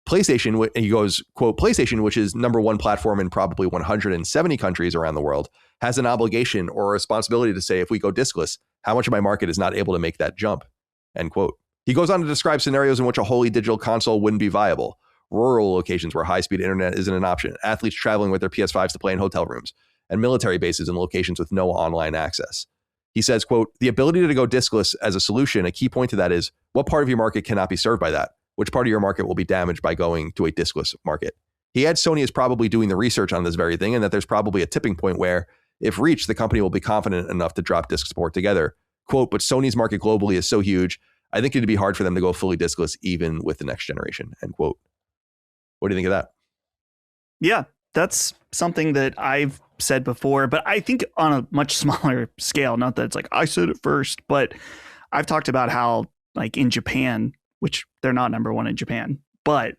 PlayStation, and he goes, quote, PlayStation, which is number one platform in probably 170 countries around the world, has an obligation or a responsibility to say, if we go diskless, how much of my market is not able to make that jump, end quote. He goes on to describe scenarios in which a wholly digital console wouldn't be viable. Rural locations where high-speed internet isn't an option, athletes traveling with their PS5s to play in hotel rooms, and military bases in locations with no online access. He says, quote, the ability to go diskless as a solution, a key point to that is, what part of your market cannot be served by that? Which part of your market will be damaged by going to a diskless market? He adds Sony is probably doing the research on this very thing, and that there's probably a tipping point where, if reached, the company will be confident enough to drop disk support together. Quote, but Sony's market globally is so huge, I think it'd be hard for them to go fully diskless even with the next generation, end quote. What do you think of that? Yeah, that's something that I've said before, but I think on a much smaller scale, not that it's like I said it first, but I've talked about how, like, in Japan, which they're not number one in Japan, but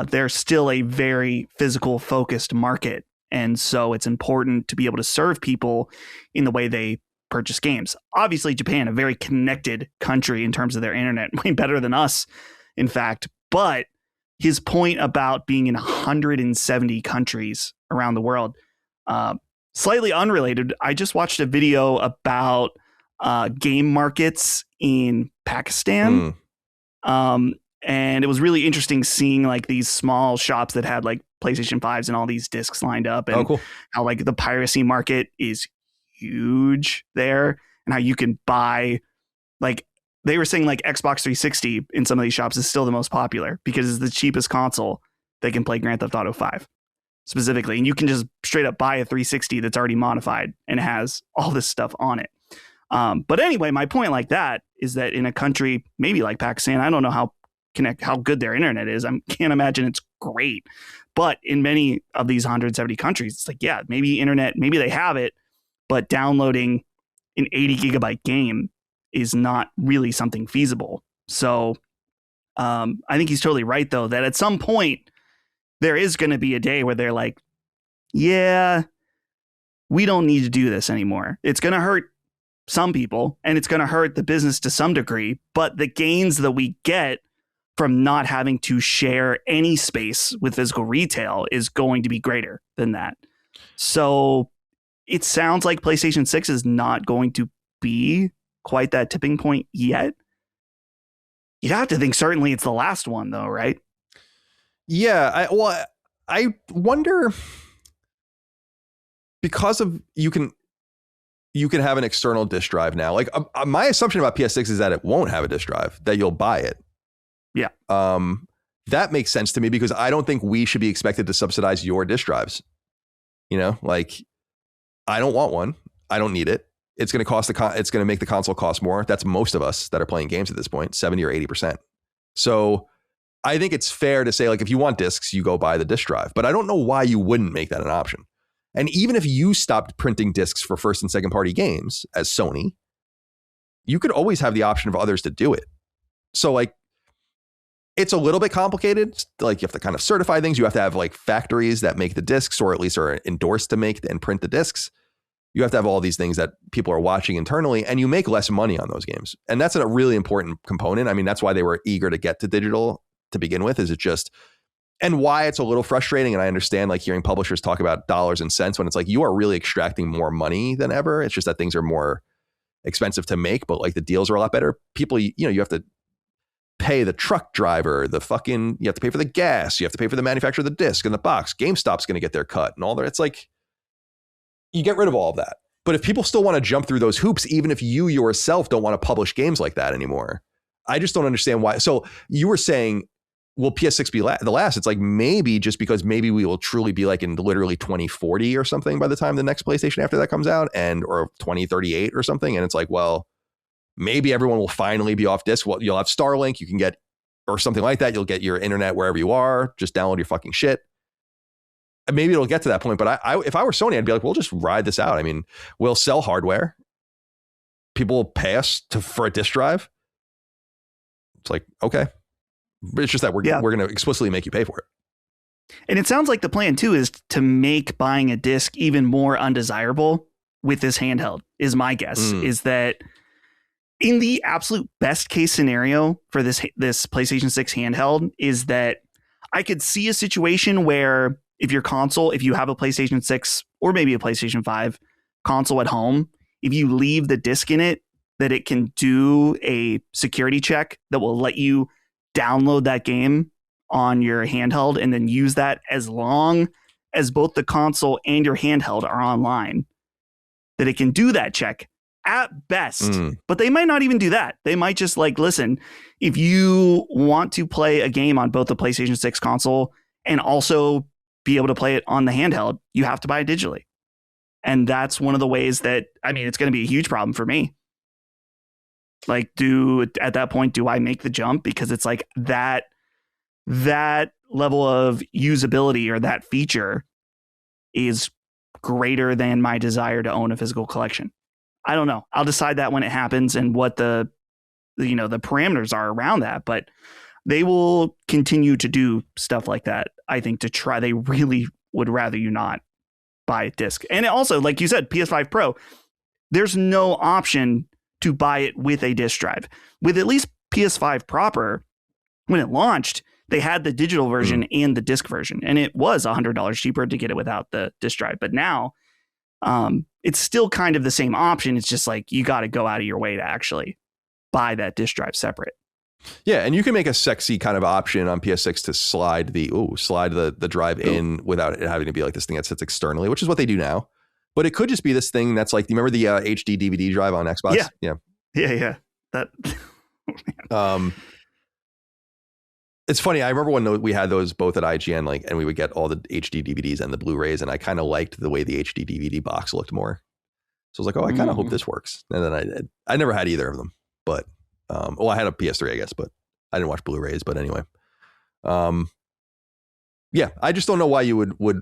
they're still a very physical focused market. And so it's important to be able to serve people in the way they purchase games. Obviously, Japan, a very connected country in terms of their internet, way better than us, in fact. But his point about being in 170 countries around the world, slightly unrelated. I just watched a video about game markets in Pakistan. And it was really interesting seeing like these small shops that had like PlayStation 5s and all these discs lined up, and how like the piracy market is huge there, and how you can buy, like, they were saying like Xbox 360 in some of these shops is still the most popular because it's the cheapest console they can play Grand Theft Auto 5 specifically. And you can just straight up buy a 360 that's already modified and has all this stuff on it. But anyway, my point like that is that in a country maybe like Pakistan, I don't know how good their internet is. I can't imagine it's great. But in many of these 170 countries, it's like, yeah, maybe internet, maybe they have it, but downloading an 80 gigabyte game is not really something feasible. So I think he's totally right, though, that at some point there is going to be a day where they're like, yeah, we don't need to do this anymore. It's going to hurt some people and it's going to hurt the business to some degree, but the gains that we get from not having to share any space with physical retail is going to be greater than that. So it sounds like PlayStation 6 is not going to be quite that tipping point yet. You'd have to think certainly it's the last one, though, right? Yeah. I wonder, because of you can have an external disk drive now. Like my assumption about PS6 is that it won't have a disk drive, that you'll buy it. Yeah. That makes sense to me because I don't think we should be expected to subsidize your disk drives. You know, like I don't want one. I don't need it. It's going to cost it's going to make the console cost more. That's most of us that are playing games at this point, 70 or 80%. So I think it's fair to say, like, if you want discs, you go buy the disk drive. But I don't know why you wouldn't make that an option. And even if you stopped printing discs for first and second party games as Sony, you could always have the option of others to do it. So like, it's a little bit complicated. Like you have to kind of certify things. You have to have like factories that make the discs, or at least are endorsed to make and print the discs. You have to have all these things that people are watching internally, and you make less money on those games. And that's a really important component. I mean, that's why they were eager to get to digital to begin with, is it just, and why it's a little frustrating. And I understand like hearing publishers talk about dollars and cents when it's like, you are really extracting more money than ever. It's just that things are more expensive to make, but like the deals are a lot better. People, you know, you have to pay the truck driver, you have to pay for the gas, you have to pay for the manufacturer of the disc and the box. GameStop's going to get their cut and all that. It's like, you get rid of all of that. But if people still want to jump through those hoops, even if you yourself don't want to publish games like that anymore, I just don't understand why. So you were saying, will PS6 be the last? It's like, maybe just because maybe we will truly be like in literally 2040 or something by the time the next PlayStation after that comes out, or 2038 or something. And it's like, well, maybe everyone will finally be off disk. Well, you'll have Starlink, you can get, or something like that. You'll get your internet wherever you are. Just download your fucking shit. Maybe it'll get to that point. But if I were Sony, I'd be like, we'll just ride this out. I mean, we'll sell hardware. People will pay us for a disk drive. It's like, okay. It's just that we're going to explicitly make you pay for it. And it sounds like the plan, too, is to make buying a disc even more undesirable with this handheld, is my guess, is that in the absolute best case scenario for this PlayStation 6 handheld is that I could see a situation where if you have a PlayStation 6 or maybe a PlayStation 5 console at home, if you leave the disc in it, that it can do a security check that will let you download that game on your handheld and then use that as long as both the console and your handheld are online, that it can do that check at best. But they might not even do that. They might just like, listen, if you want to play a game on both the PlayStation 6 console and also be able to play it on the handheld, you have to buy it digitally. And that's one of the ways that, I mean, it's going to be a huge problem for me. Like, at that point, do I make the jump? Because it's like that level of usability or that feature is greater than my desire to own a physical collection. I don't know. I'll decide that when it happens and what the parameters are around that. But they will continue to do stuff like that, I think, to try. They really would rather you not buy a disc. And also, like you said, PS5 Pro, there's no option to buy it with a disc drive. With at least PS5 proper, when it launched, they had the digital version and the disc version, and it was $100 cheaper to get it without the disc drive. But now it's still kind of the same option. It's just like you got to go out of your way to actually buy that disc drive separate. Yeah, and you can make a sexy kind of option on PS6 to slide the drive in without it having to be like this thing that sits externally, which is what they do now. But it could just be this thing that's like, do you remember the HD DVD drive on Xbox? Yeah. That. It's funny. I remember when we had those both at IGN, and we would get all the HD DVDs and the Blu-rays, and I kind of liked the way the HD DVD box looked more. So I was like, oh, I kind of hope this works. And then I did. I never had either of them, but well, I had a PS3, I guess, but I didn't watch Blu-rays. But anyway, yeah, I just don't know why you would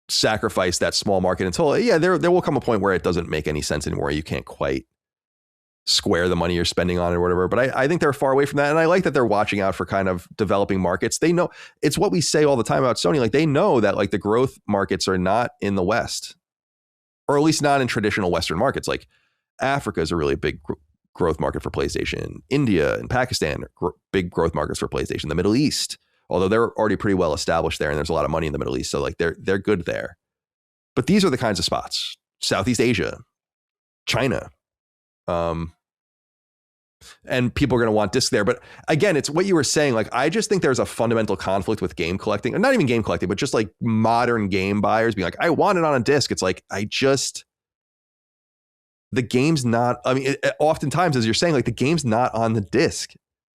sacrifice that small market until there will come a point where it doesn't make any sense anymore. You can't quite square the money you're spending on it or whatever. But I think they're far away from that. And I like that they're watching out for kind of developing markets. They know, it's what we say all the time about Sony. Like they know that like the growth markets are not in the West, or at least not in traditional Western markets. Like Africa is a really big growth market for PlayStation. India and Pakistan are big growth markets for PlayStation. The Middle East, although they're already pretty well established there and there's a lot of money in the Middle East. So like they're good there. But these are the kinds of spots. Southeast Asia, China, and people are going to want discs there. But again, it's what you were saying. Like, I just think there's a fundamental conflict with game collecting, and not even game collecting, but just like modern game buyers being like, I want it on a disc. It's like, the game's not, I mean, oftentimes, as you're saying, like the game's not on the disc.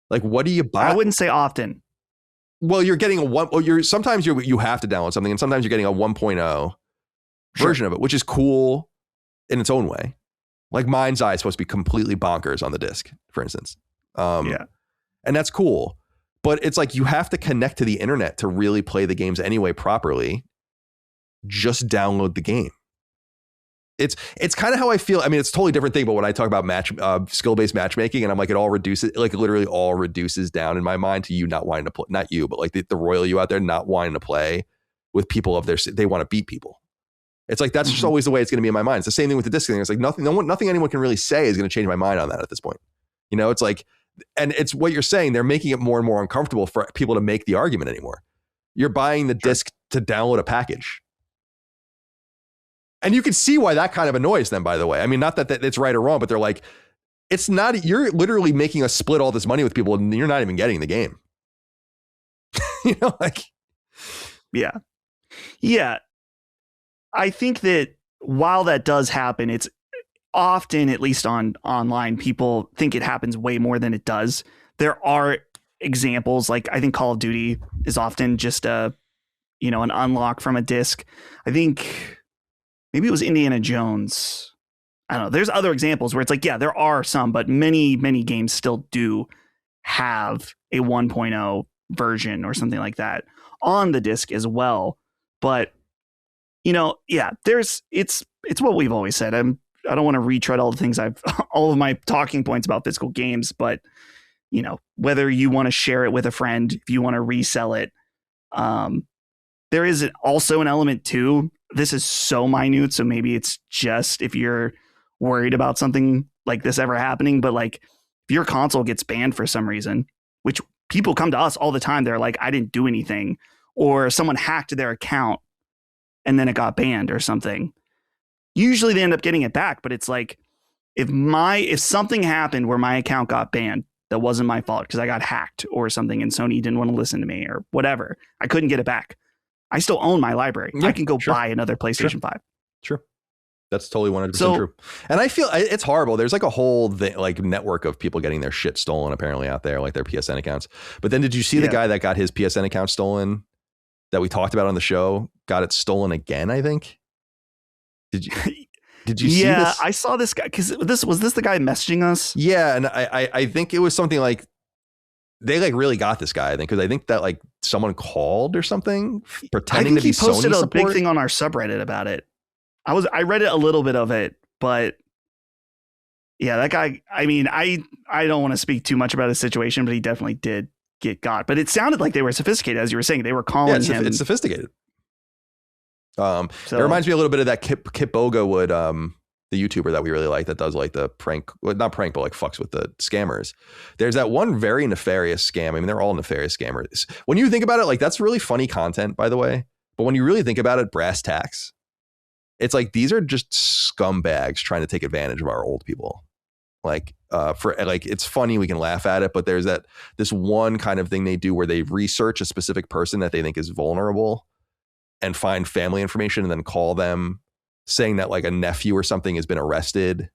Like, what do you buy? I wouldn't say often. Well, you're getting sometimes you have to download something, and sometimes you're getting a 1.0 version of it, which is cool in its own way. Like Mind's Eye is supposed to be completely bonkers on the disc, for instance. And that's cool. But it's like you have to connect to the internet to really play the games anyway properly. Just download the game. It's kind of how I feel. I mean, it's a totally different thing. But when I talk about skill-based matchmaking, and I'm like, it all reduces, like literally all reduces down in my mind to you not wanting to play, not you, but like the royal you out there not wanting to play with people of they want to beat people. It's like, that's just always the way it's going to be in my mind. It's the same thing with the disc thing. It's like nothing anyone can really say is going to change my mind on that at this point. You know, it's like, and it's what you're saying. They're making it more and more uncomfortable for people to make the argument anymore. You're buying the disc to download a package. And you can see why that kind of annoys them, by the way. I mean, not that it's right or wrong, but they're like, it's not, you're literally making us split all this money with people and you're not even getting the game. You know, like. Yeah. Yeah. I think that while that does happen, it's often, at least online, people think it happens way more than it does. There are examples, like I think Call of Duty is often just an unlock from a disc. I think maybe it was Indiana Jones. I don't know. There's other examples where it's like, yeah, there are some, but many, many games still do have a 1.0 version or something like that on the disc as well. But it's what we've always said. I don't want to retread all the things all of my talking points about physical games, but whether you want to share it with a friend, if you want to resell it, there is also an element too. This is so minute, so maybe it's just if you're worried about something like this ever happening, but like if your console gets banned for some reason, which people come to us all the time, they're like, I didn't do anything, or someone hacked their account and then it got banned or something. Usually they end up getting it back, but it's like, if something happened where my account got banned, that wasn't my fault because I got hacked or something and Sony didn't want to listen to me or whatever, I couldn't get it back. I still own my library. Yeah, I can go buy another PlayStation 5. Sure. That's totally 100% true. And I feel it's horrible. There's like a whole network of people getting their shit stolen apparently out there, like their PSN accounts. But then did you see the guy that got his PSN account stolen that we talked about on the show, got it stolen again, I think? Did you see this? Yeah, I saw this guy, because was this the guy messaging us? Yeah, and I think it was something like they like really got this guy, I think, because I think that like someone called or something pretending to be Sony support. He posted a big thing on our subreddit about it. I read it a little bit of it, but yeah, that guy, I mean, I don't want to speak too much about his situation, but he definitely did get got. But it sounded like they were sophisticated, as you were saying. They were calling him. It's sophisticated. It reminds me a little bit of that Kip Bogawood, the YouTuber that we really like that does like the prank, well, not prank, but like fucks with the scammers. There's that one very nefarious scam. I mean, they're all nefarious scammers. When you think about it, like that's really funny content, by the way. But when you really think about it, brass tacks, it's like these are just scumbags trying to take advantage of our old people. Like it's funny, we can laugh at it, but there's this one kind of thing they do where they research a specific person that they think is vulnerable and find family information and then call them saying that like a nephew or something has been arrested.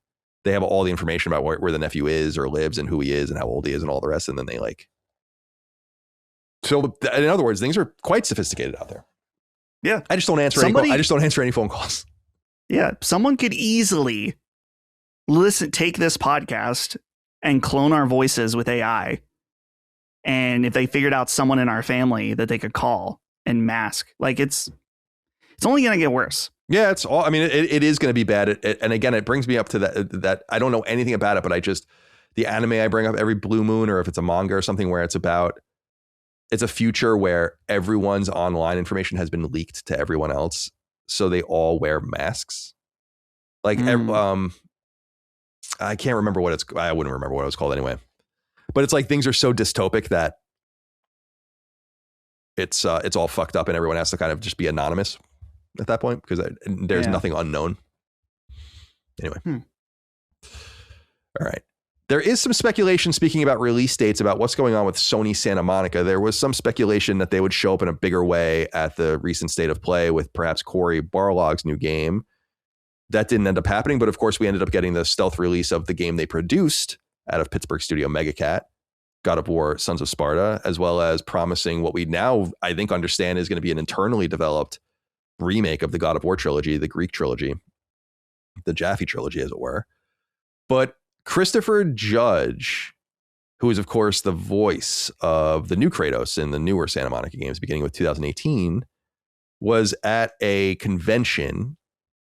They have all the information about where the nephew is or lives and who he is and how old he is and all the rest. And then they so in other words, things are quite sophisticated out there. Yeah. I just don't answer any phone calls. Yeah. Someone could easily take this podcast and clone our voices with AI. And if they figured out someone in our family that they could call and mask, like it's only going to get worse. Yeah, it's all. I mean, it is going to be bad. And again, it brings me up to that I don't know anything about it, but the anime I bring up every blue moon, or if it's a manga or something where it's a future where everyone's online information has been leaked to everyone else, so they all wear masks. Like, I can't remember I wouldn't remember what it was called anyway. But it's like things are so dystopic that it's all fucked up, and everyone has to kind of just be anonymous at that point because there's nothing unknown. Anyway. All right. There is some speculation, speaking about release dates, about what's going on with Sony Santa Monica. There was some speculation that they would show up in a bigger way at the recent State of Play with perhaps Cory Barlog's new game. That didn't end up happening, but of course we ended up getting the stealth release of the game they produced out of Pittsburgh studio Megacat, God of War, Sons of Sparta, as well as promising what we now, I think, understand is going to be an internally developed remake of the God of War trilogy, the Greek trilogy, the Jaffe trilogy, as it were. But Christopher Judge, who is, of course, the voice of the new Kratos in the newer Santa Monica games, beginning with 2018, was at a convention.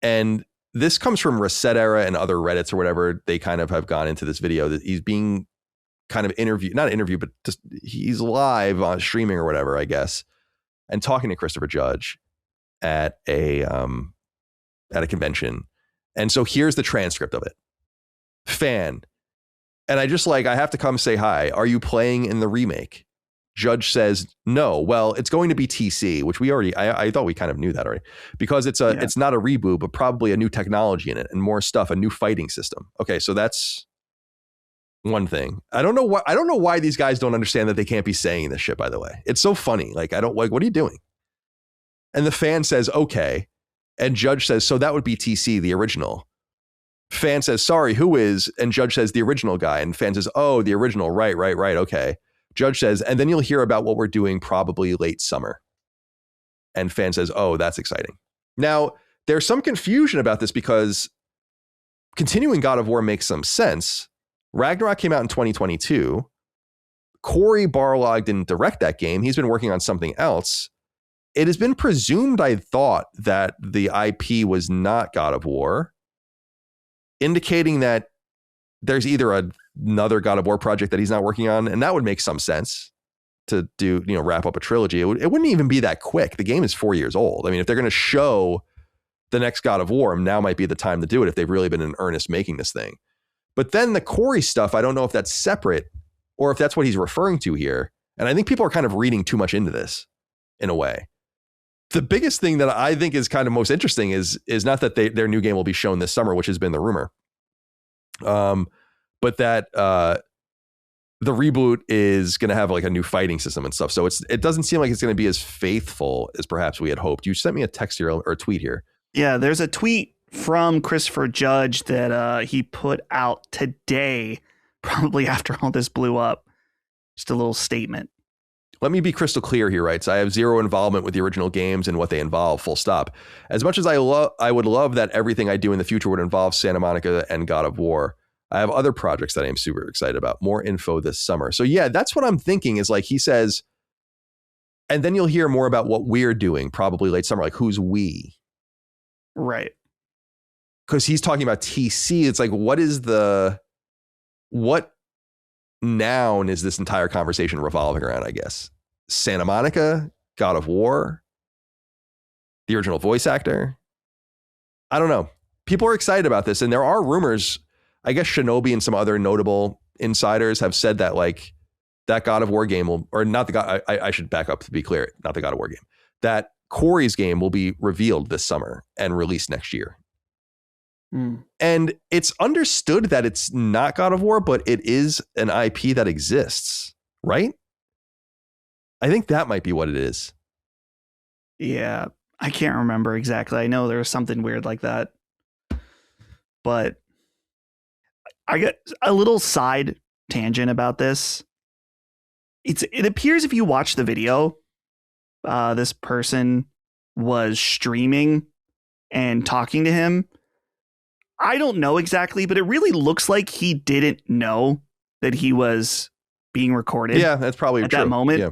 And this comes from Resetera and other Reddits or whatever. They kind of have gone into this video that he's being kind of not interviewed, but just he's live on streaming or whatever, I guess, and talking to Christopher Judge at a convention. And so here's the transcript of it. Fan. And I have to come say hi. Are you playing in the remake? Judge says, no. Well, it's going to be TC, which I thought we kind of knew that already, because it's not a reboot, but probably a new technology in it and more stuff, a new fighting system. Okay. So that's one thing. I don't know why these guys don't understand that they can't be saying this shit, by the way. It's so funny. Like, what are you doing? And the fan says, okay. And Judge says, so that would be TC, the original. Fan says, sorry, who is? And Judge says, the original guy. And fan says, oh, the original. Right. Okay. Judge says, and then you'll hear about what we're doing probably late summer. And fan says, oh, that's exciting. Now, there's some confusion about this because continuing God of War makes some sense. Ragnarok came out in 2022. Cory Barlog didn't direct that game. He's been working on something else. It has been presumed, I thought, that the IP was not God of War, indicating that there's either another God of War project that he's not working on, and that would make some sense to do, wrap up a trilogy. It wouldn't even be that quick. The game is 4 years old. I mean, if they're going to show the next God of War, now might be the time to do it if they've really been in earnest making this thing. But then the Cory stuff, I don't know if that's separate or if that's what he's referring to here. And I think people are kind of reading too much into this in a way. The biggest thing that I think is kind of most interesting is not that their new game will be shown this summer, which has been the rumor. But that the reboot is going to have like a new fighting system and stuff. So it doesn't seem like it's going to be as faithful as perhaps we had hoped. You sent me a text here or a tweet here. Yeah, there's a tweet from Christopher Judge that he put out today, probably after all this blew up. Just a little statement. Let me be crystal clear here, right? So I have zero involvement with the original games and what they involve, full stop. As much as I would love that everything I do in the future would involve Santa Monica and God of War, I have other projects that I am super excited about. More info this summer. So yeah, that's what I'm thinking is like he says, and then you'll hear more about what we're doing probably late summer. Like who's we? Right. Because he's talking about TC. It's like, what noun is this entire conversation revolving around, I guess? Santa Monica, God of War, the original voice actor. I don't know. People are excited about this. And there are rumors, I guess Shinobi and some other notable insiders have said that like that God of War game will, or not the God, I should back up to be clear, not the God of War game, that Cory's game will be revealed this summer and released next year. And it's understood that it's not God of War, but it is an IP that exists, right? I think that might be what it is. Yeah, I can't remember exactly. I know there was something weird like that. But I got a little side tangent about this. It appears if you watch the video, this person was streaming and talking to him. I don't know exactly, but it really looks like he didn't know that he was being recorded. Yeah, that's probably at true. that moment. Yeah.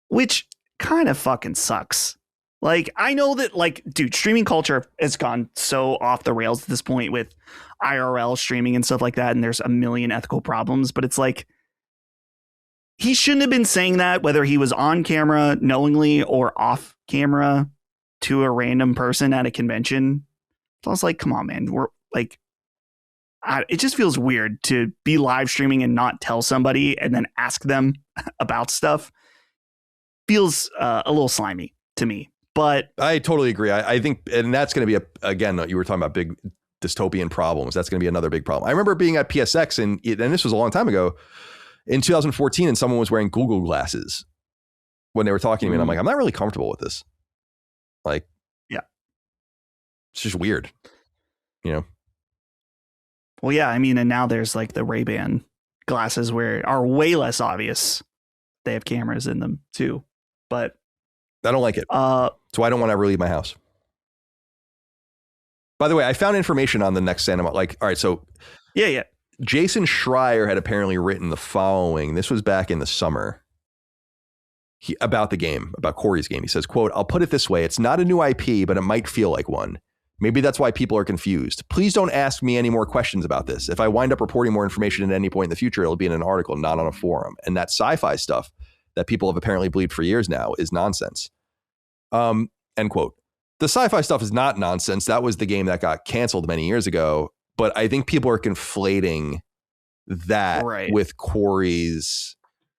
Which kind of fucking sucks. Like, I know that, like, dude, streaming culture has gone so off the rails at this point with IRL streaming and stuff like that, and there's a million ethical problems, but it's like, he shouldn't have been saying that, whether he was on camera knowingly or off camera to a random person at a convention. So I was like, come on, man. We're like, it just feels weird to be live streaming and not tell somebody and then ask them about stuff. Feels a little slimy to me. But I totally agree. I think, and that's going to be again, you were talking about big dystopian problems. That's going to be another big problem. I remember being at PSX and this was a long time ago in 2014, and someone was wearing Google glasses when they were talking to me. And I'm like, I'm not really comfortable with this. Like, yeah, it's just weird, you know? Well, yeah, I mean, and now there's like the Ray-Ban glasses where are way less obvious. They have cameras in them too, but I don't like it. So I don't want to ever leave my house. By the way, I found information on the next Santa Monica. Like, all right, so yeah. Jason Schreier had apparently written the following. This was back in the summer. About the game, about Corey's game. He says, quote, "I'll put it this way. It's not a new IP, but it might feel like one. Maybe that's why people are confused. Please don't ask me any more questions about this. If I wind up reporting more information at any point in the future, it'll be in an article, not on a forum. And that sci-fi stuff that people have apparently believed for years now is nonsense." End quote. The sci-fi stuff is not nonsense. That was the game that got canceled many years ago. But I think people are conflating that with Corey's.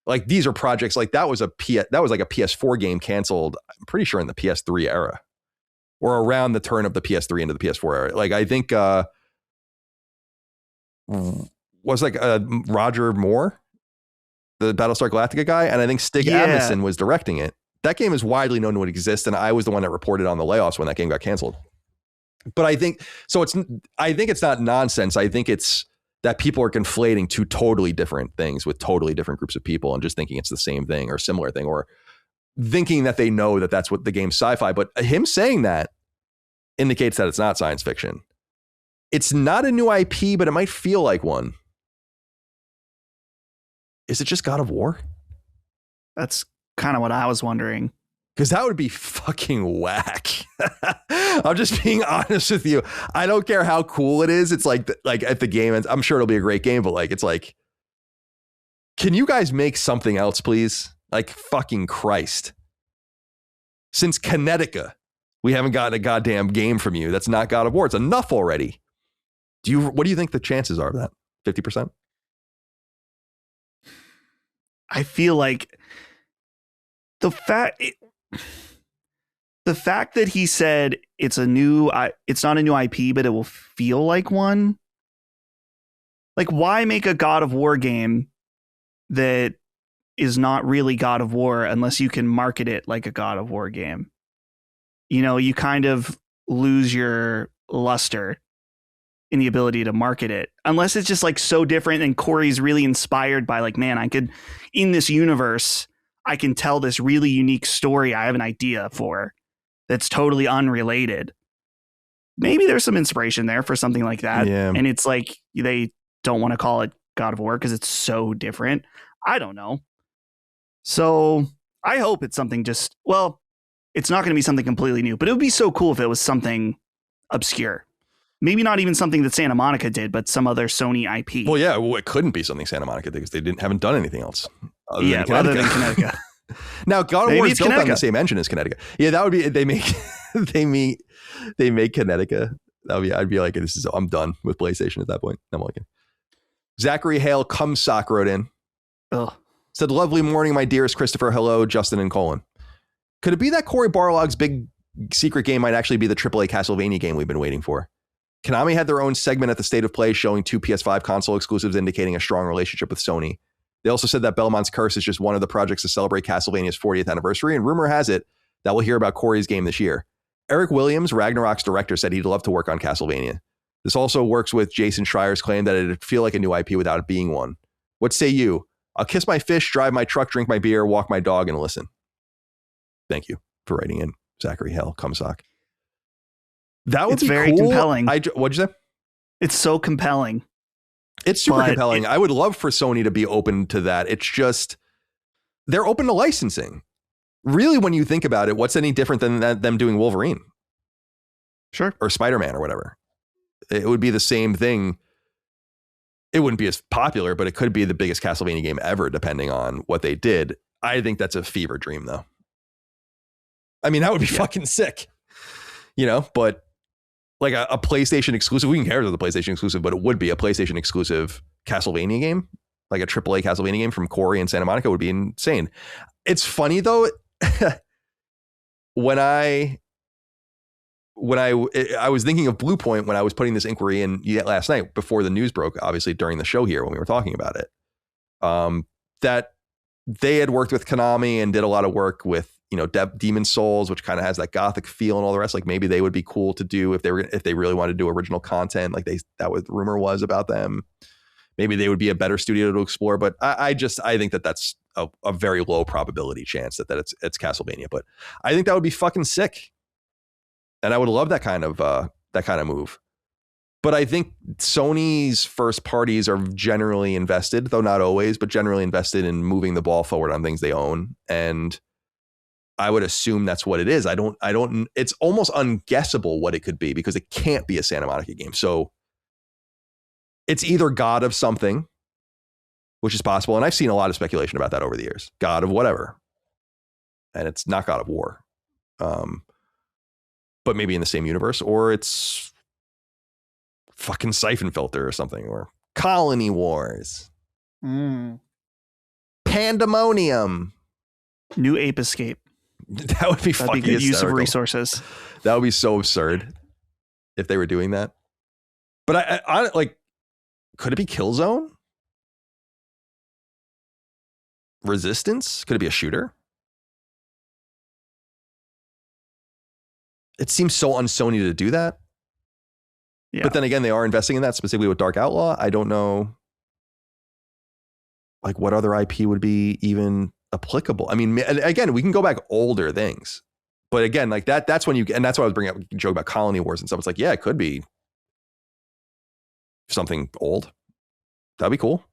Like, these are projects like that was like a PS4 game canceled, I'm pretty sure in the PS3 era or around the turn of the PS3 into the PS4 era. Like, I think was like Roger Moore, the Battlestar Galactica guy, and I think Stig Amundsen was directing it. That game is widely known to exist, and I was the one that reported on the layoffs when that game got canceled. But I think it's not nonsense. I think it's that people are conflating two totally different things with totally different groups of people and just thinking it's the same thing or similar thing, or thinking that they know that that's what the game's sci-fi. But him saying that indicates that it's not science fiction. It's not a new IP, but it might feel like one. Is it just God of War? That's kind of what I was wondering. Because that would be fucking whack. I'm just being honest with you. I don't care how cool it is. It's like at the game, I'm sure it'll be a great game, but like, it's like, can you guys make something else, please? Like, fucking Christ. Since Connecticut, we haven't gotten a goddamn game from you. That's not God of War. It's enough already. What do you think the chances are of that? 50%? I feel like the fact that he said it's not a new IP, but it will feel like one. Like, why make a God of War game that is not really God of War unless you can market it like a God of War game? You know, you kind of lose your luster in the ability to market it unless it's just like so different. And Corey's really inspired by like, man, in this universe, I can tell this really unique story I have an idea for that's totally unrelated. Maybe there's some inspiration there for something like that. Yeah. And it's like they don't want to call it God of War because it's so different. I don't know. So I hope it's something it's not going to be something completely new, but it would be so cool if it was something obscure. Maybe not even something that Santa Monica did, but some other Sony IP. Well, yeah, it couldn't be something Santa Monica did because they haven't done anything else. Other than Connecticut. Now, God of War is built on the same engine as Connecticut. Yeah, that would be. They make Connecticut. I'd be like, I'm done with PlayStation at that point. I'm looking. Zachary Hale Cumsock wrote in. Ugh. Said, "Lovely morning, my dearest Christopher. Hello, Justin and Colin. Could it be that Cory Barlog's big secret game might actually be the AAA Castlevania game we've been waiting for? Konami had their own segment at the State of Play showing 2 PS5 console exclusives indicating a strong relationship with Sony. They also said that Belmont's Curse is just one of the projects to celebrate Castlevania's 40th anniversary, and rumor has it that we'll hear about Cory's game this year. Eric Williams, Ragnarok's director, said he'd love to work on Castlevania. This also works with Jason Schreier's claim that it'd feel like a new IP without it being one. What say you? I'll kiss my fish, drive my truck, drink my beer, walk my dog, and listen." Thank you for writing in, Zachary Hale Cumsock. That would be very cool. compelling. What'd you say? It's so compelling. It's super compelling. I would love for Sony to be open to that. It's just they're open to licensing. Really, when you think about it, what's any different than them doing Wolverine? Sure. Or Spider-Man or whatever. It would be the same thing. It wouldn't be as popular, but it could be the biggest Castlevania game ever, depending on what they did. I think that's a fever dream, though. I mean, that would be fucking sick, but like a PlayStation exclusive, we can care if it's a PlayStation exclusive, but it would be a PlayStation exclusive Castlevania game, like a AAA Castlevania game from Corey and Santa Monica would be insane. It's funny though, when I was thinking of Bluepoint when I was putting this inquiry in last night before the news broke, obviously during the show here when we were talking about it, that they had worked with Konami and did a lot of work with, Demon Souls, which kind of has that gothic feel and all the rest. Like maybe they would be cool to do if they really wanted to do original content. Like that was the rumor was about them. Maybe they would be a better studio to explore. But I think that that's a very low probability chance that it's Castlevania. But I think that would be fucking sick. And I would love that kind of move. But I think Sony's first parties are generally invested, though not always, but generally invested in moving the ball forward on things they own. And I would assume that's what it is. I don't, it's almost unguessable what it could be because it can't be a Santa Monica game. So it's either God of something, which is possible. And I've seen a lot of speculation about that over the years. God of whatever. And it's not God of War. But maybe in the same universe, or it's fucking Siphon Filter or something, or Colony Wars. Pandemonium. New Ape Escape. That would be fucking good hysterical. Use of resources. That would be so absurd if they were doing that. But I like, could it be Killzone? Resistance? Could it be a shooter? It seems so un-Sony to do that. Yeah. But then again, they are investing in that specifically with Dark Outlaw. I don't know like what other IP would be even applicable. I mean, again, we can go back older things, but again, like that's when and that's why I was bringing up a joke about Colony Wars and stuff. It's like, yeah, it could be something old. That'd be cool.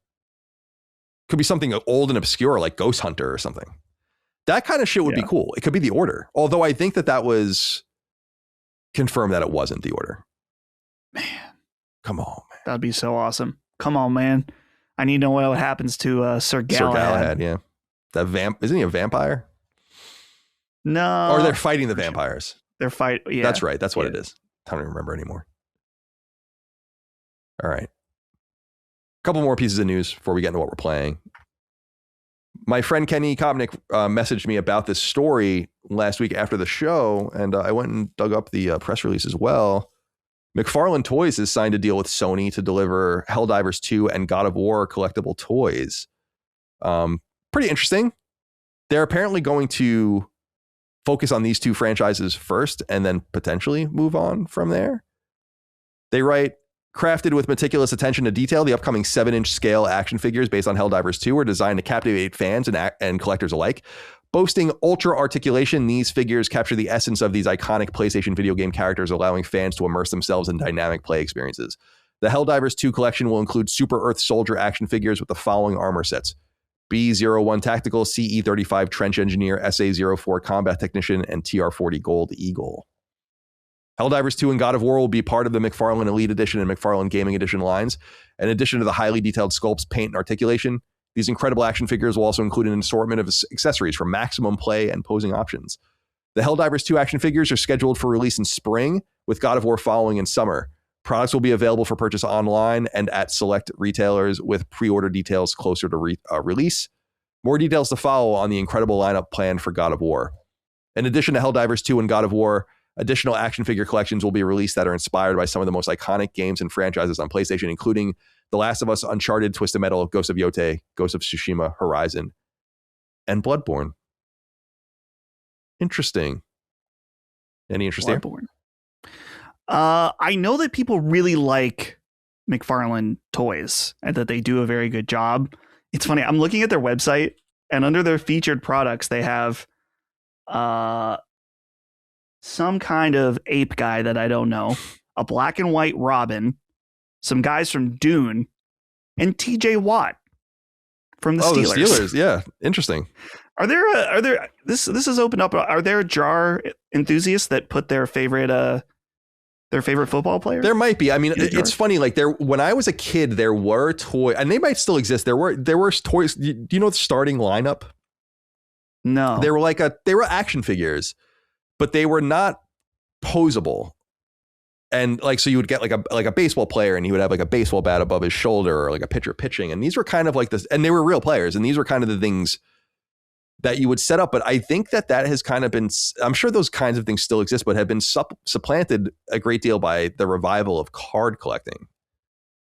Could be something old and obscure like Ghost Hunter or something. That kind of shit would be cool. It could be The Order. Although I think that was confirmed that it wasn't The Order. Man. Come on, man. That'd be so awesome. Come on, man. I need to know what happens to Sir Galahad. Sir Galahad, yeah. That isn't he a vampire? No. Or they're fighting the vampires. They're yeah. That's right. That's what it is. I don't even remember anymore. All right. A couple more pieces of news before we get into what we're playing. My friend Kenny Kopnick messaged me about this story last week after the show, and I went and dug up the press release as well. McFarlane Toys has signed a deal with Sony to deliver Helldivers 2 and God of War collectible toys. Pretty interesting. They're apparently going to focus on these two franchises first and then potentially move on from there. They write, crafted with meticulous attention to detail, the upcoming 7-inch scale action figures based on Helldivers 2 are designed to captivate fans and collectors alike. Boasting ultra articulation, these figures capture the essence of these iconic PlayStation video game characters, allowing fans to immerse themselves in dynamic play experiences. The Helldivers 2 collection will include Super Earth Soldier action figures with the following armor sets: B-01 Tactical, CE-35 Trench Engineer, SA-04 Combat Technician, and TR-40 Gold Eagle. Helldivers 2 and God of War will be part of the McFarlane Elite Edition and McFarlane Gaming Edition lines. In addition to the highly detailed sculpts, paint, and articulation, these incredible action figures will also include an assortment of accessories for maximum play and posing options. The Helldivers 2 action figures are scheduled for release in spring, with God of War following in summer. Products will be available for purchase online and at select retailers, with pre-order details closer to release. More details to follow on the incredible lineup planned for God of War. In addition to Helldivers 2 and God of War, additional action figure collections will be released that are inspired by some of the most iconic games and franchises on PlayStation, including The Last of Us, Uncharted, Twisted Metal, Ghost of Yotei, Ghost of Tsushima, Horizon, and Bloodborne. Interesting. Any interest there? Bloodborne. I know that people really like McFarlane Toys and that they do a very good job. It's funny. I'm looking at their website, and under their featured products, they have some kind of ape guy that I don't know, a black and white Robin, some guys from Dune, and TJ Watt from the Steelers. The Steelers, yeah, interesting. Are there this has opened up? Are there jar enthusiasts that put their favorite football player? There might be. I mean, it's funny. Like when I was a kid, there were toys, and they might still exist. There were toys. Do you know the starting lineup? No, they were action figures, but they were not posable. And like, so you would get like a baseball player, and he would have like a baseball bat above his shoulder, or like a pitcher pitching. And these were kind of like this, and they were real players. And these were kind of the things that you would set up. But I think that has kind of been, I'm sure those kinds of things still exist, but have been supplanted a great deal by the revival of card collecting.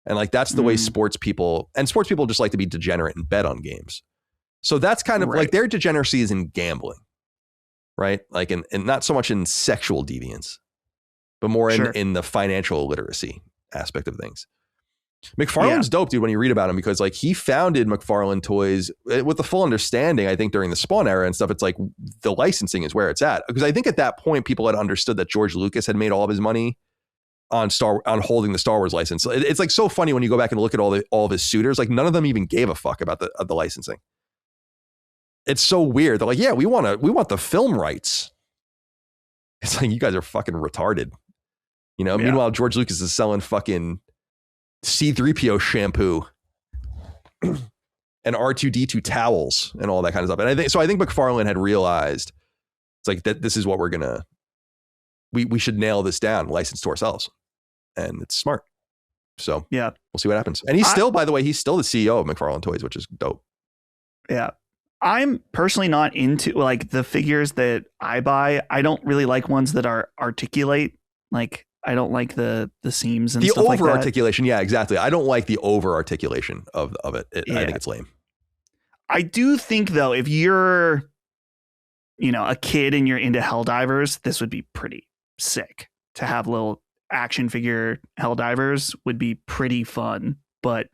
And like, that's the way sports people just like to be degenerate and bet on games. So that's kind of like their degeneracy is in gambling, right? Like, and not so much in sexual deviance, but more in the financial literacy aspect of things. McFarlane's dope, dude, when you read about him, because like he founded McFarlane Toys with the full understanding, I think, during the Spawn era and stuff. It's like the licensing is where it's at. Because I think at that point, people had understood that George Lucas had made all of his money on holding the Star Wars license. It's like so funny when you go back and look at all of his suitors, like none of them even gave a fuck about the licensing. It's so weird. They're like, yeah, we want the film rights. It's like, you guys are fucking retarded. You know, meanwhile, George Lucas is selling fucking C-3PO shampoo and R2-D2 towels and all that kind of stuff. And I think McFarlane had realized it's like that this is what we should nail this down, license to ourselves. And it's smart. So we'll see what happens. And he's still the CEO of McFarlane Toys, which is dope. Yeah. I'm personally not into like the figures that I buy. I don't really like ones that are articulate. Like, I don't like the seams and stuff like that. The over articulation. Yeah, exactly. I don't like the over articulation of it. I think it's lame. I do think though, if you're, a kid and you're into Helldivers, this would be pretty sick to have little action figure Helldivers would be pretty fun. But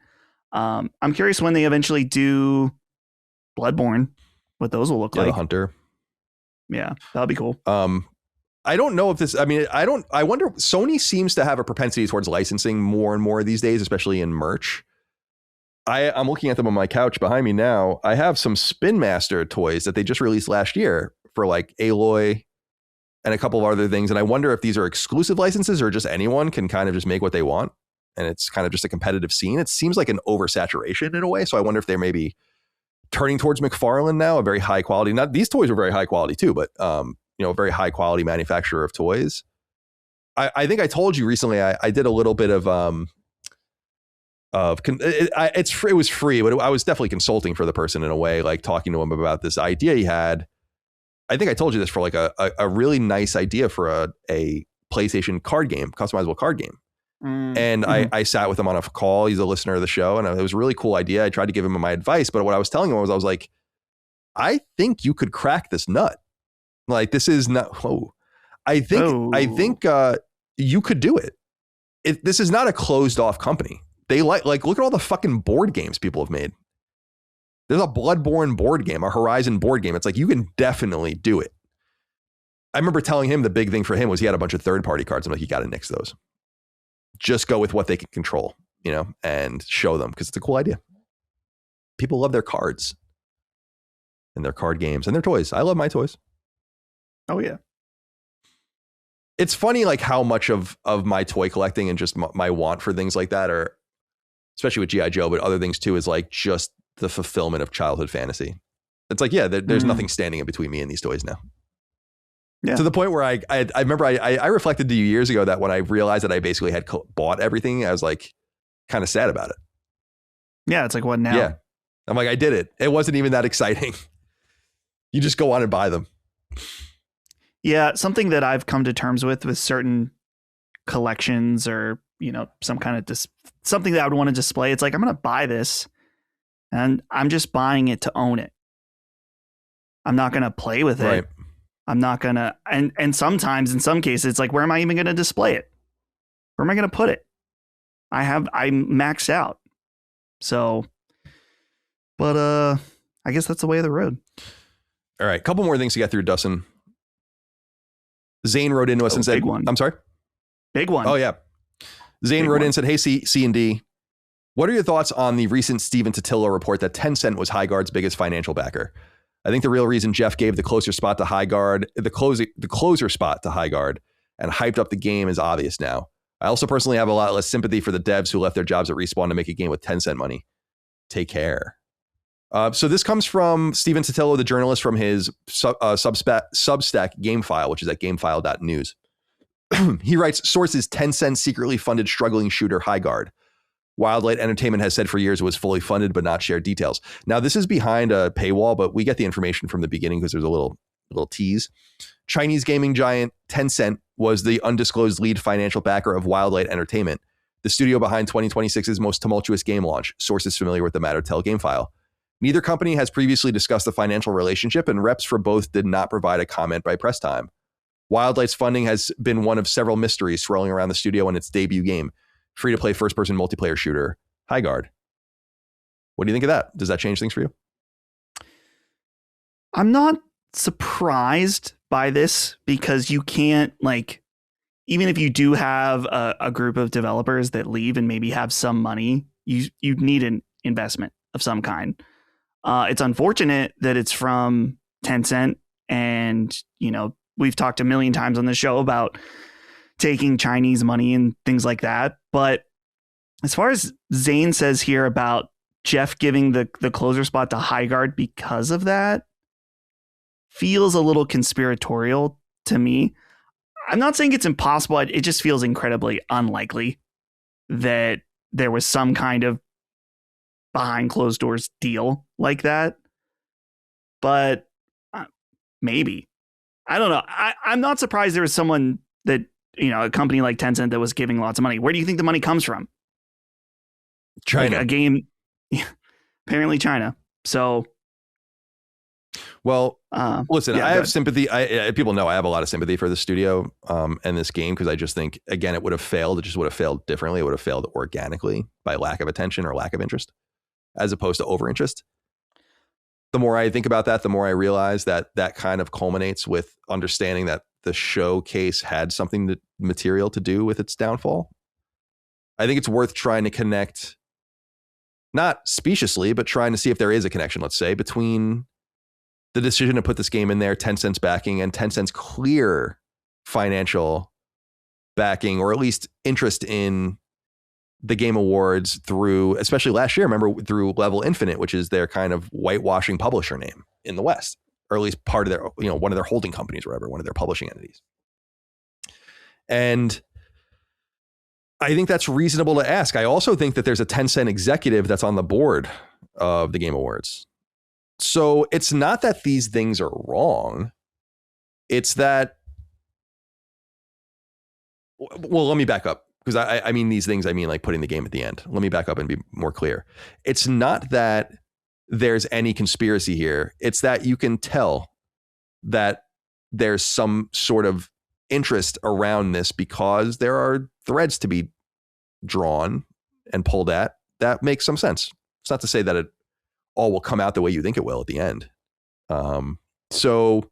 I'm curious when they eventually do Bloodborne, what those will look like. The Hunter. Yeah, that'll be cool. I don't know if this, I wonder, Sony seems to have a propensity towards licensing more and more these days, especially in merch. I'm looking at them on my couch behind me now. I have some Spin Master toys that they just released last year for like Aloy and a couple of other things. And I wonder if these are exclusive licenses or just anyone can kind of just make what they want. And it's kind of just a competitive scene. It seems like an oversaturation in a way. So I wonder if they're maybe turning towards McFarlane now, a very high quality, these toys were very high quality too, but a very high quality manufacturer of toys. I think I told you recently, I did a little bit of it was free, but I was definitely consulting for the person in a way, like talking to him about this idea he had. I think I told you this, for like a really nice idea for a PlayStation card game, customizable card game. And I sat with him on a call. He's a listener of the show, and it was a really cool idea. I tried to give him my advice, but what I was telling him was, I was like, I think you could crack this nut. Like, this is not. I think you could do it. This is not a closed off company. They like look at all the fucking board games people have made. There's a Bloodborne board game, a Horizon board game. It's like, you can definitely do it. I remember telling him the big thing for him was he had a bunch of third party cards. I'm like, you got to nix those. Just go with what they can control, and show them, because it's a cool idea. People love their cards and their card games and their toys. I love my toys. Oh yeah. It's funny, like how much of my toy collecting and just my want for things like that, or especially with G.I. Joe, but other things too, is like just the fulfillment of childhood fantasy. It's like, yeah, there's nothing standing in between me and these toys now. Yeah. To the point where I remember I reflected to you years ago that when I realized that I basically had bought everything, I was like kind of sad about it. Yeah. It's like, what now? Yeah. I'm like, I did it. It wasn't even that exciting. You just go on and buy them. Yeah. Something that I've come to terms with certain collections, or, some kind of something that I would want to display. It's like, I'm going to buy this and I'm just buying it to own it. I'm not going to play with it. Right. I'm not going to, and sometimes in some cases, it's like, where am I even going to display it? Where am I going to put it? I'm maxed out. So, but I guess that's the way of the road. All right. Couple more things to get through, Dustin. Zane wrote into us and said, big one. I'm sorry? Big one. Oh yeah. Zane wrote in and said, hey, C&D, what are your thoughts on the recent Steven Totilo report that Tencent was Highguard's biggest financial backer? I think the real reason Jeff gave the closer spot to Highguard, the closer spot to Highguard, and hyped up the game is obvious now. I also personally have a lot less sympathy for the devs who left their jobs at Respawn to make a game with Tencent money. Take care. So this comes from Steven Totilo, the journalist from his Substack GameFile, which is at gamefile.news. He writes, sources Tencent secretly funded struggling shooter Highguard. Wildlight Entertainment has said for years it was fully funded but not shared details. Now, this is behind a paywall, but we get the information from the beginning because there's a little tease. Chinese gaming giant Tencent was the undisclosed lead financial backer of Wildlight Entertainment, the studio behind 2026's most tumultuous game launch. Sources familiar with the matter tell GameFile. Neither company has previously discussed the financial relationship, and reps for both did not provide a comment by press time. Wildlight's funding has been one of several mysteries swirling around the studio and its debut game, free-to-play first-person multiplayer shooter, Highguard. What do you think of that? Does that change things for you? I'm not surprised by this because you can't, like, even if you do have a group of developers that leave and maybe have some money, you need an investment of some kind. It's unfortunate that it's from Tencent, and, you know, we've talked a million times on the show about taking Chinese money and things like that. But as far as Zane says here about Jeff giving the closer spot to Highguard because of that, feels a little conspiratorial to me. I'm not saying it's impossible. It just feels incredibly unlikely that there was some kind of behind closed doors deal like that. But maybe. I don't know. I'm not surprised there was someone that, you know, a company like Tencent that was giving lots of money. Where do you think the money comes from? China. Like a game, apparently China. So, well, listen, yeah, I have sympathy. People know I have a lot of sympathy for the studio and this game, because I just think, again, it would have failed. It just would have failed differently. It would have failed organically by lack of attention or lack of interest, as opposed to over interest. The more I think about that, the more I realize that that kind of culminates with understanding that the showcase had something material to do with its downfall. I think it's worth trying to connect, not speciously, but trying to see if there is a connection, let's say, between the decision to put this game in there, Tencent's backing, and Tencent's clear financial backing, or at least interest in the Game Awards through, especially last year, remember, through Level Infinite, which is their kind of whitewashing publisher name in the West, or at least part of their, you know, one of their holding companies or whatever, one of their publishing entities. And I think that's reasonable to ask. I also think that there's a Tencent executive that's on the board of the Game Awards. So it's not that these things are wrong. It's that, well, let me back up, because I mean these things, I mean like putting the game at the end. Let me back up and be more clear. It's not that there's any conspiracy here. It's that you can tell that there's some sort of interest around this, because there are threads to be drawn and pulled at that makes some sense. It's not to say that it all will come out the way you think it will at the end. So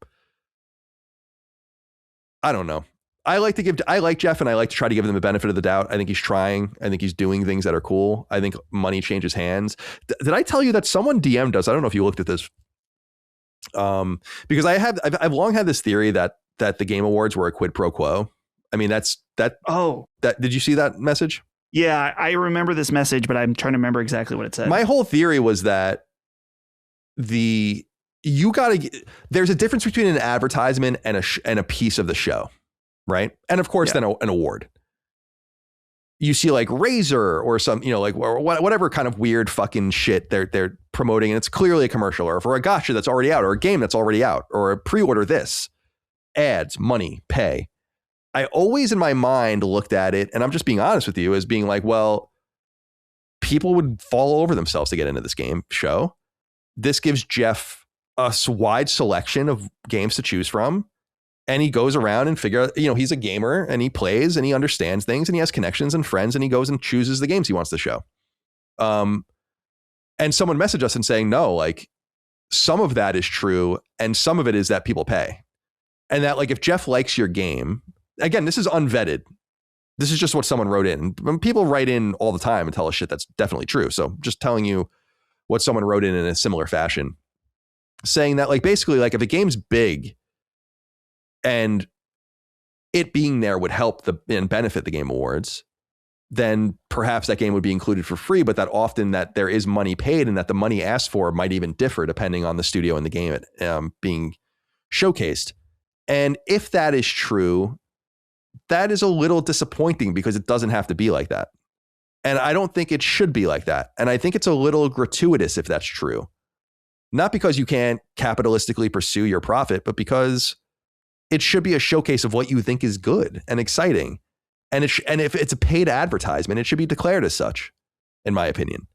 I don't know. I like Jeff, and I like to try to give him the benefit of the doubt. I think he's trying. I think he's doing things that are cool. I think money changes hands. Did I tell you that someone DM'd us? I don't know if you looked at this. Because I've long had this theory that the Game Awards were a quid pro quo. I mean, did you see that message? Yeah, I remember this message, but I'm trying to remember exactly what it said. My whole theory was that there's a difference between an advertisement and a piece of the show, right? And of course, then an award. You see like Razer or some, you know, like whatever kind of weird fucking shit they're promoting, and it's clearly a commercial, or for a gacha that's already out, or a game that's already out, or a pre-order this, ads, money, pay. I always in my mind looked at it, and I'm just being honest with you, as being like, well, people would fall over themselves to get into this game show. This gives Jeff a wide selection of games to choose from. And he goes around and figure out, you know, he's a gamer and he plays and he understands things and he has connections and friends, and he goes and chooses the games he wants to show. And someone messaged us and saying, no, like some of that is true. And some of it is that people pay. And that, like, if Jeff likes your game, again, this is unvetted. This is just what someone wrote in. People write in all the time and tell us shit that's definitely true. So just telling you what someone wrote in a similar fashion, saying that like basically like if a game's big and it being there would help and benefit the Game Awards, then perhaps that game would be included for free, but that often that there is money paid and that the money asked for might even differ depending on the studio and the game being showcased. And if that is true, that is a little disappointing because it doesn't have to be like that. And I don't think it should be like that. And I think it's a little gratuitous if that's true. Not because you can't capitalistically pursue your profit, but because it should be a showcase of what you think is good and exciting. And if it's a paid advertisement, it should be declared as such, in my opinion.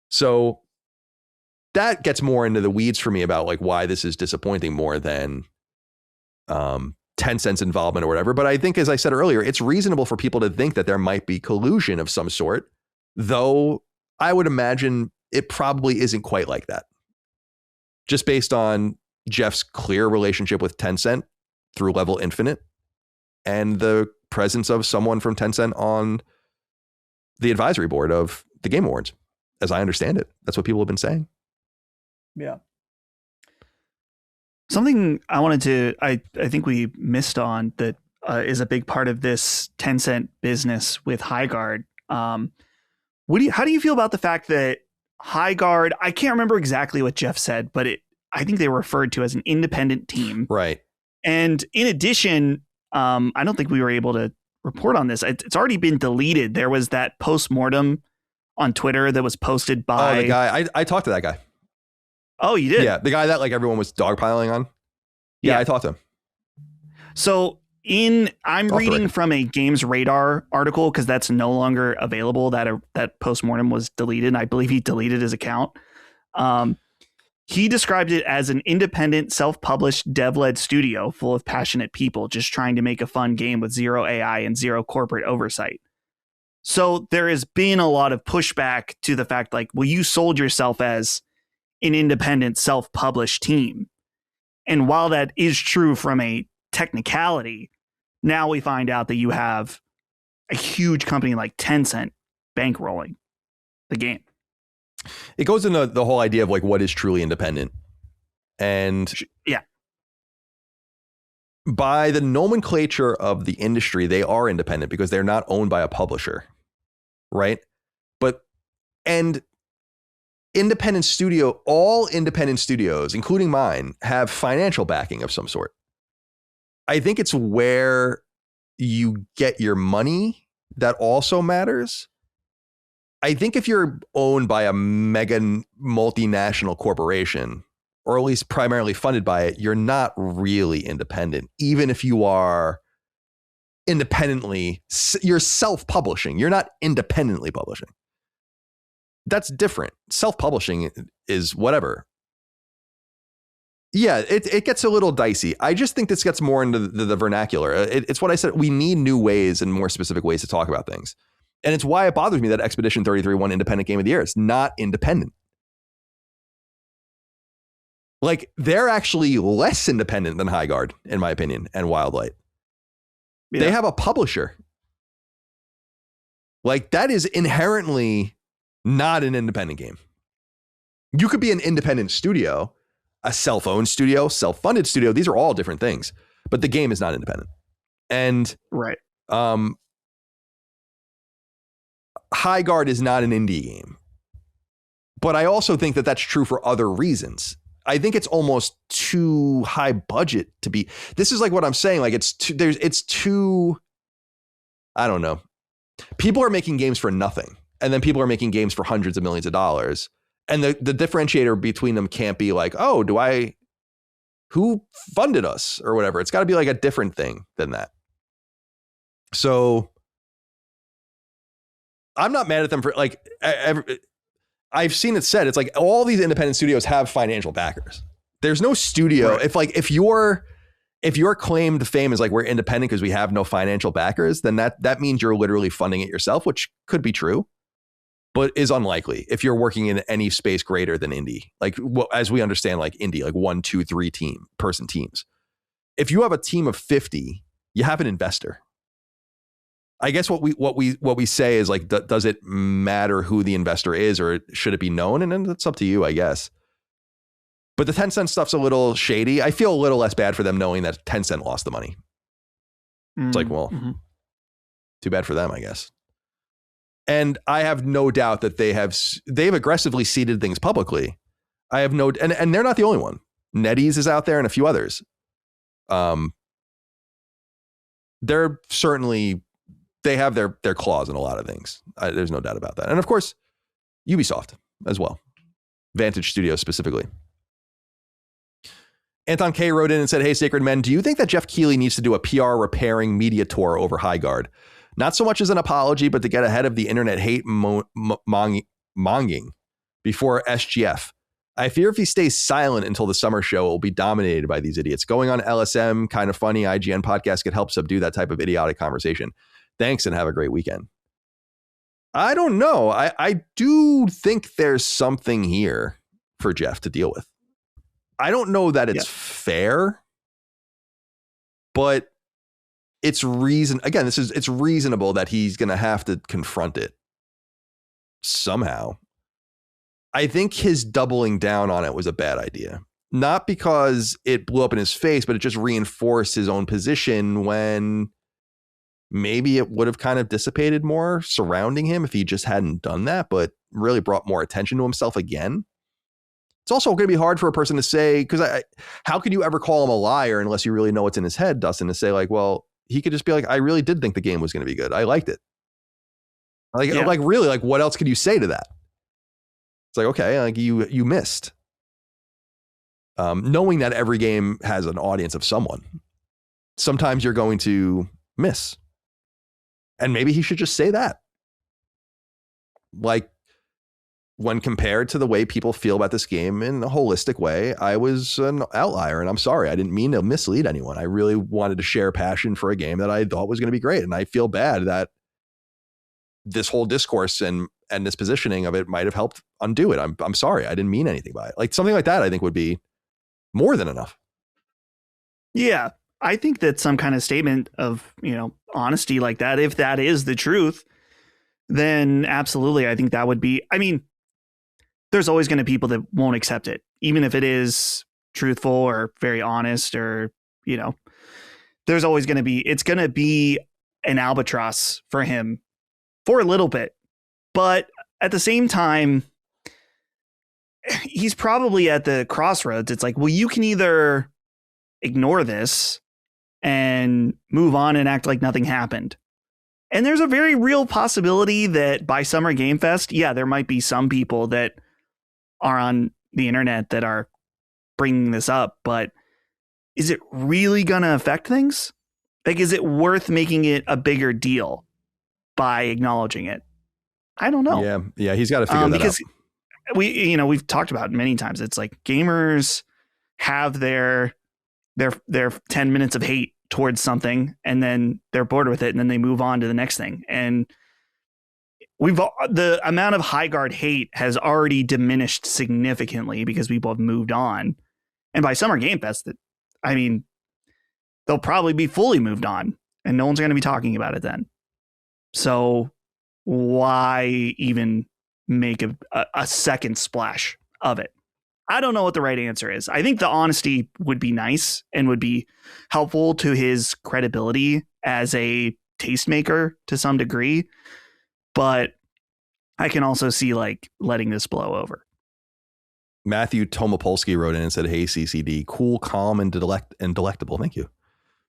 So that gets more into the weeds for me about like why this is disappointing more than Tencent's involvement or whatever. But I think, as I said earlier, it's reasonable for people to think that there might be collusion of some sort, though I would imagine it probably isn't quite like that. Just based on Jeff's clear relationship with Tencent through Level Infinite and the presence of someone from Tencent on the advisory board of the Game Awards, as I understand it. That's what people have been saying. Yeah. Something I wanted to, I think we missed on that is a big part of this Tencent business with Highguard. How do you feel about the fact that Highguard, I can't remember exactly what Jeff said, but I think they were referred to as an independent team. Right. And in addition, I don't think we were able to report on this. It's already been deleted. There was that post-mortem on Twitter that was posted by... Oh, the guy. I talked to that guy. Oh, you did? Yeah, the guy that like everyone was dogpiling on. Yeah, I talked to him. So I'm reading from a Games Radar article because that's no longer available. That post-mortem was deleted. And I believe he deleted his account. He described it as an independent, self-published, dev-led studio full of passionate people just trying to make a fun game with zero AI and zero corporate oversight. So there has been a lot of pushback to the fact like, well, you sold yourself as an independent, self-published team. And while that is true from a technicality, now we find out that you have a huge company like Tencent bankrolling the game. It goes into the whole idea of like what is truly independent. And yeah, by the nomenclature of the industry, they are independent because they're not owned by a publisher. Right. And all independent studios, including mine, have financial backing of some sort. I think it's where you get your money that also matters. I think if you're owned by a mega multinational corporation, or at least primarily funded by it, you're not really independent. Even if you are you're self-publishing. You're not independently publishing. That's different. Self-publishing is whatever. Yeah, it gets a little dicey. I just think this gets more into the vernacular. It's what I said. We need new ways and more specific ways to talk about things. And it's why it bothers me that Expedition 33 won Independent Game of the Year. It's not independent. Like, they're actually less independent than Highguard, in my opinion, and Wildlight. Yeah. They have a publisher. Like, that is inherently not an independent game. You could be an independent studio, a self-owned studio, self-funded studio. These are all different things, but the game is not independent. And right. Highguard is not an indie game, but I also think that that's true for other reasons. I think it's almost too high budget to be. This is like what I'm saying. Like it's too. I don't know. People are making games for nothing, and then people are making games for hundreds of millions of dollars. And the differentiator between them can't be like, oh, who funded us or whatever. It's got to be like a different thing than that. So I'm not mad at them for like, I've seen it said, it's like all these independent studios have financial backers. There's no studio. Right. If your claim to fame is like, we're independent because we have no financial backers, then that means you're literally funding it yourself, which could be true, but is unlikely if you're working in any space greater than indie. Like, well, as we understand, like indie, like 1, 2, 3 person teams. If you have a team of 50, you have an investor. I guess what we say is like, does it matter who the investor is, or should it be known? And then that's up to you, I guess. But the Tencent stuff's a little shady. I feel a little less bad for them knowing that Tencent lost the money. It's like, well, too bad for them, I guess. And I have no doubt that they've aggressively seeded things publicly. I have no, and they're not the only one. NetEase is out there and a few others. They're certainly, they have their claws in a lot of things. There's no doubt about that. And of course, Ubisoft as well. Vantage Studios specifically. Anton K wrote in and said, hey, Sacred Men, do you think that Jeff Keighley needs to do a PR repairing media tour over Highguard? Not so much as an apology, but to get ahead of the internet hate monging before SGF. I fear if he stays silent until the summer show, it will be dominated by these idiots. Going on LSM, Kind of Funny, IGN podcast could help subdue that type of idiotic conversation. Thanks and have a great weekend. I don't know. I do think there's something here for Jeff to deal with. I don't know that it's fair, but it's it's reasonable that he's going to have to confront it somehow. I think his doubling down on it was a bad idea, not because it blew up in his face, but it just reinforced his own position when maybe it would have kind of dissipated more surrounding him if he just hadn't done that, but really brought more attention to himself again. It's also going to be hard for a person to say, because how could you ever call him a liar unless you really know what's in his head, Dustin, to say like, well, he could just be like, I really did think the game was going to be good. I liked it. Like really, like what else could you say to that? It's like, okay, like you missed. Knowing that every game has an audience of someone, sometimes you're going to miss. And maybe he should just say that. Like, when compared to the way people feel about this game in a holistic way, I was an outlier, and I'm sorry. I didn't mean to mislead anyone. I really wanted to share passion for a game that I thought was going to be great. And I feel bad that this whole discourse and this positioning of it might have helped undo it. I'm sorry. I didn't mean anything by it. Like something like that, I think would be more than enough. Yeah. I think that some kind of statement of, honesty like that, if that is the truth, then absolutely. I think that would be, there's always going to be people that won't accept it, even if it is truthful or very honest or, there's always going to be, it's going to be an albatross for him for a little bit. But at the same time, he's probably at the crossroads. It's like, well, you can either ignore this and move on and act like nothing happened. And there's a very real possibility that by Summer Game Fest, there might be some people that are on the internet that are bringing this up, but is it really going to affect things? Like, is it worth making it a bigger deal by acknowledging it? I don't know. Yeah. He's got to figure that out. We've talked about it many times. It's like gamers have their 10 minutes of hate towards something and then they're bored with it and then they move on to the next thing. And the amount of Highguard hate has already diminished significantly because people have moved on. And by Summer Game Fest, they'll probably be fully moved on and no one's going to be talking about it then. So why even make a second splash of it? I don't know what the right answer is. I think the honesty would be nice and would be helpful to his credibility as a tastemaker to some degree. But I can also see like letting this blow over. Matthew Tomopolsky wrote in and said, hey, CCD, cool, calm, and delectable. Thank you.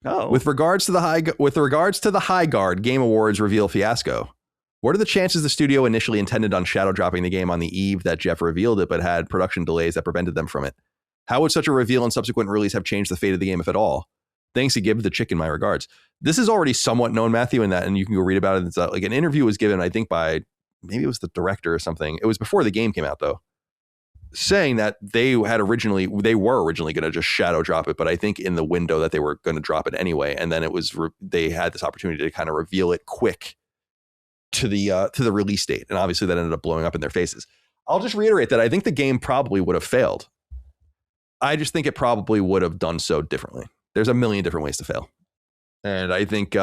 Oh, With regards to the Highguard Game Awards reveal fiasco, what are the chances the studio initially intended on shadow dropping the game on the eve that Jeff revealed it, but had production delays that prevented them from it? How would such a reveal and subsequent release have changed the fate of the game, if at all? Thanks to give the chicken my regards. This is already somewhat known, Matthew, in that, and you can go read about it. It's like an interview was given, I think, by maybe it was the director or something. It was before the game came out, though, saying that they were originally going to just shadow drop it, but I think in the window that they were going to drop it anyway, and then it was they had this opportunity to kind of reveal it quick to the release date, and obviously that ended up blowing up in their faces. I'll just reiterate that I think the game probably would have failed. I just think it probably would have done so differently. There's a million different ways to fail. And I think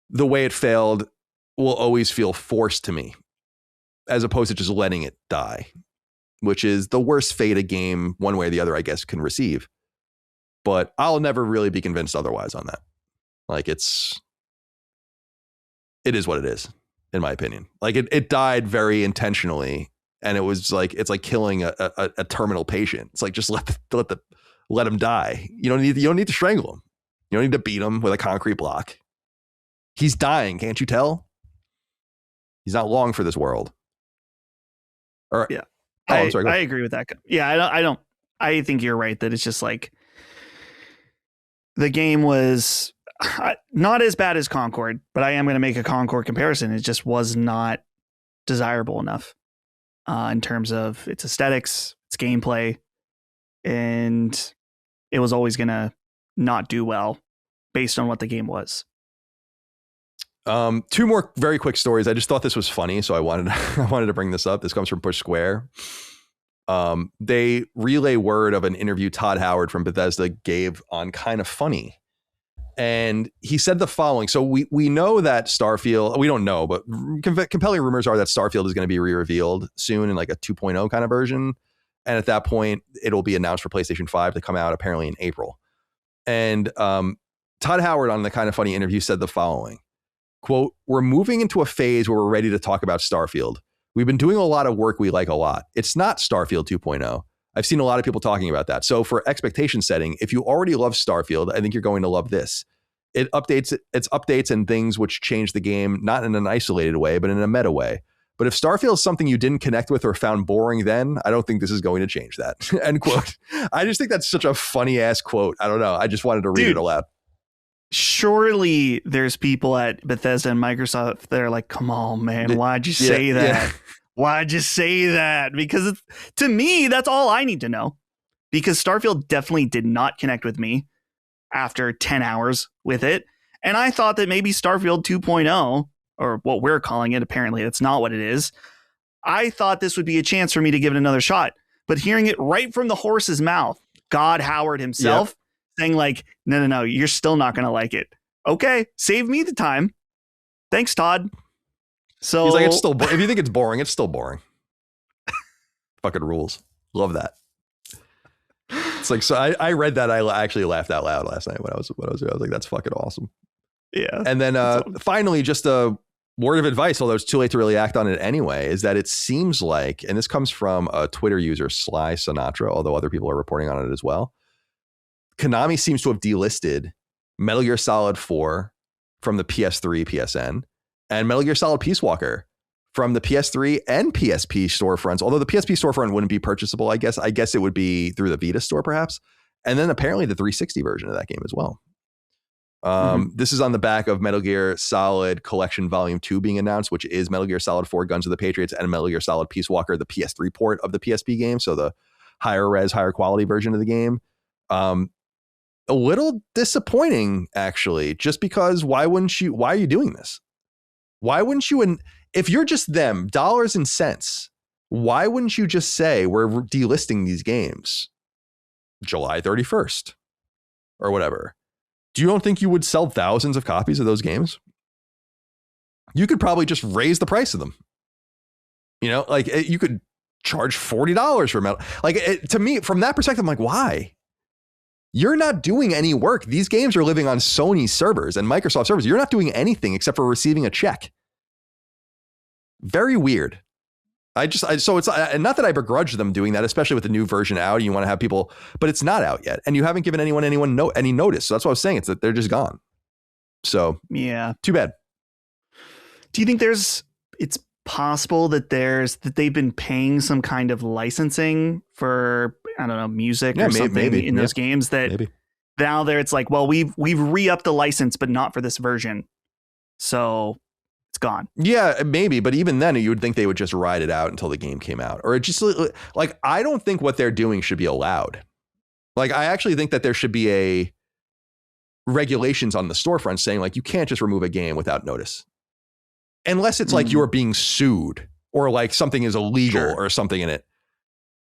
the way it failed will always feel forced to me, as opposed to just letting it die, which is the worst fate a game, one way or the other, I guess, can receive. But I'll never really be convinced otherwise on that. Like, it is what it is, in my opinion. Like, it died very intentionally, and it was like, it's like killing a terminal patient. It's like, just let him die. You don't need to strangle him. You don't need to beat him with a concrete block. He's dying, can't you tell? He's not long for this world. Or, yeah, I'm sorry, I agree with that. Yeah, I think you're right that it's just like the game was not as bad as Concord, but I am going to make a Concord comparison. It just was not desirable enough in terms of its aesthetics, its gameplay, and it was always going to not do well based on what the game was. Two more very quick stories. I just thought this was funny, so I wanted to bring this up. This comes from Push Square. They relay word of an interview Todd Howard from Bethesda gave on Kind of Funny. And he said the following. So we know that Starfield, we don't know, but compelling rumors are that Starfield is going to be re-revealed soon in like a 2.0 kind of version. And at that point, it'll be announced for PlayStation 5 to come out apparently in April. And Todd Howard on the Kind of Funny interview said the following, quote, "We're moving into a phase where we're ready to talk about Starfield. We've been doing a lot of work we like a lot. It's not Starfield 2.0. I've seen a lot of people talking about that. So for expectation setting, if you already love Starfield, I think you're going to love this. It's updates and things which change the game, not in an isolated way, but in a meta way. But if Starfield is something you didn't connect with or found boring then, I don't think this is going to change that." End quote. I just think that's such a funny ass quote. I don't know. I just wanted to read it aloud. Surely there's people at Bethesda and Microsoft that are like, come on, man, why'd you say that? Yeah. Why'd you say that? Because to me, that's all I need to know. Because Starfield definitely did not connect with me after 10 hours with it. And I thought that maybe Starfield 2.0, or what we're calling it, apparently that's not what it is. I thought this would be a chance for me to give it another shot. But hearing it right from the horse's mouth, God Howard himself, saying like, no, you're still not going to like it. Okay, save me the time. Thanks, Todd. So he's like, it's still, if you think it's boring, it's still boring. Fucking rules. Love that. It's like, so I read that. I actually laughed out loud last night when I was like, that's fucking awesome. Yeah. And then finally, just a word of advice, although it's too late to really act on it anyway, is that it seems like, and this comes from a Twitter user, Sly Sinatra, although other people are reporting on it as well, Konami seems to have delisted Metal Gear Solid 4 from the PS3 PSN and Metal Gear Solid Peace Walker from the PS3 and PSP storefronts, although the PSP storefront wouldn't be purchasable, I guess. I guess it would be through the Vita store, perhaps. And then apparently the 360 version of that game as well. This is on the back of Metal Gear Solid Collection Volume 2 being announced, which is Metal Gear Solid 4 Guns of the Patriots and Metal Gear Solid Peace Walker, the PS3 port of the PSP game. So the higher res, higher quality version of the game. A little disappointing, actually, just because why are you doing this? Why wouldn't you, and if you're just them, dollars and cents, why wouldn't you just say we're delisting these games July 31st or whatever? You don't think you would sell thousands of copies of those games? You could probably just raise the price of them. You know, like you could charge $40 for metal. Like to me, from that perspective, I'm like, why? You're not doing any work. These games are living on Sony servers and Microsoft servers. You're not doing anything except for receiving a check. Very weird. So it's not that I begrudge them doing that, especially with the new version out. And you want to have people, but it's not out yet, and you haven't given anyone any notice. So that's what I was saying. It's that they're just gone. So yeah, too bad. Do you think it's possible that they've been paying some kind of licensing for, I don't know, music or something in those games that now it's like, well, we've re-upped the license, but not for this version. So it's gone. Yeah, maybe. But even then you would think they would just ride it out until the game came out, or it just like, I don't think what they're doing should be allowed. Like, I actually think that there should be a regulations on the storefront saying like, you can't just remove a game without notice. Unless it's like you're being sued or like something is illegal or something in it.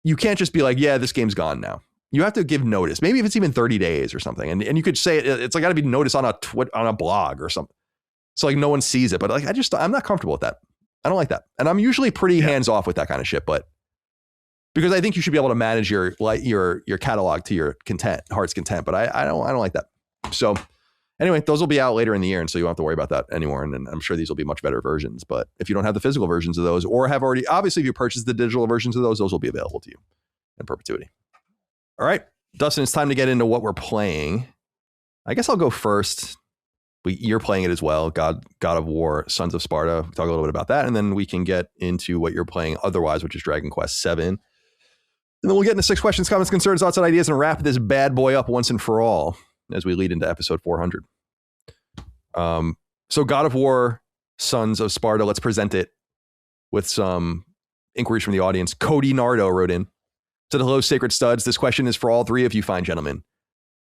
You can't just be like, yeah, this game's gone now. You have to give notice. Maybe if it's even 30 days or something. And you could say it's like got to be notice on a blog or something. So like no one sees it, but like I'm not comfortable with that. I don't like that. And I'm usually pretty hands off with that kind of shit, but because I think you should be able to manage your catalog to your heart's content, but I don't like that. So anyway, those will be out later in the year, and so you won't have to worry about that anymore. And I'm sure these will be much better versions. But if you don't have the physical versions of those, or have already, obviously, if you purchase the digital versions of those will be available to you in perpetuity. All right, Dustin, it's time to get into what we're playing. I guess I'll go first. You're playing it as well. God of War, Sons of Sparta. We'll talk a little bit about that, and then we can get into what you're playing otherwise, which is Dragon Quest VII. And then we'll get into 6 questions, comments, concerns, thoughts, and ideas, and wrap this bad boy up once and for all as we lead into episode 400. So God of War, Sons of Sparta, let's present it with some inquiries from the audience. Cody Nardo wrote in, said, hello, Sacred Studs. This question is for all 3 of you fine gentlemen.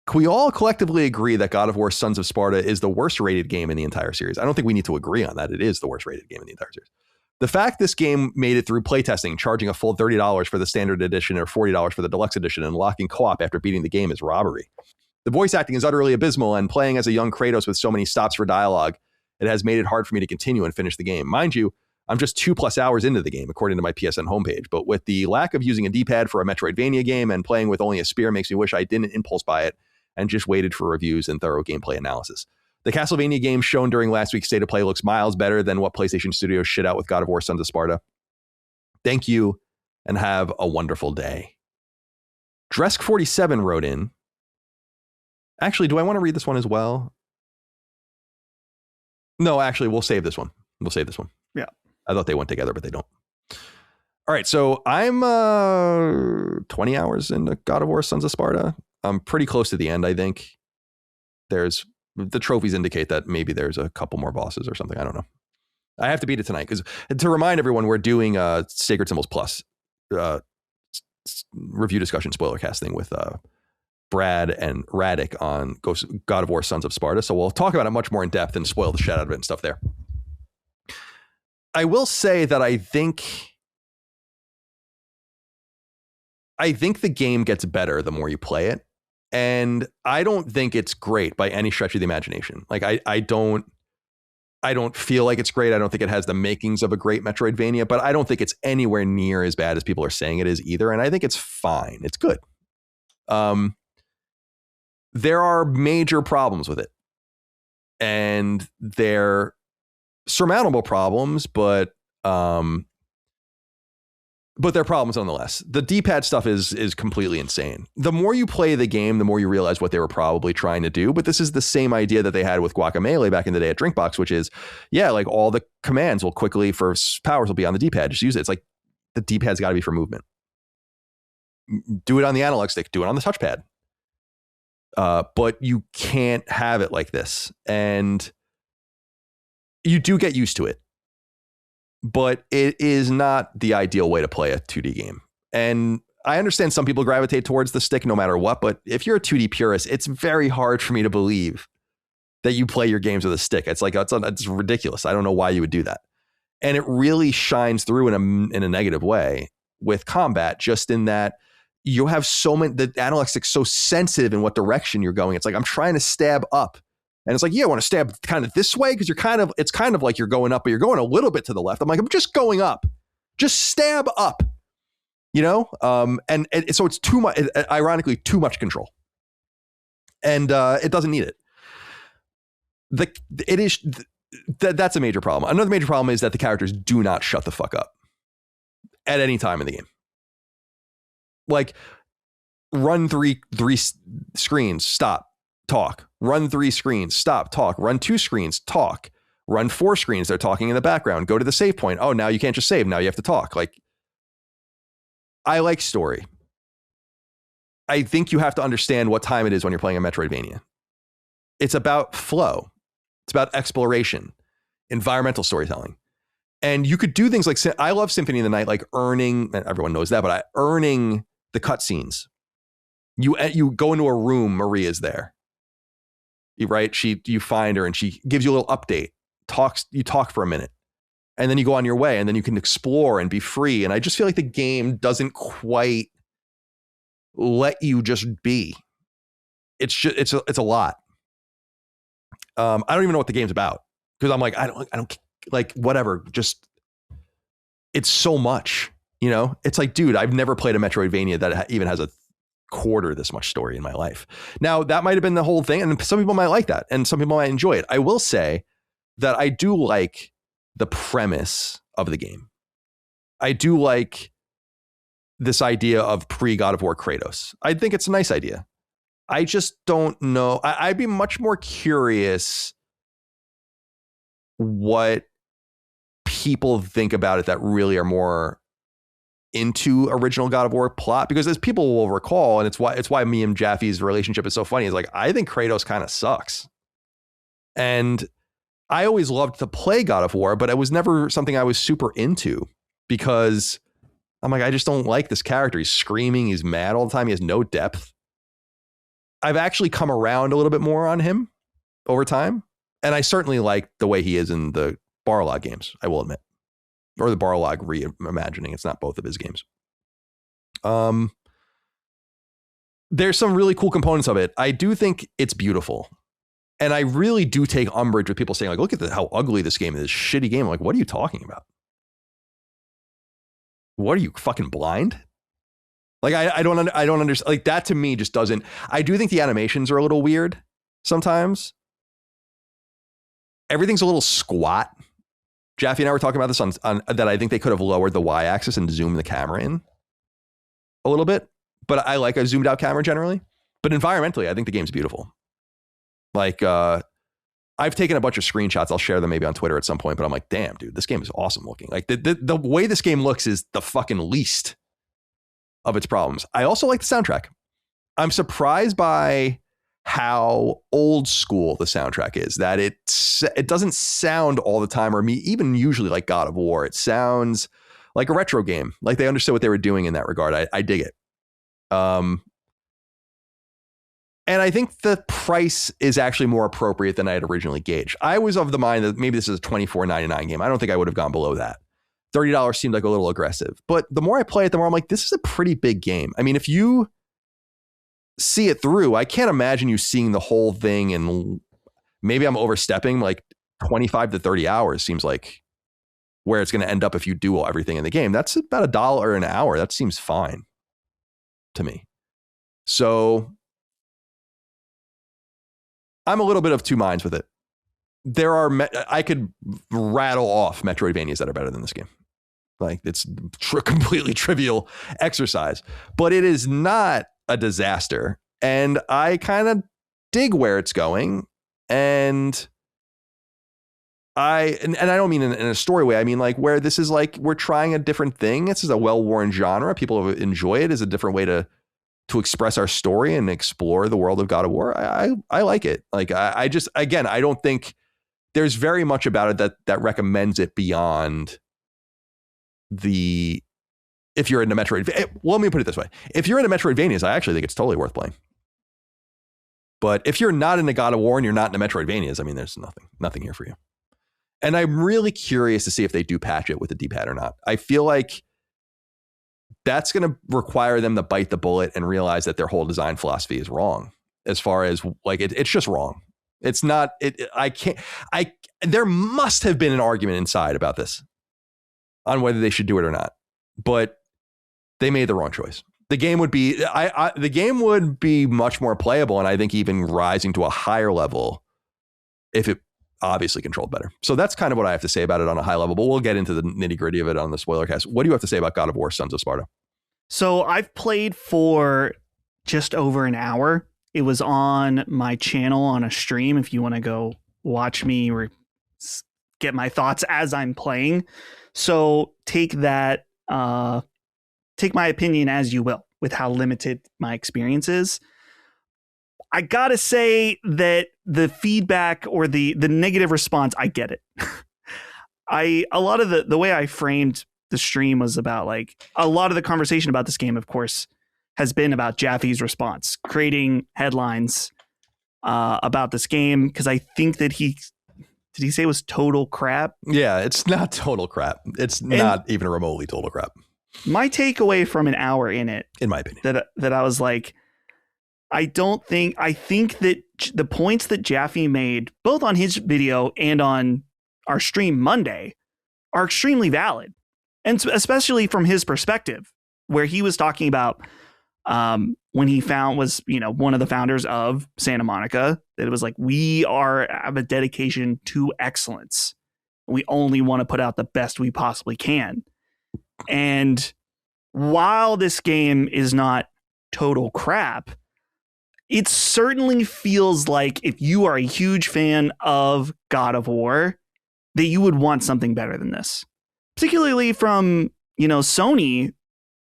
Can we all collectively agree that God of War, Sons of Sparta is the worst rated game in the entire series? I don't think we need to agree on that. It is the worst rated game in the entire series. The fact this game made it through playtesting, charging a full $30 for the standard edition or $40 for the deluxe edition, and locking co-op after beating the game is robbery. The voice acting is utterly abysmal, and playing as a young Kratos with so many stops for dialogue, it has made it hard for me to continue and finish the game. Mind you, I'm just 2+ hours into the game, according to my PSN homepage, but with the lack of using a D-pad for a Metroidvania game and playing with only a spear makes me wish I didn't impulse buy it and just waited for reviews and thorough gameplay analysis. The Castlevania game shown during last week's State of Play looks miles better than what PlayStation Studios shit out with God of War, Sons of Sparta. Thank you, and have a wonderful day. Dresk47 wrote in. Actually, do I want to read this one as well? No, actually, we'll save this one. Yeah. I thought they went together, but they don't. All right, so I'm 20 hours into God of War, Sons of Sparta. I'm pretty close to the end, I think. The trophies indicate that maybe there's a couple more bosses or something. I don't know. I have to beat it tonight because to remind everyone, we're doing Sacred Symbols Plus review discussion spoiler casting with Brad and Radic on God of War, Sons of Sparta. So we'll talk about it much more in depth and spoil the shit out of it and stuff there. I will say that I think the game gets better the more you play it. And I don't think it's great by any stretch of the imagination. Like I don't feel like it's great. I don't think it has the makings of a great Metroidvania, but I don't think it's anywhere near as bad as people are saying it is either. And I think it's fine. It's good. There are major problems with it. And they're surmountable problems, but they're problems nonetheless. The D-pad stuff is completely insane. The more you play the game, the more you realize what they were probably trying to do. But this is the same idea that they had with Guacamelee back in the day at Drinkbox, which is, like all the commands will quickly for powers will be on the D-pad. Just use it. It's like the D-pad's got to be for movement. Do it on the analog stick. Do it on the touchpad. But you can't have it like this. And you do get used to it. But it is not the ideal way to play a 2D game. And I understand some people gravitate towards the stick no matter what, but if you're a 2D purist, it's very hard for me to believe that you play your games with a stick. It's like, it's ridiculous. I don't know why you would do that. And it really shines through in a negative way with combat, just in that you have the analog stick's so sensitive in what direction you're going. It's like, I'm trying to stab up. And it's like, I want to stab kind of this way because it's kind of like you're going up, but you're going a little bit to the left. I'm like, I'm just going up. Just stab up, and so it's too much, ironically, too much control. And it doesn't need it. That's a major problem. Another major problem is that the characters do not shut the fuck up at any time in the game. Like, run three screens, stop. Talk. Run 3 screens. Stop. Talk. Run 2 screens. Talk. Run 4 screens. They're talking in the background. Go to the save point. Oh, now you can't just save. Now you have to talk. Like, I like story. I think you have to understand what time it is when you're playing a Metroidvania. It's about flow. It's about exploration, environmental storytelling. And you could do things like, I love Symphony of the Night, like earning, everyone knows that, but earning the cutscenes. You go into a room, Maria's there. Right? You find her and she gives you a little update, you talk for a minute, and then you go on your way, and then you can explore and be free. And I just feel like the game doesn't quite let you just be. It's a lot. I don't even know what the game's about. because I'm like, I don't like whatever. Just it's so much, you know. It's like, dude, I've never played a Metroidvania that even has a quarter this much story in my life. Now that might have been the whole thing, and some people might like that, and some people might enjoy it. I will say that I do like the premise of the game. I do like this idea of pre-God of War Kratos. I think it's a nice idea. I just don't know. I'd be much more curious what people think about it that really are more into original God of War plot, because as people will recall, and it's why me and Jaffe's relationship is so funny, is like, I think Kratos kind of sucks. And I always loved to play God of War, but it was never something I was super into, because I'm like, I just don't like this character. He's screaming, he's mad all the time, he has no depth. I've actually come around a little bit more on him over time, and I certainly like the way he is in the Barlog games, I will admit. Or the Barlog reimagining. It's not both of his games. There's some really cool components of it. I do think it's beautiful. And I really do take umbrage with people saying, like, look at how ugly this game is. This shitty game. I'm like, what are you talking about? What are you, fucking blind? Like, I don't understand. Like, that to me just doesn't. I do think the animations are a little weird sometimes. Everything's a little squat. Jaffe and I were talking about this on that. I think they could have lowered the y-axis and zoomed the camera in a little bit. But I like a zoomed out camera generally. But environmentally, I think the game's beautiful. Like, I've taken a bunch of screenshots. I'll share them maybe on Twitter at some point. But I'm like, damn, dude, this game is awesome looking. Like, the way this game looks is the fucking least of its problems. I also like the soundtrack. I'm surprised by how old school the soundtrack is, that it doesn't sound all the time, or even usually like God of War. It sounds like a retro game. Like they understood what they were doing in that regard. I dig it. And I think the price is actually more appropriate than I had originally gauged. I was of the mind that maybe this is a $24.99 game. I don't think I would have gone below that. $30 seemed like a little aggressive. But the more I play it, the more I'm like, this is a pretty big game. I mean, if you see it through, I can't imagine you seeing the whole thing, and maybe I'm overstepping, like 25 to 30 hours seems like where it's going to end up if you do everything in the game. That's about $1 an hour. That seems fine to me. So I'm a little bit of two minds with it. I could rattle off Metroidvanias that are better than this game. Like, it's completely trivial exercise, but it is not a disaster. And I kind of dig where it's going. And I don't mean in a story way. I mean, like, where this is like, we're trying a different thing. This is a well-worn genre. People enjoy it as a different way to express our story and explore the world of God of War. I like it. Like, I just, again, I don't think there's very much about it that recommends it beyond if you're into Metroid. Well, let me put it this way. If you're into Metroidvanias, I actually think it's totally worth playing. But if you're not into God of War and you're not into Metroidvanias, I mean, there's nothing here for you. And I'm really curious to see if they do patch it with the D-pad or not. I feel like that's going to require them to bite the bullet and realize that their whole design philosophy is wrong. As far as like, it's just wrong. It's not, there must have been an argument inside about this on whether they should do it or not, but they made the wrong choice. The game would be, the game would be much more playable, and I think even rising to a higher level if it obviously controlled better. So that's kind of what I have to say about it on a high level, but we'll get into the nitty gritty of it on the spoiler cast. What do you have to say about God of War, Sons of Sparta? So I've played for just over an hour. It was on my channel on a stream. If you want to go watch me or get my thoughts as I'm playing. So take that, take my opinion as you will with how limited my experience is. I gotta say that the feedback or the negative response, I get it. A lot of the way I framed the stream was about, like, a lot of the conversation about this game, of course, has been about Jaffe's response, creating headlines about this game, because I think that did he say it was total crap? Yeah, it's not total crap. It's not even remotely total crap. My takeaway from an hour in it, in my opinion, that I was like, I think that the points that Jaffe made, both on his video and on our stream Monday, are extremely valid. And especially from his perspective, where he was talking about when he was one of the founders of Santa Monica, that it was like, we have a dedication to excellence. We only want to put out the best we possibly can. And while this game is not total crap, it certainly feels like if you are a huge fan of God of War, that you would want something better than this. Particularly from, Sony.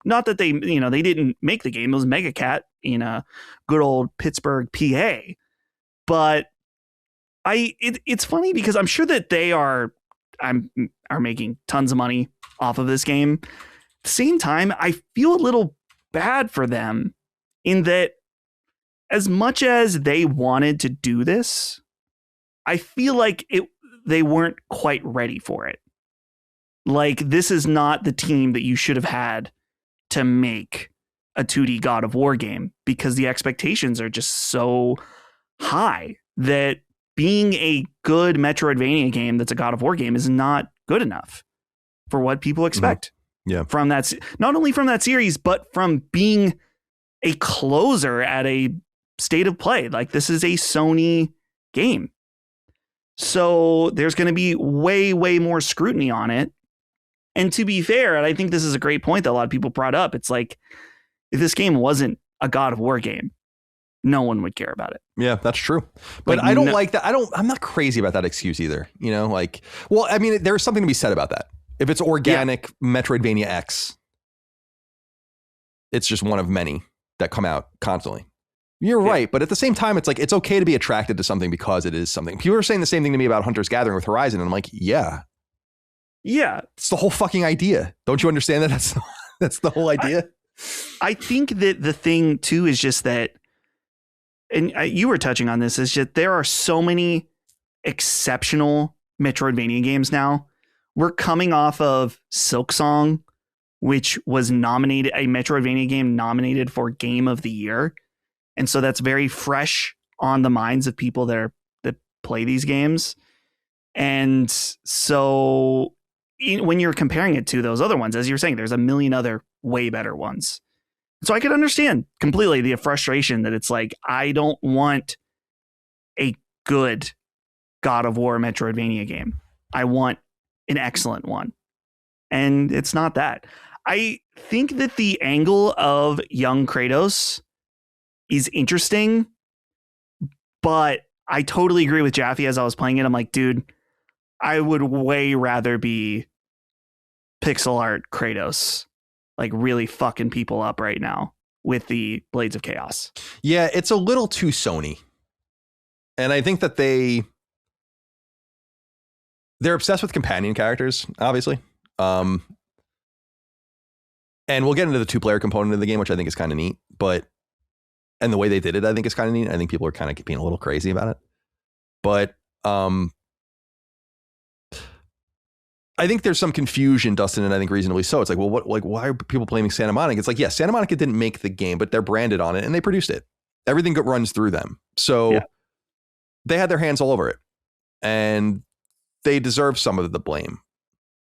Not that they didn't make the game. It was Mega Cat in a good old Pittsburgh, PA. But it's funny because I'm sure that they are making tons of money off of this game. At the same time, I feel a little bad for them in that as much as they wanted to do this, I feel like they weren't quite ready for it. Like, this is not the team that you should have had to make a 2D God of War game, because the expectations are just so high that being a good Metroidvania game that's a God of War game is not good enough for what people expect. Mm-hmm. Yeah. From that, not only from that series, but from being a closer at a state of play. Like, this is a Sony game. So there's going to be way, way more scrutiny on it. And to be fair, and I think this is a great point that a lot of people brought up, it's like, if this game wasn't a God of War game, no one would care about it. Yeah, that's true. But I don't like that. I'm not crazy about that excuse either. Well, I mean, there's something to be said about that. If it's organic Metroidvania X, it's just one of many that come out constantly. You're right. But at the same time, it's like, it's okay to be attracted to something because it is something. People are saying the same thing to me about Hunter's Gathering with Horizon. And I'm like, yeah. It's the whole fucking idea. Don't you understand that? That's the whole idea. I think that the thing too is just that, and you were touching on this, is just there are so many exceptional Metroidvania games now. We're coming off of Silksong, which was nominated, a Metroidvania game nominated for Game of the Year. And so that's very fresh on the minds of people that play these games. And so when you're comparing it to those other ones, as you're saying, there's a million other way better ones. So I could understand completely the frustration that it's like, I don't want a good God of War Metroidvania game. I want an excellent one. And it's not that. I think that the angle of young Kratos is interesting, but I totally agree with Jaffe as I was playing it. I'm like, dude, I would way rather be pixel art Kratos, like really fucking people up right now with the Blades of Chaos. Yeah, it's a little too Sony. And I think that they're obsessed with companion characters, obviously. And we'll get into the 2-player component of the game, which I think is kind of neat. And the way they did it, I think is kind of neat. I think people are kind of being a little crazy about it. But I think there's some confusion, Dustin, and I think reasonably so. It's like, well, why are people blaming Santa Monica? It's like, yeah, Santa Monica didn't make the game, but they're branded on it and they produced it. Everything runs through them. So they had their hands all over it, and they deserve some of the blame.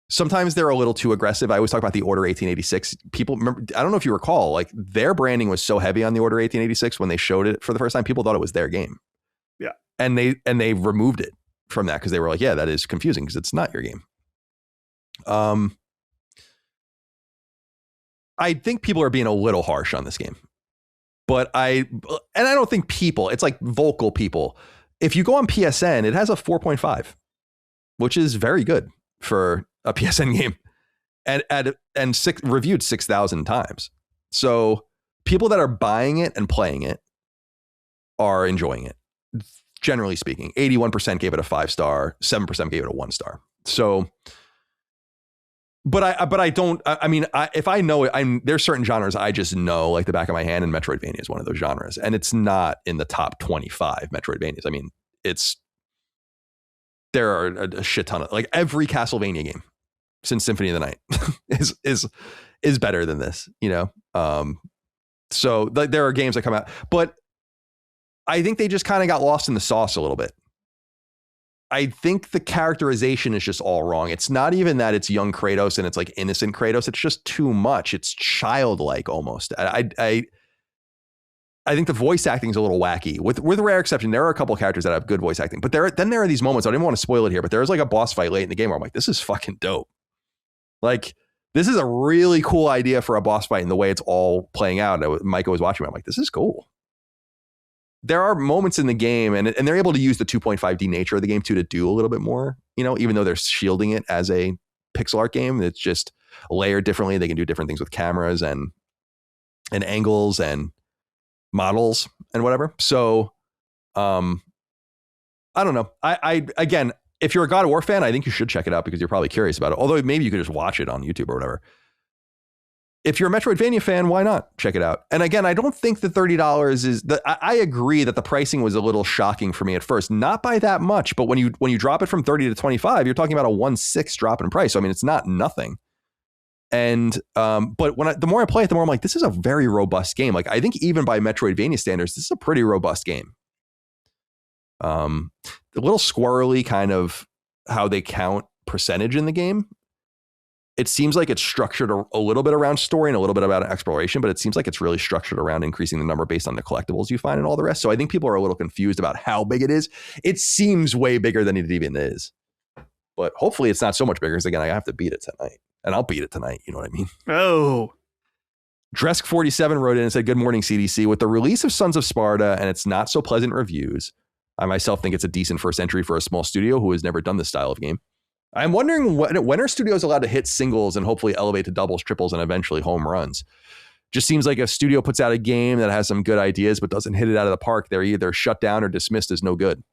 Sometimes they're a little too aggressive. I always talk about the Order 1886. People remember, I don't know if you recall, like, their branding was so heavy on the Order 1886 when they showed it for the first time, people thought it was their game. Yeah. And they removed it from that because they were like, yeah, that is confusing because it's not your game. I think people are being a little harsh on this game, but I don't think people, it's like vocal people. If you go on PSN, it has a 4.5, which is very good for a PSN game, and reviewed 6,000 times. So people that are buying it and playing it are enjoying it. Generally speaking, 81% gave it a 5-star, 7% gave it a 1-star. So, but I don't, I mean, if I know it, there's certain genres I just know like the back of my hand, and Metroidvania is one of those genres, and it's not in the top 25 Metroidvanias. I mean, there are a shit ton of, like, every Castlevania game since Symphony of the Night is better than this, So there are games that come out, but I think they just kind of got lost in the sauce a little bit. I think the characterization is just all wrong. It's not even that it's young Kratos and it's like innocent Kratos. It's just too much. It's childlike almost. I think the voice acting is a little wacky. With a rare exception, there are a couple of characters that have good voice acting, but there are these moments. I don't even want to spoil it here, but there's like a boss fight late in the game where I'm like, this is fucking dope. Like, this is a really cool idea for a boss fight, and the way it's all playing out. Micah was watching me. I'm like, this is cool. There are moments in the game, and they're able to use the 2.5D nature of the game too to do a little bit more, even though they're shielding it as a pixel art game. It's just layered differently. They can do different things with cameras and angles and models and whatever. So, I don't know. I again, if you're a God of War fan, I think you should check it out because you're probably curious about it. Although maybe you could just watch it on YouTube or whatever. If you're a Metroidvania fan, why not check it out? And again, I don't think the $30 is I agree that the pricing was a little shocking for me at first, not by that much, but when you drop it from 30 to 25, you're talking about a 1/6 drop in price. So, I mean, it's not nothing. And but the more I play it, the more I'm like, this is a very robust game. Like, I think even by Metroidvania standards, this is a pretty robust game. A little squirrely kind of how they count percentage in the game. It seems like it's structured a little bit around story and a little bit about exploration, but it seems like it's really structured around increasing the number based on the collectibles you find and all the rest. So I think people are a little confused about how big it is. It seems way bigger than it even is. But hopefully it's not so much bigger, because again, I have to beat it tonight. And I'll beat it tonight, you know what I mean? Oh. Dresk47 wrote in and said, good morning, CDC. With the release of Sons of Sparta and its not so pleasant reviews, I myself think it's a decent first entry for a small studio who has never done this style of game. I'm wondering when are studios allowed to hit singles and hopefully elevate to doubles, triples, and eventually home runs? Just seems like if a studio puts out a game that has some good ideas but doesn't hit it out of the park, they're either shut down or dismissed as no good.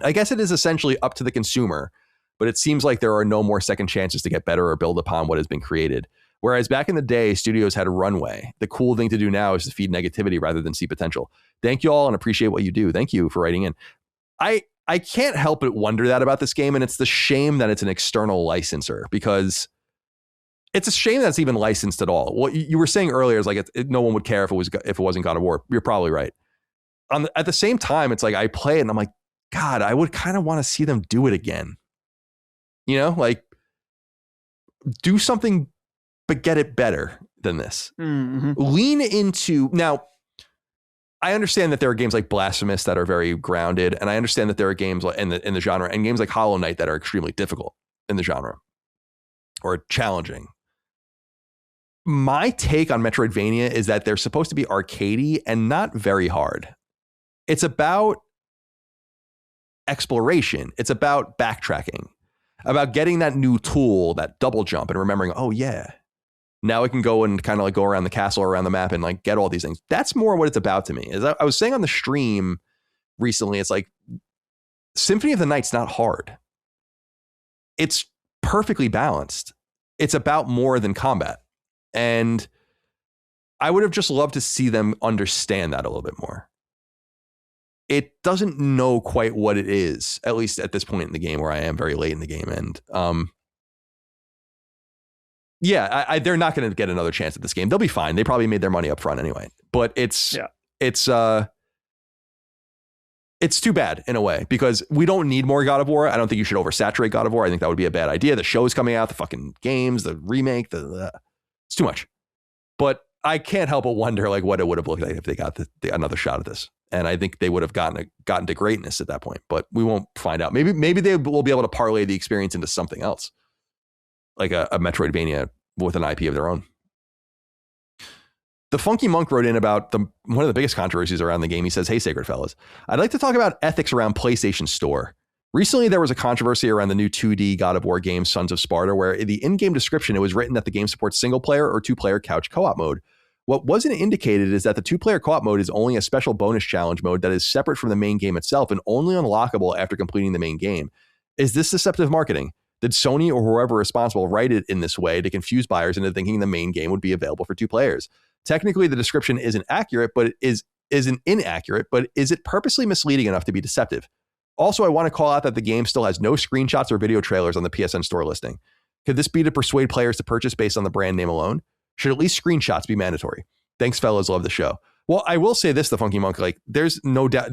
I guess it is essentially up to the consumer, but it seems like there are no more second chances to get better or build upon what has been created. Whereas back in the day, studios had a runway. The cool thing to do now is to feed negativity rather than see potential. Thank you all and appreciate what you do. Thank you for writing in. I can't help but wonder that about this game, and it's the shame that it's an external licensor, because it's a shame that it's even licensed at all. What you were saying earlier is like no one would care if it wasn't God of War. You're probably right. At the same time, it's like I play it and I'm like, God, I would kind of want to see them do it again. Like do something, but get it better than this. Mm-hmm. Lean into now. I understand that there are games like Blasphemous that are very grounded, and I understand that there are games in the genre and games like Hollow Knight that are extremely difficult in the genre or challenging. My take on Metroidvania is that they're supposed to be arcadey and not very hard. It's about exploration. It's about backtracking, about getting that new tool, that double jump, and remembering, oh yeah, now I can go and kind of like go around the castle or around the map and like get all these things. That's more what it's about to me. As I was saying on the stream recently, it's like Symphony of the Night's not hard. It's perfectly balanced. It's about more than combat. And I would have just loved to see them understand that a little bit more. It doesn't know quite what it is, at least at this point in the game where I am very late in the game. And yeah, they're not going to get another chance at this game. They'll be fine. They probably made their money up front anyway. But it's too bad in a way, because we don't need more God of War. I don't think you should oversaturate God of War. I think that would be a bad idea. The show is coming out, the fucking games, the remake, it's too much. But I can't help but wonder like what it would have looked like if they got another shot at this. And I think they would have gotten to greatness at that point. But we won't find out. Maybe they will be able to parlay the experience into something else, like a Metroidvania with an IP of their own. The Funky Monk wrote in about one of the biggest controversies around the game. He says, hey, Sacred Fellas, I'd like to talk about ethics around PlayStation Store. Recently, there was a controversy around the new 2D God of War game, Sons of Sparta, where in the in-game description, it was written that the game supports single-player or two-player couch co-op mode. What wasn't indicated is that the two-player co-op mode is only a special bonus challenge mode that is separate from the main game itself and only unlockable after completing the main game. Is this deceptive marketing? Did Sony or whoever responsible write it in this way to confuse buyers into thinking the main game would be available for two players? Technically, the description isn't inaccurate, but is it purposely misleading enough to be deceptive? Also, I want to call out that the game still has no screenshots or video trailers on the PSN store listing. Could this be to persuade players to purchase based on the brand name alone? Should at least screenshots be mandatory? Thanks, fellas. Love the show. Well, I will say this, the Funky Monk, like there's no doubt.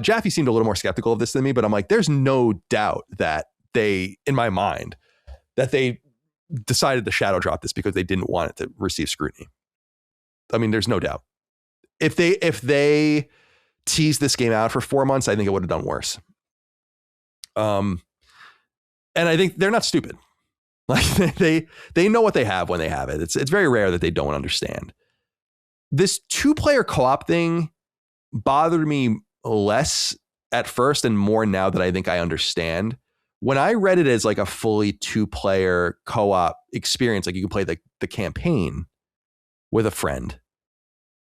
Jaffe seemed a little more skeptical of this than me, but I'm like, there's no doubt that they, in my mind, that they decided to shadow drop this because they didn't want it to receive scrutiny. I mean, there's no doubt. If they teased this game out for 4 months, I think it would have done worse. And I think they're not stupid. Like they know what they have when they have it. It's very rare that they don't understand. This 2-player co-op thing bothered me less at first and more now that I think I understand. When I read it as like a fully 2-player co-op experience, like you can play the campaign with a friend,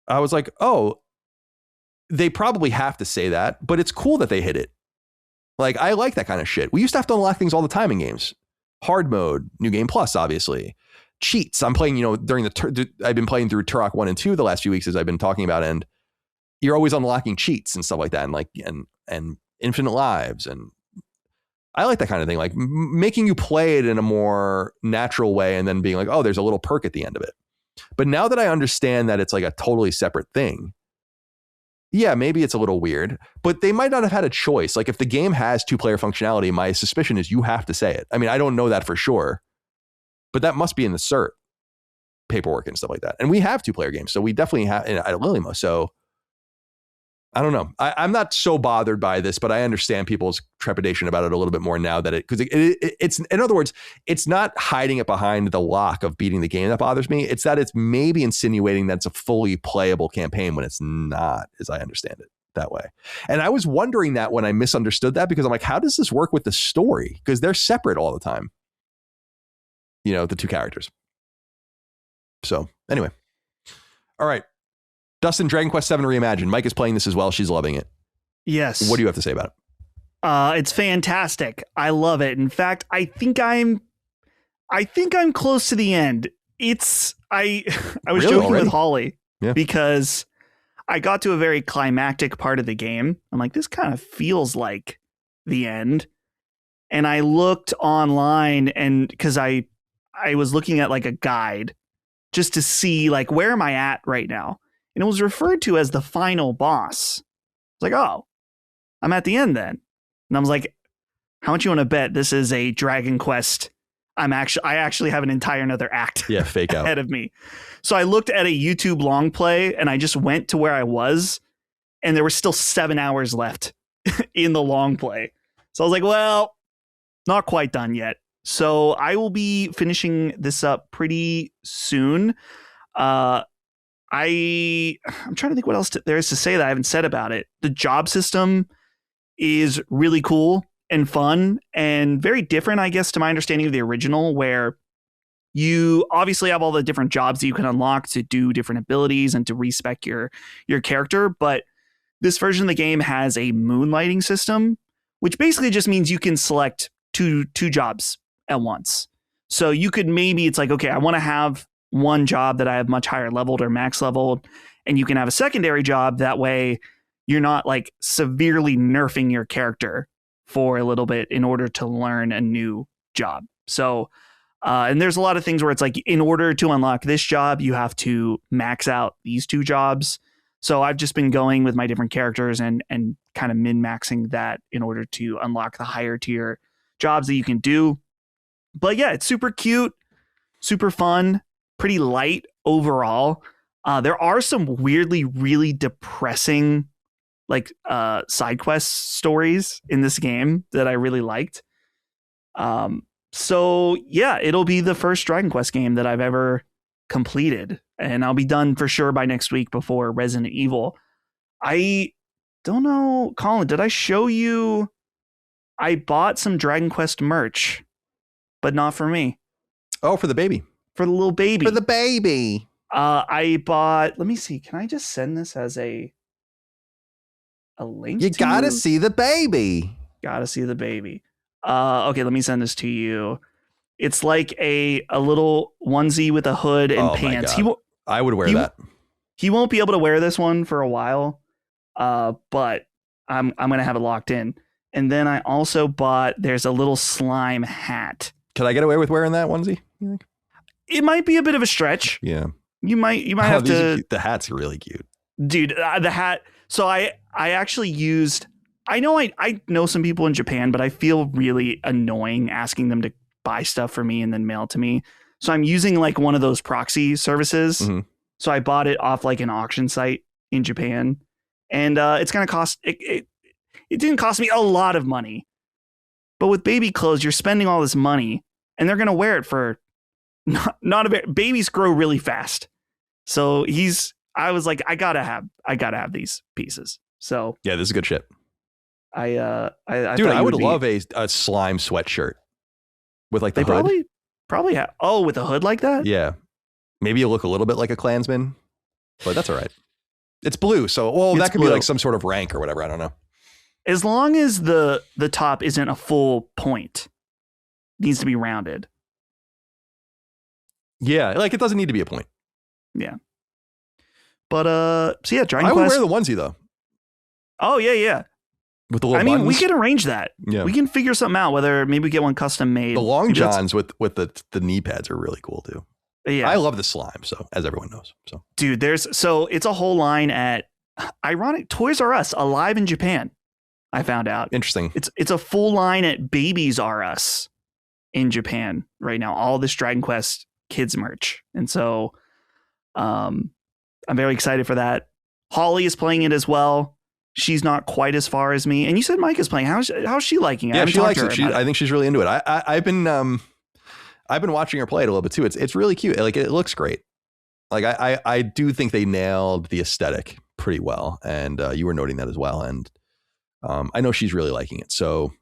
I was like, oh, they probably have to say that, but it's cool that they hit it. Like, I like that kind of shit. We used to have to unlock things all the time in games. Hard mode, New Game Plus, obviously. Cheats. I'm playing, during I've been playing through Turok 1 and 2 the last few weeks, as I've been talking about, and you're always unlocking cheats and stuff like that, and like and infinite lives, and I like that kind of thing, like making you play it in a more natural way, and then being like, oh, there's a little perk at the end of it. But now that I understand that it's like a totally separate thing, yeah, maybe it's a little weird, but they might not have had a choice. Like if the game has 2-player functionality, my suspicion is you have to say it. I mean, I don't know that for sure, but that must be in the cert paperwork and stuff like that. And we have 2-player games, so we definitely have at Lilimo. So I don't know. I'm not so bothered by this, but I understand people's trepidation about it a little bit more now that because it's, in other words, it's not hiding it behind the lock of beating the game that bothers me. It's that it's maybe insinuating that it's a fully playable campaign when it's not, as I understand it that way. And I was wondering that when I misunderstood that, because I'm like, how does this work with the story? Because they're separate all the time. The 2 characters. So anyway. All right. Dustin, Dragon Quest VII Reimagined. Mike is playing this as well. She's loving it. Yes. What do you have to say about it? It's fantastic. I love it. In fact, I think I'm close to the end. I was Really? joking Already? with Holly Yeah. because I got to a very climactic part of the game. I'm like, this kind of feels like the end. And I looked online, and because I was looking at like a guide just to see like, where am I at right now? And it was referred to as the final boss. It's like, oh, I'm at the end then. And I was like, how much you want to bet this is a Dragon Quest? I actually have an entire another act fake out ahead of me. So I looked at a YouTube long play, and I just went to where I was, and there were still 7 hours left in the long play. So I was like, well, not quite done yet. So I will be finishing this up pretty soon. I'm trying to think what else there is to say that I haven't said about it. The job system is really cool and fun and very different, I guess, to my understanding of the original, where you obviously have all the different jobs that you can unlock to do different abilities and to respec your character. But this version of the game has a moonlighting system, which basically just means you can select two jobs at once. So you could it's like, okay, I want to have one job that I have much higher leveled or max leveled, and you can have a secondary job. That way you're not like severely nerfing your character for a little bit in order to learn a new job. So, and there's a lot of things where it's like, in order to unlock this job, you have to max out these 2 jobs. So I've just been going with my different characters and kind of min-maxing that in order to unlock the higher tier jobs that you can do. But yeah, it's super cute, super fun, pretty light overall. There are some weirdly, really depressing like side quest stories in this game that I really liked. So yeah, it'll be the first Dragon Quest game that I've ever completed, and I'll be done for sure by next week before Resident Evil. I don't know, Colin, did I show you? I bought some Dragon Quest merch, but not for me. Oh, for the baby. For the little baby. For the baby. I bought, let me see, can I just send this as a link? You gotta see the baby. Gotta see the baby. Okay, let me send this to you. It's like a little onesie with a hood and pants. I would wear that. He won't be able to wear this one for a while, but I'm gonna have it locked in. And then I also bought, there's a little slime hat. Can I get away with wearing that onesie, you think? It might be a bit of a stretch. Yeah. You might have to. The hat's really cute. dude, the hat. So I actually used. I know some people in Japan, but I feel really annoying asking them to buy stuff for me and then mail it to me. So I'm using like one of those proxy services. Mm-hmm. So I bought it off like an auction site in Japan, and it's gonna cost. It didn't cost me a lot of money, but with baby clothes, you're spending all this money, and they're gonna wear it for not a bit. Babies grow really fast, so I was like, I gotta have these pieces. So yeah, this is good shit. I Dude, I would love a slime sweatshirt with like the hood. Probably have. Oh, with a hood like that? Yeah. Maybe you look a little bit like a Klansman, but that's all right. It's blue. So, that could be like some sort of rank or whatever. I don't know. As long as the top isn't a full point, it needs to be rounded. Yeah. Like it doesn't need to be a point. Yeah. But, so yeah, Dragon Quest. I would wear the onesie though. Oh, yeah. With the little buttons. We can arrange that. Yeah. We can figure something out, whether maybe we get one custom made. The long johns with the knee pads are really cool too. Yeah. I love the slime, so as everyone knows. So dude, it's a whole line at ironic Toys R Us alive in Japan. I found out. Interesting. It's a full line at Babies R Us in Japan right now. All this Dragon Quest kids merch. And so I'm very excited for that. Holly is playing it as well. She's not quite as far as me. And you said Mike is playing. How's she liking it? Yeah, she likes it. I think she's really into it. I've been watching her play it a little bit too. It's really cute. Like it looks great. Like I do think they nailed the aesthetic pretty well. And you were noting that as well. And I know she's really liking it. So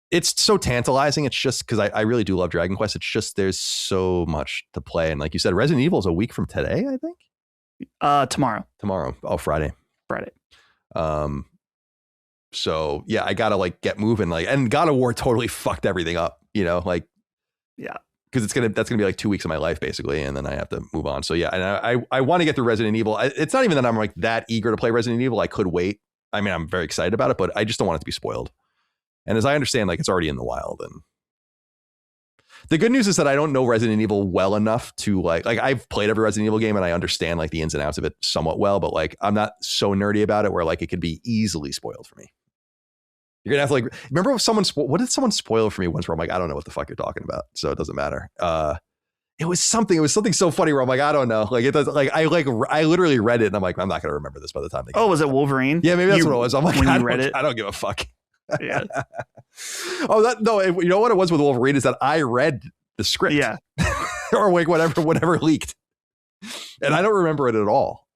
it's so tantalizing. It's just because I really do love Dragon Quest. It's just there's so much to play. And like you said, Resident Evil is a week from today, I think. Tomorrow. Oh, Friday. So yeah, I gotta like get moving, like, and God of War totally fucked everything up, like, yeah, because that's gonna be like 2 weeks of my life basically, and then I have to move on. So yeah, and I want to get through Resident Evil. It's not even that I'm like that eager to play Resident Evil. I could wait. I mean, I'm very excited about it, but I just don't want it to be spoiled. And as I understand, like it's already in the wild. And the good news is that I don't know Resident Evil well enough to like I've played every Resident Evil game and I understand like the ins and outs of it somewhat well, but like I'm not so nerdy about it where like it could be easily spoiled for me. You're gonna have to like remember what did someone spoil for me once where I'm like, I don't know what the fuck you're talking about, so it doesn't matter. It was something so funny where I'm like, I don't know, like it does, like I literally read it and I'm like, I'm not gonna remember this by the time. Was it Wolverine? Yeah, maybe that's what it was. I'm like, when you read it, I don't give a fuck. Yeah. You know what it was with Wolverine is that I read the script. Yeah. Or like whatever leaked. And I don't remember it at all.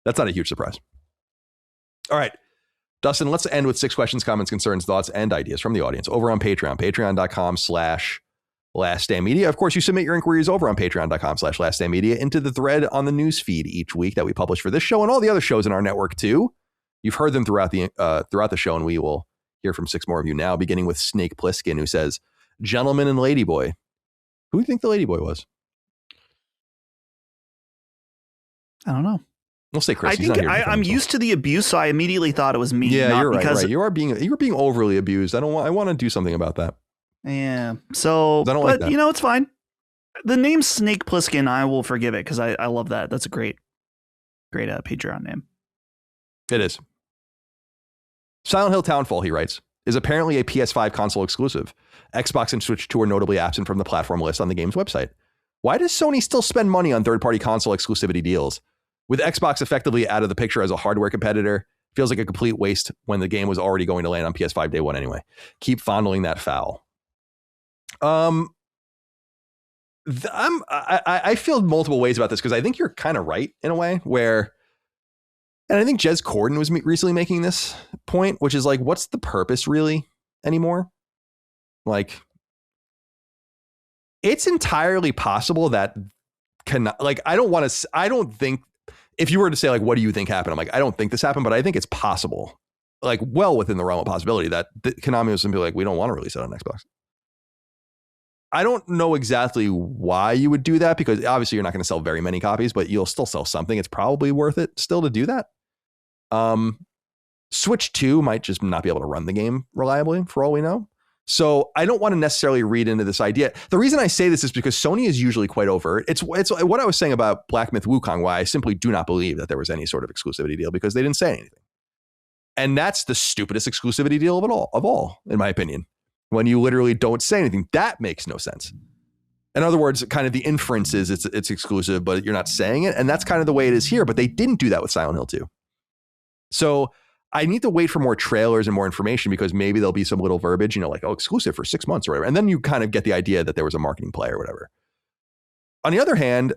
That's not a huge surprise. All right. Dustin, let's end with 6 questions, comments, concerns, thoughts, and ideas from the audience over on Patreon. Patreon.com/LastStandMedia. Of course, you submit your inquiries over on Patreon.com/LastStandMedia into the thread on the news feed each week that we publish for this show and all the other shows in our network too. You've heard them throughout the show, and we will hear from 6 more of you now, beginning with Snake Plissken, who says, "Gentleman and Ladyboy." Who do you think the Ladyboy was? I don't know. We'll say Chris. I think I'm used to the abuse, so I immediately thought it was me. Yeah, you're right. You were being overly abused. I want to do something about that. Yeah. So, I don't like that. It's fine. The name Snake Plissken, I will forgive it because I love that. That's a great Patreon name. It is. Silent Hill Townfall, he writes, is apparently a PS5 console exclusive. Xbox and Switch 2 are notably absent from the platform list on the game's website. Why does Sony still spend money on third-party console exclusivity deals? With Xbox effectively out of the picture as a hardware competitor, feels like a complete waste when the game was already going to land on PS5 day one anyway. Keep fondling that foul. I feel multiple ways about this because I think you're kind of right in a way where, and I think Jez Corden was recently making this point, which is like, what's the purpose really anymore? Like, it's entirely possible that I don't think, if you were to say like, what do you think happened? I'm like, I don't think this happened, but I think it's possible, like well within the realm of possibility that Konami was simply like, we don't want to release it on Xbox. I don't know exactly why you would do that because obviously you're not going to sell very many copies, but you'll still sell something. It's probably worth it still to do that. Switch 2 might just not be able to run the game reliably for all we know. So I don't want to necessarily read into this idea. The reason I say this is because Sony is usually quite overt. It's what I was saying about Black Myth Wukong, why I simply do not believe that there was any sort of exclusivity deal, because they didn't say anything. And that's the stupidest exclusivity deal of all, in my opinion. When you literally don't say anything, that makes no sense. In other words, kind of the inference is it's exclusive, but you're not saying it. And that's kind of the way it is here. But they didn't do that with Silent Hill 2. So I need to wait for more trailers and more information, because maybe there'll be some little verbiage, like, oh, exclusive for 6 months or whatever. And then you kind of get the idea that there was a marketing play or whatever. On the other hand,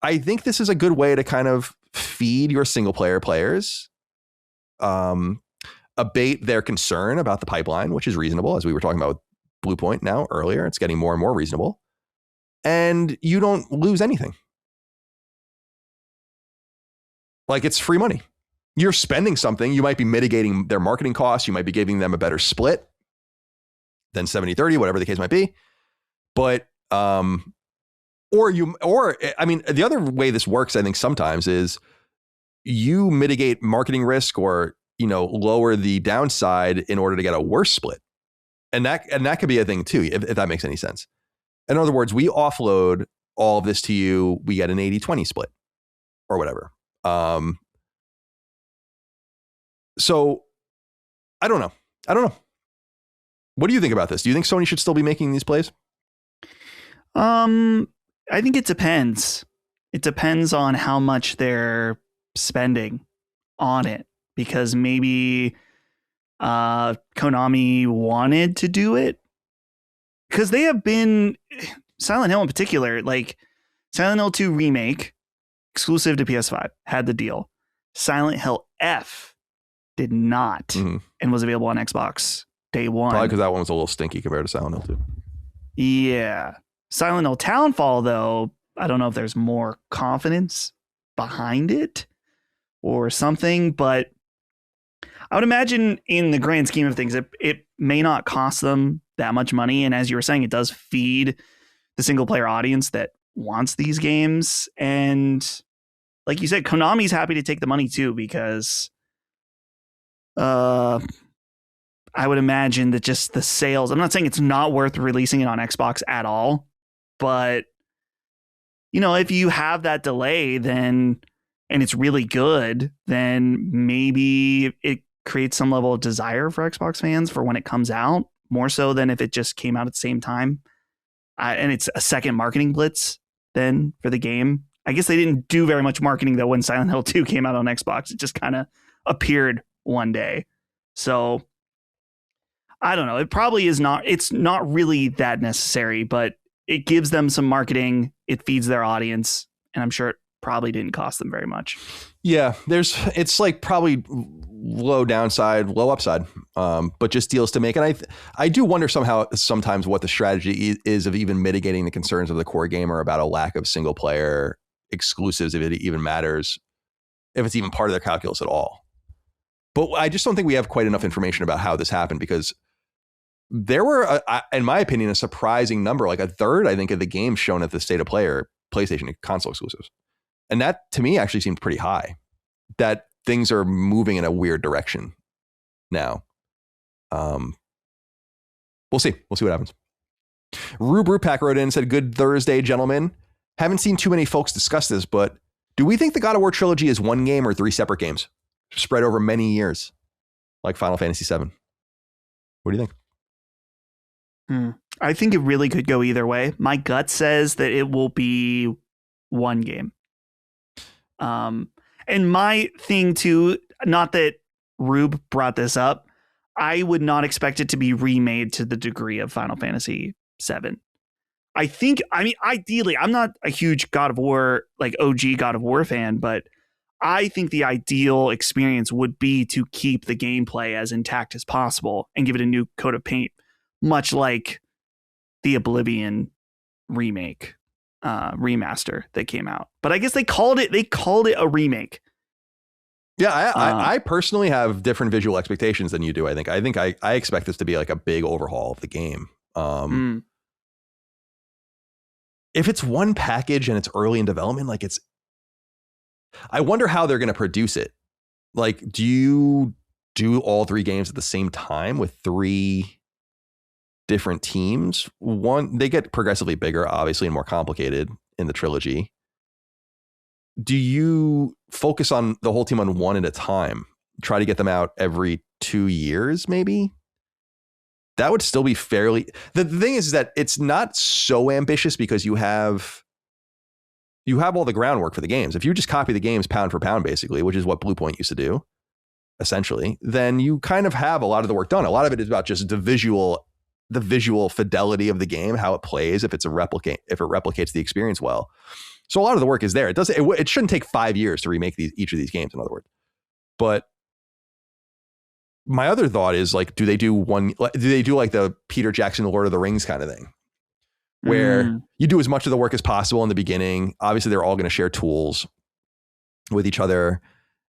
I think this is a good way to kind of feed your single player players, abate their concern about the pipeline, which is reasonable, as we were talking about with Bluepoint now earlier. It's getting more and more reasonable. And you don't lose anything. Like, it's free money. You're spending something. You might be mitigating their marketing costs. You might be giving them a better split than 70-30, whatever the case might be. But, the other way this works, I think sometimes, is you mitigate marketing risk or, lower the downside in order to get a worse split. And that could be a thing too, if that makes any sense. In other words, we offload all of this to you. We get an 80-20 split or whatever. So I don't know. What do you think about this? Do you think Sony should still be making these plays? I think it depends. It depends on how much they're spending on it, because maybe Konami wanted to do it, because they have been, Silent Hill in particular, like Silent Hill 2 Remake, exclusive to PS5, had the deal. Silent Hill F did not, and was available on Xbox day one. Probably because that one was a little stinky compared to Silent Hill 2. Yeah. Silent Hill Townfall, though, I don't know if there's more confidence behind it or something, but I would imagine in the grand scheme of things, it may not cost them that much money. And as you were saying, it does feed the single player audience that wants these games. And like you said, Konami's happy to take the money too, because I would imagine that just the sales, I'm not saying it's not worth releasing it on Xbox at all, but if you have that delay, then, and it's really good, then maybe it creates some level of desire for Xbox fans for when it comes out, more so than if it just came out at the same time. And it's a second marketing blitz then for the game. I guess they didn't do very much marketing though when Silent Hill 2 came out on Xbox. It just kind of appeared one day. So I don't know. It probably is not, it's not really that necessary, but it gives them some marketing. It feeds their audience. And I'm sure it probably didn't cost them very much. Yeah, it's like probably low downside, low upside, but just deals to make. And I do wonder sometimes what the strategy is of even mitigating the concerns of the core gamer about a lack of single player exclusives, if it even matters, if it's even part of their calculus at all. But I just don't think we have quite enough information about how this happened, because there were, in my opinion, a surprising number, like a third, I think, of the games shown at the State of Play are PlayStation console exclusives. And that, to me, actually seemed pretty high. That things are moving in a weird direction now. We'll see. We'll see what happens. Rube Rupak wrote in and said, "Good Thursday, gentlemen. Haven't seen too many folks discuss this, but do we think the God of War trilogy is one game or three separate games spread over many years, like Final Fantasy VII? What do you think?" I think it really could go either way. My gut says that it will be one game. And my thing too, not that Rube brought this up, I would not expect it to be remade to the degree of Final Fantasy VII. Ideally, I'm not a huge God of War, like OG God of War fan, but I think the ideal experience would be to keep the gameplay as intact as possible and give it a new coat of paint, much like the Oblivion remake. Remaster that came out, but I guess they called it a remake. Yeah, I personally have different visual expectations than you do. I think I expect this to be like a big overhaul of the game. If it's one package and it's early in development, like I wonder how they're going to produce it. Like, do you do all three games at the same time with three different teams. One, they get progressively bigger, obviously, and more complicated in the trilogy. Do you focus on the whole team on one at a time? Try to get them out every 2 years, maybe? That would still be fairly... The thing is that it's not so ambitious because you have all the groundwork for the games. If you just copy the games pound for pound, basically, which is what Bluepoint used to do, essentially, then you kind of have a lot of the work done. A lot of it is about just the visual fidelity of the game, how it plays, if it replicates the experience well. So a lot of the work is there. It shouldn't take 5 years to remake each of these games, in other words. But my other thought is, like, do they do like the Peter Jackson Lord of the Rings kind of thing, where you do as much of the work as possible in the beginning? Obviously, they're all going to share tools with each other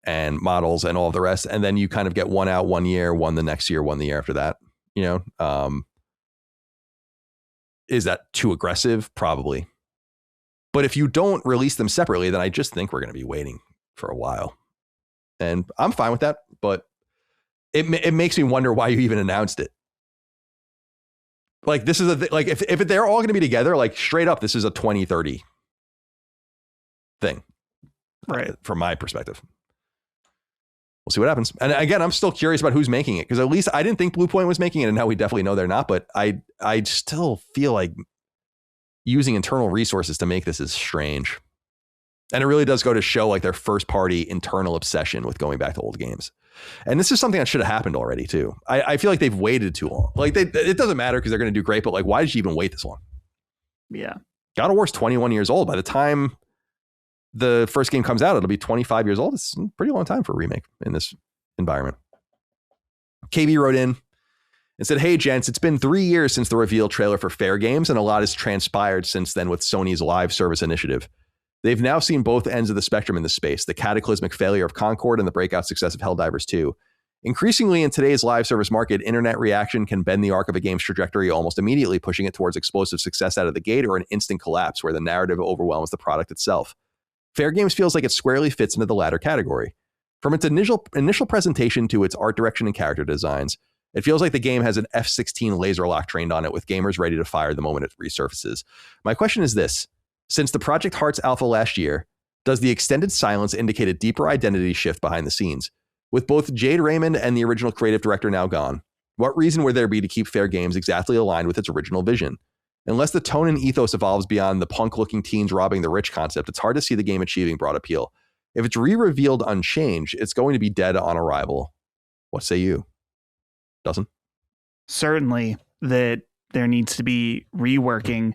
and models and all of the rest, and then you kind of get one out 1 year, one the next year, one the year after that. Is that too aggressive? Probably. But if you don't release them separately, then I just think we're going to be waiting for a while, and I'm fine with that. But it makes me wonder why you even announced it. Like, this is like, if they're all going to be together, like, straight up, this is a 2030 thing, right? From my perspective. We'll see what happens. And again, I'm still curious about who's making it, because at least I didn't think Bluepoint was making it, and now we definitely know they're not. But I still feel like using internal resources to make this is strange. And it really does go to show, like, their first party internal obsession with going back to old games. And this is something that should have happened already too. I feel like they've waited too long. Like, it doesn't matter because they're going to do great, but, like, why did you even wait this long? Yeah. God of War's 21 years old. By the time the first game comes out, it'll be 25 years old. It's a pretty long time for a remake in this environment. KB wrote in and said, "Hey, gents, it's been 3 years since the reveal trailer for Fairgames, and a lot has transpired since then with Sony's live service initiative. They've now seen both ends of the spectrum in this space, the cataclysmic failure of Concord and the breakout success of Helldivers 2. Increasingly, in today's live service market, internet reaction can bend the arc of a game's trajectory almost immediately, pushing it towards explosive success out of the gate or an instant collapse where the narrative overwhelms the product itself. Fairgames feels like it squarely fits into the latter category. From its initial presentation to its art direction and character designs, it feels like the game has an F-16 laser lock trained on it with gamers ready to fire the moment it resurfaces. My question is this. Since the Project Hearts alpha last year, does the extended silence indicate a deeper identity shift behind the scenes? With both Jade Raymond and the original creative director now gone, what reason would there be to keep Fairgames exactly aligned with its original vision? Unless the tone and ethos evolves beyond the punk-looking teens robbing the rich concept, it's hard to see the game achieving broad appeal. If it's re-revealed unchanged, it's going to be dead on arrival. What say you? Doesn't? Certainly that there needs to be reworking.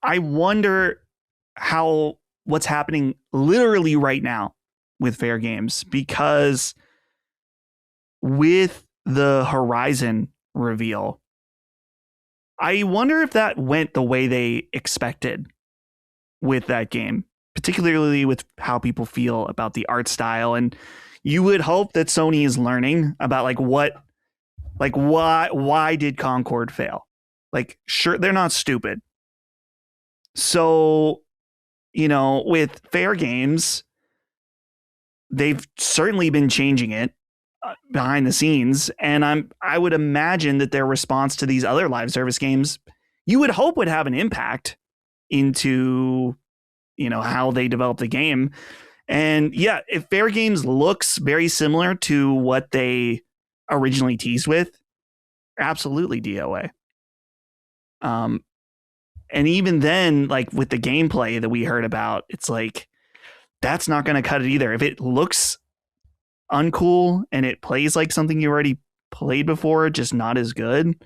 I wonder what's happening literally right now with Fairgames, because with the Horizon reveal, I wonder if that went the way they expected with that game, particularly with how people feel about the art style. And you would hope that Sony is learning about why did Concord fail? Like, sure, they're not stupid. So, with Fairgames, they've certainly been changing it behind the scenes, and I would imagine that their response to these other live service games, you would hope, would have an impact into how they develop the game. And yeah, if Fairgames looks very similar to what they originally teased with, absolutely DOA. And even then, like, with the gameplay that we heard about, it's like, that's not going to cut it either. If it looks uncool and it plays like something you already played before, just not as good.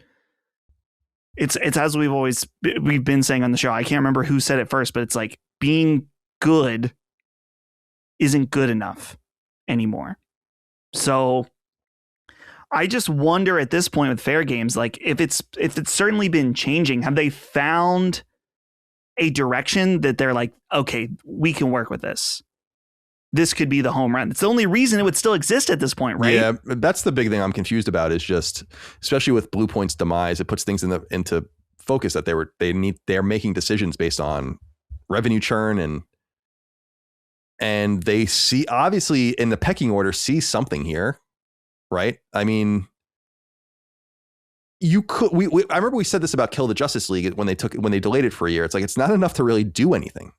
It's as we've been saying on the show. I can't remember who said it first, but it's like, being good isn't good enough anymore. So I just wonder at this point with Fairgames, like, if it's certainly been changing, have they found a direction that they're like, okay, we can work with this. This could be the home run. It's the only reason it would still exist at this point, right? Yeah, that's the big thing I'm confused about, is just, especially with Bluepoint's demise, it puts things into focus that they're making decisions based on revenue churn, and they see, obviously in the pecking order, see something here, right? I mean, you could, I remember we said this about Kill the Justice League when they delayed it for a year. It's like, it's not enough to really do anything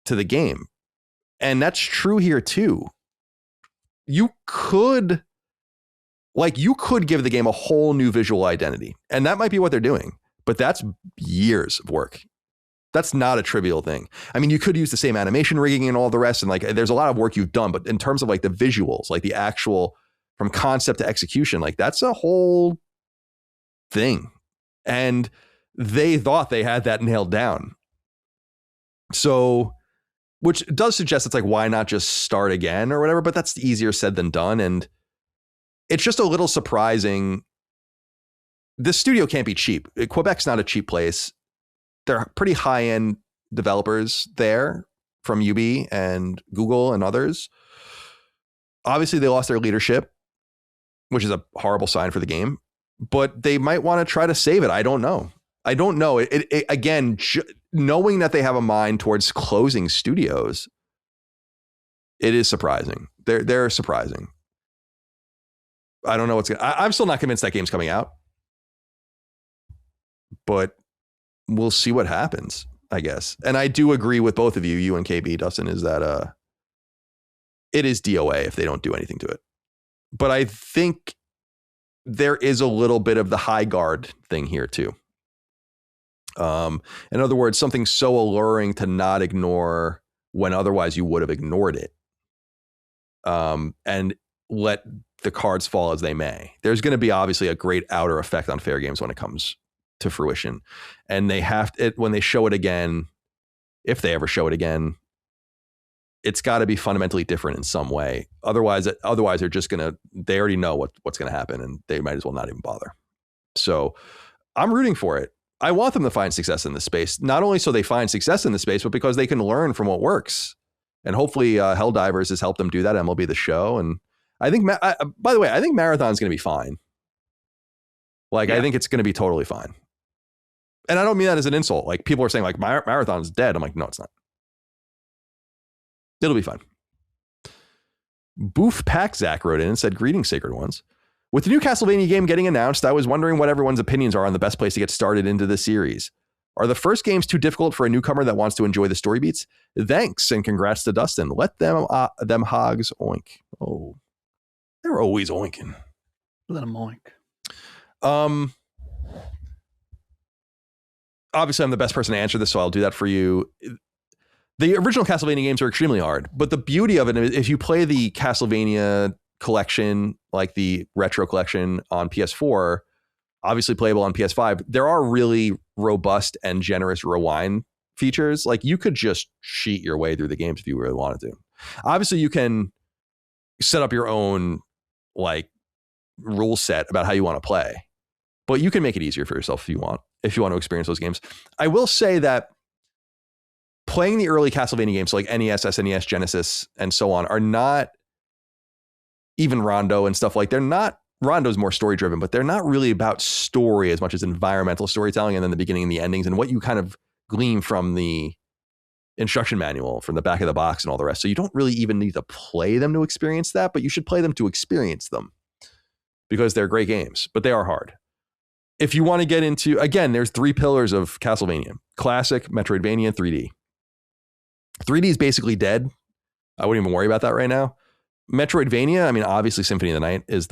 to the game. And that's true here too. You could give the game a whole new visual identity, and that might be what they're doing, but that's years of work. That's not a trivial thing. I mean, you could use the same animation rigging and all the rest, and like, there's a lot of work you've done, but in terms of like the visuals, like the actual from concept to execution, like that's a whole thing. And they thought they had that nailed down. So, which does suggest it's like, why not just start again or whatever? But that's easier said than done. And it's just a little surprising. This studio can't be cheap. Quebec's not a cheap place. They're pretty high-end developers there from UB and Google and others. Obviously, they lost their leadership, which is a horrible sign for the game. But they might want to try to save it. I don't know. Again, knowing that they have a mind towards closing studios, it is surprising. They're surprising. I don't know what's going to... I'm still not convinced that game's coming out. But we'll see what happens, I guess. And I do agree with both of you and KB, Dustin, is that it is DOA if they don't do anything to it. But I think there is a little bit of the Highguard thing here too. In other words, something so alluring to not ignore when otherwise you would have ignored it. And let the cards fall as they may. There's going to be obviously a great outer effect on Fairgames when it comes to fruition. And they have to, when they show it again, if they ever show it again, it's got to be fundamentally different in some way. Otherwise they're just going to, they already know what's going to happen, and they might as well not even bother. So I'm rooting for it. I want them to find success in this space, not only so they find success in the space, but because they can learn from what works. And hopefully Helldivers has helped them do that. MLB The Show. And I think, by the way, I think Marathon's going to be fine. Like, yeah. I think it's going to be totally fine. And I don't mean that as an insult. Like, people are saying like Marathon's dead. I'm like, no, it's not. It'll be fine. Boof Pack Zach wrote in and said, greetings, Sacred Ones. With the new Castlevania game getting announced, I was wondering what everyone's opinions are on the best place to get started into the series. Are the first games too difficult for a newcomer that wants to enjoy the story beats? Thanks, and congrats to Dustin. Let them hogs oink. Oh, they're always oinking. Let them oink. Obviously, I'm the best person to answer this, so I'll do that for you. The original Castlevania games are extremely hard, but the beauty of it is if you play the Castlevania collection, like the retro collection on PS4, obviously playable on PS5, there are really robust and generous rewind features. Like, you could just cheat your way through the games if you really wanted to. Obviously, you can set up your own like rule set about how you want to play, but you can make it easier for yourself if you want to experience those games. I will say that playing the early Castlevania games, so like NES, SNES, Genesis, and so on, are not, even Rondo and stuff, like, they're not, Rondo's more story driven, but they're not really about story as much as environmental storytelling, and then the beginning and the endings and what you kind of glean from the instruction manual from the back of the box and all the rest. So you don't really even need to play them to experience that, but you should play them to experience them because they're great games, but they are hard. If you want to get into, again, there's 3 pillars of Castlevania: classic, Metroidvania, 3D. 3D is basically dead. I wouldn't even worry about that right now. Metroidvania, I mean, obviously Symphony of the Night is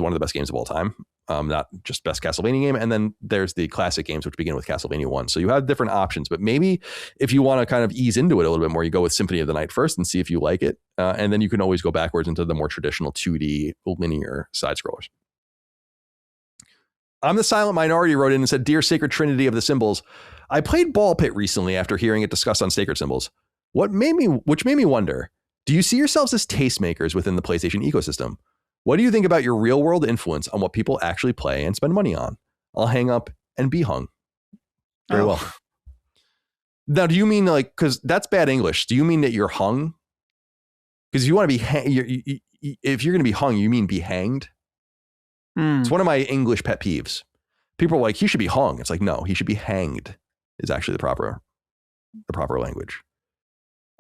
one of the best games of all time. Not just best Castlevania game. And then there's the classic games, which begin with Castlevania 1. So you have different options, but maybe if you want to kind of ease into it a little bit more, you go with Symphony of the Night first and see if you like it. And then you can always go backwards into the more traditional 2D linear side scrollers. I'm the Silent Minority wrote in and said, Dear Sacred Trinity of the Symbols, I played Ball Pit recently after hearing it discussed on Sacred Symbols. Which made me wonder, do you see yourselves as tastemakers within the PlayStation ecosystem? What do you think about your real world influence on what people actually play and spend money on? I'll hang up and be hung. Very well. Now, do you mean like, because that's bad English, do you mean that you're hung? Because if you want to be, if you're going to be hung, you mean be hanged? It's one of my English pet peeves. People are like, he should be hung. It's like, no, he should be hanged is actually the proper language.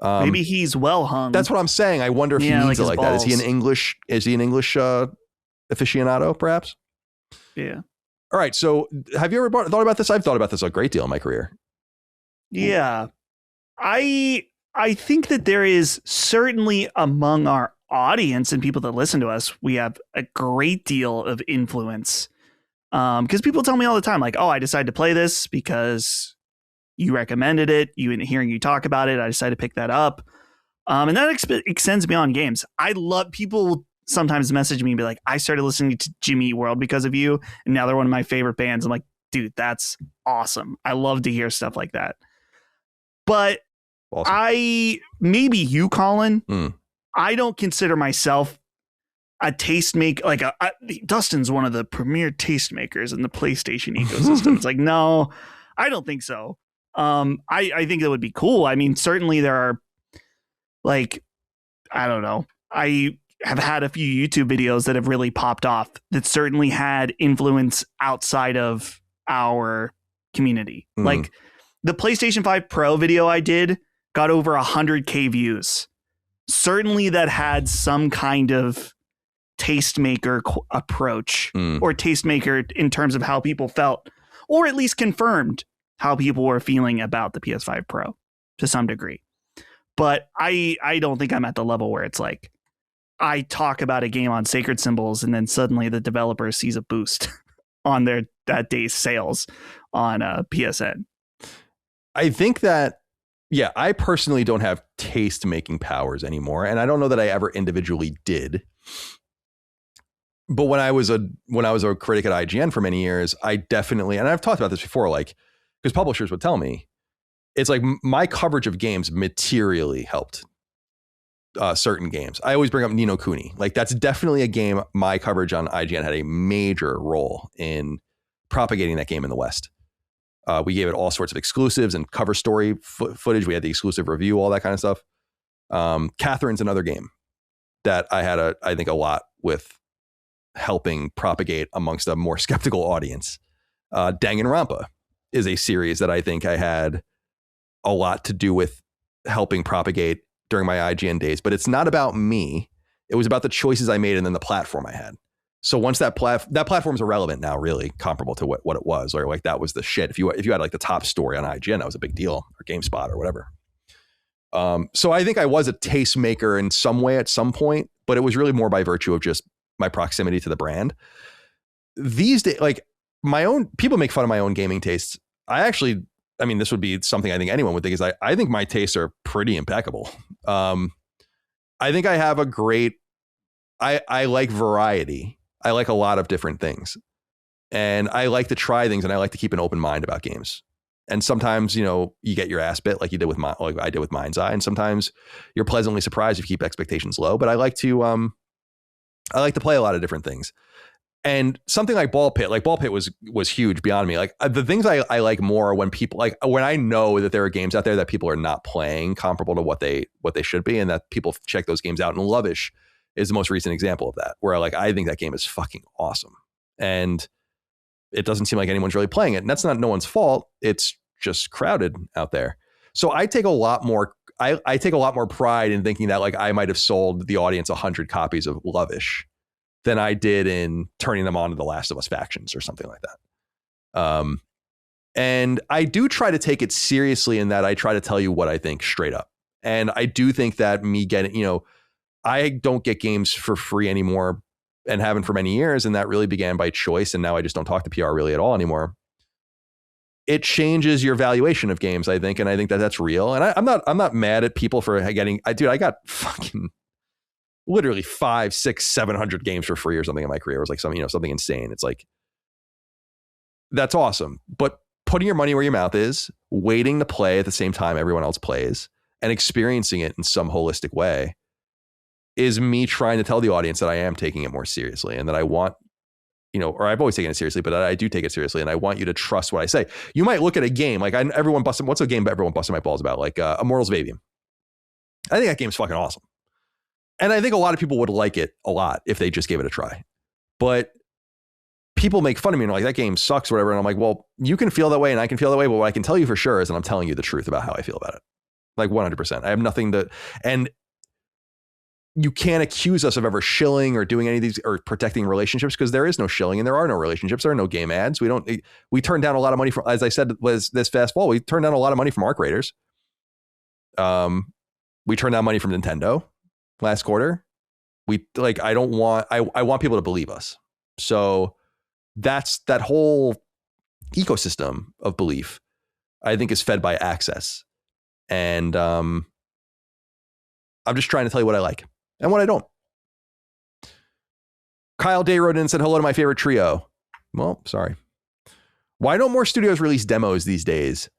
Maybe he's well hung. That's what I'm saying. I wonder if he means it like that. Is he an English aficionado, perhaps? Yeah. All right. So have you ever thought about this? I've thought about this a great deal in my career. Yeah. I think that there is certainly among our audience and people that listen to us, we have a great deal of influence. Because people tell me all the time, like, oh, I decided to play this because you recommended it. Hearing you talk about it, I decided to pick that up. And that extends beyond games. I love people sometimes message me and be like, I started listening to Jimmy Eat World because of you, and now they're one of my favorite bands. I'm like, dude, that's awesome. I love to hear stuff like that. But awesome. Maybe you, Colin, I don't consider myself a tastemaker. Like Dustin's one of the premier tastemakers in the PlayStation ecosystem. It's like, no, I don't think so. I think that would be cool. I mean, certainly there are, like, I don't know. I have had a few YouTube videos that have really popped off that certainly had influence outside of our community. Like the PlayStation 5 Pro video I did got over 100K views. Certainly that had some kind of tastemaker approach or tastemaker in terms of how people felt, or at least confirmed how people were feeling about the PS5 Pro to some degree. But I don't think I'm at the level where it's like I talk about a game on Sacred Symbols and then suddenly the developer sees a boost on their that day's sales on PSN. I think that, yeah, I personally don't have taste making powers anymore, and I don't know that I ever individually did. But when I was a critic at IGN for many years, I definitely, and I've talked about this before, like, because publishers would tell me, it's like my coverage of games materially helped certain games. I always bring up Ni no Kuni. Like, that's definitely a game my coverage on IGN had a major role in propagating that game in the West. We gave it all sorts of exclusives and cover story footage. We had the exclusive review, all that kind of stuff. Catherine's another game that I had I think a lot with helping propagate amongst a more skeptical audience. Danganronpa is a series that I think I had a lot to do with helping propagate during my IGN days, but it's not about me. It was about the choices I made and then the platform I had. So once that platform's irrelevant now, really comparable to what it was, or like that was the shit. If you had like the top story on IGN, that was a big deal, or GameSpot or whatever. So I think I was a tastemaker in some way at some point, but it was really more by virtue of just my proximity to the brand. These days, like people make fun of my own gaming tastes. I mean, this would be something I think anyone would think is I think my tastes are pretty impeccable. I think I have I like variety. I like a lot of different things, and I like to try things, and I like to keep an open mind about games. And sometimes, you get your ass bit like you did with like I did with Mind's Eye, and sometimes you're pleasantly surprised if you keep expectations low. But I like to play a lot of different things. And something like Ball Pit was huge beyond me. Like the things I like more are when people when I know that there are games out there that people are not playing comparable to what they should be, and that people check those games out. And Lovish is the most recent example of that, where I think that game is fucking awesome, and it doesn't seem like anyone's really playing it. And that's not no one's fault. It's just crowded out there. So I take a lot more. I take a lot more pride in thinking that like I might have sold the audience 100 copies of Lovish than I did in turning them on to the Last of Us factions or something like that. And I do try to take it seriously in that I try to tell you what I think straight up. And I do think that me getting, I don't get games for free anymore and haven't for many years. And that really began by choice. And now I just don't talk to PR really at all anymore. It changes your valuation of games, I think. And I think that that's real. And I'm not mad at people for getting, I got fucking literally 500, 600, 700 games for free or something in my career. It was like something insane. It's like, that's awesome. But putting your money where your mouth is, waiting to play at the same time everyone else plays, and experiencing it in some holistic way is me trying to tell the audience that I am taking it more seriously, and that I want, or I've always taken it seriously, but I do take it seriously, and I want you to trust what I say. You might look at a game like what's a game everyone busting my balls about? Like Immortals of Avium. I think that game's fucking awesome. And I think a lot of people would like it a lot if they just gave it a try. But people make fun of me and like, that game sucks or whatever. And I'm like, well, you can feel that way and I can feel that way. But what I can tell you for sure is that I'm telling you the truth about how I feel about it. Like 100%. I have nothing to, and you can't accuse us of ever shilling or doing any of these or protecting relationships, because there is no shilling and there are no relationships. There are no game ads. We turned down a lot of money from, as I said, was this fast fall. We turned down a lot of money from ARC Raiders. We turned down money from Nintendo last quarter. I want people to believe us. So that's that whole ecosystem of belief, I think, is fed by access. And I'm just trying to tell you what I like and what I don't. Kyle Day wrote in and said, hello to my favorite trio. Well, sorry. Why don't more studios release demos these days?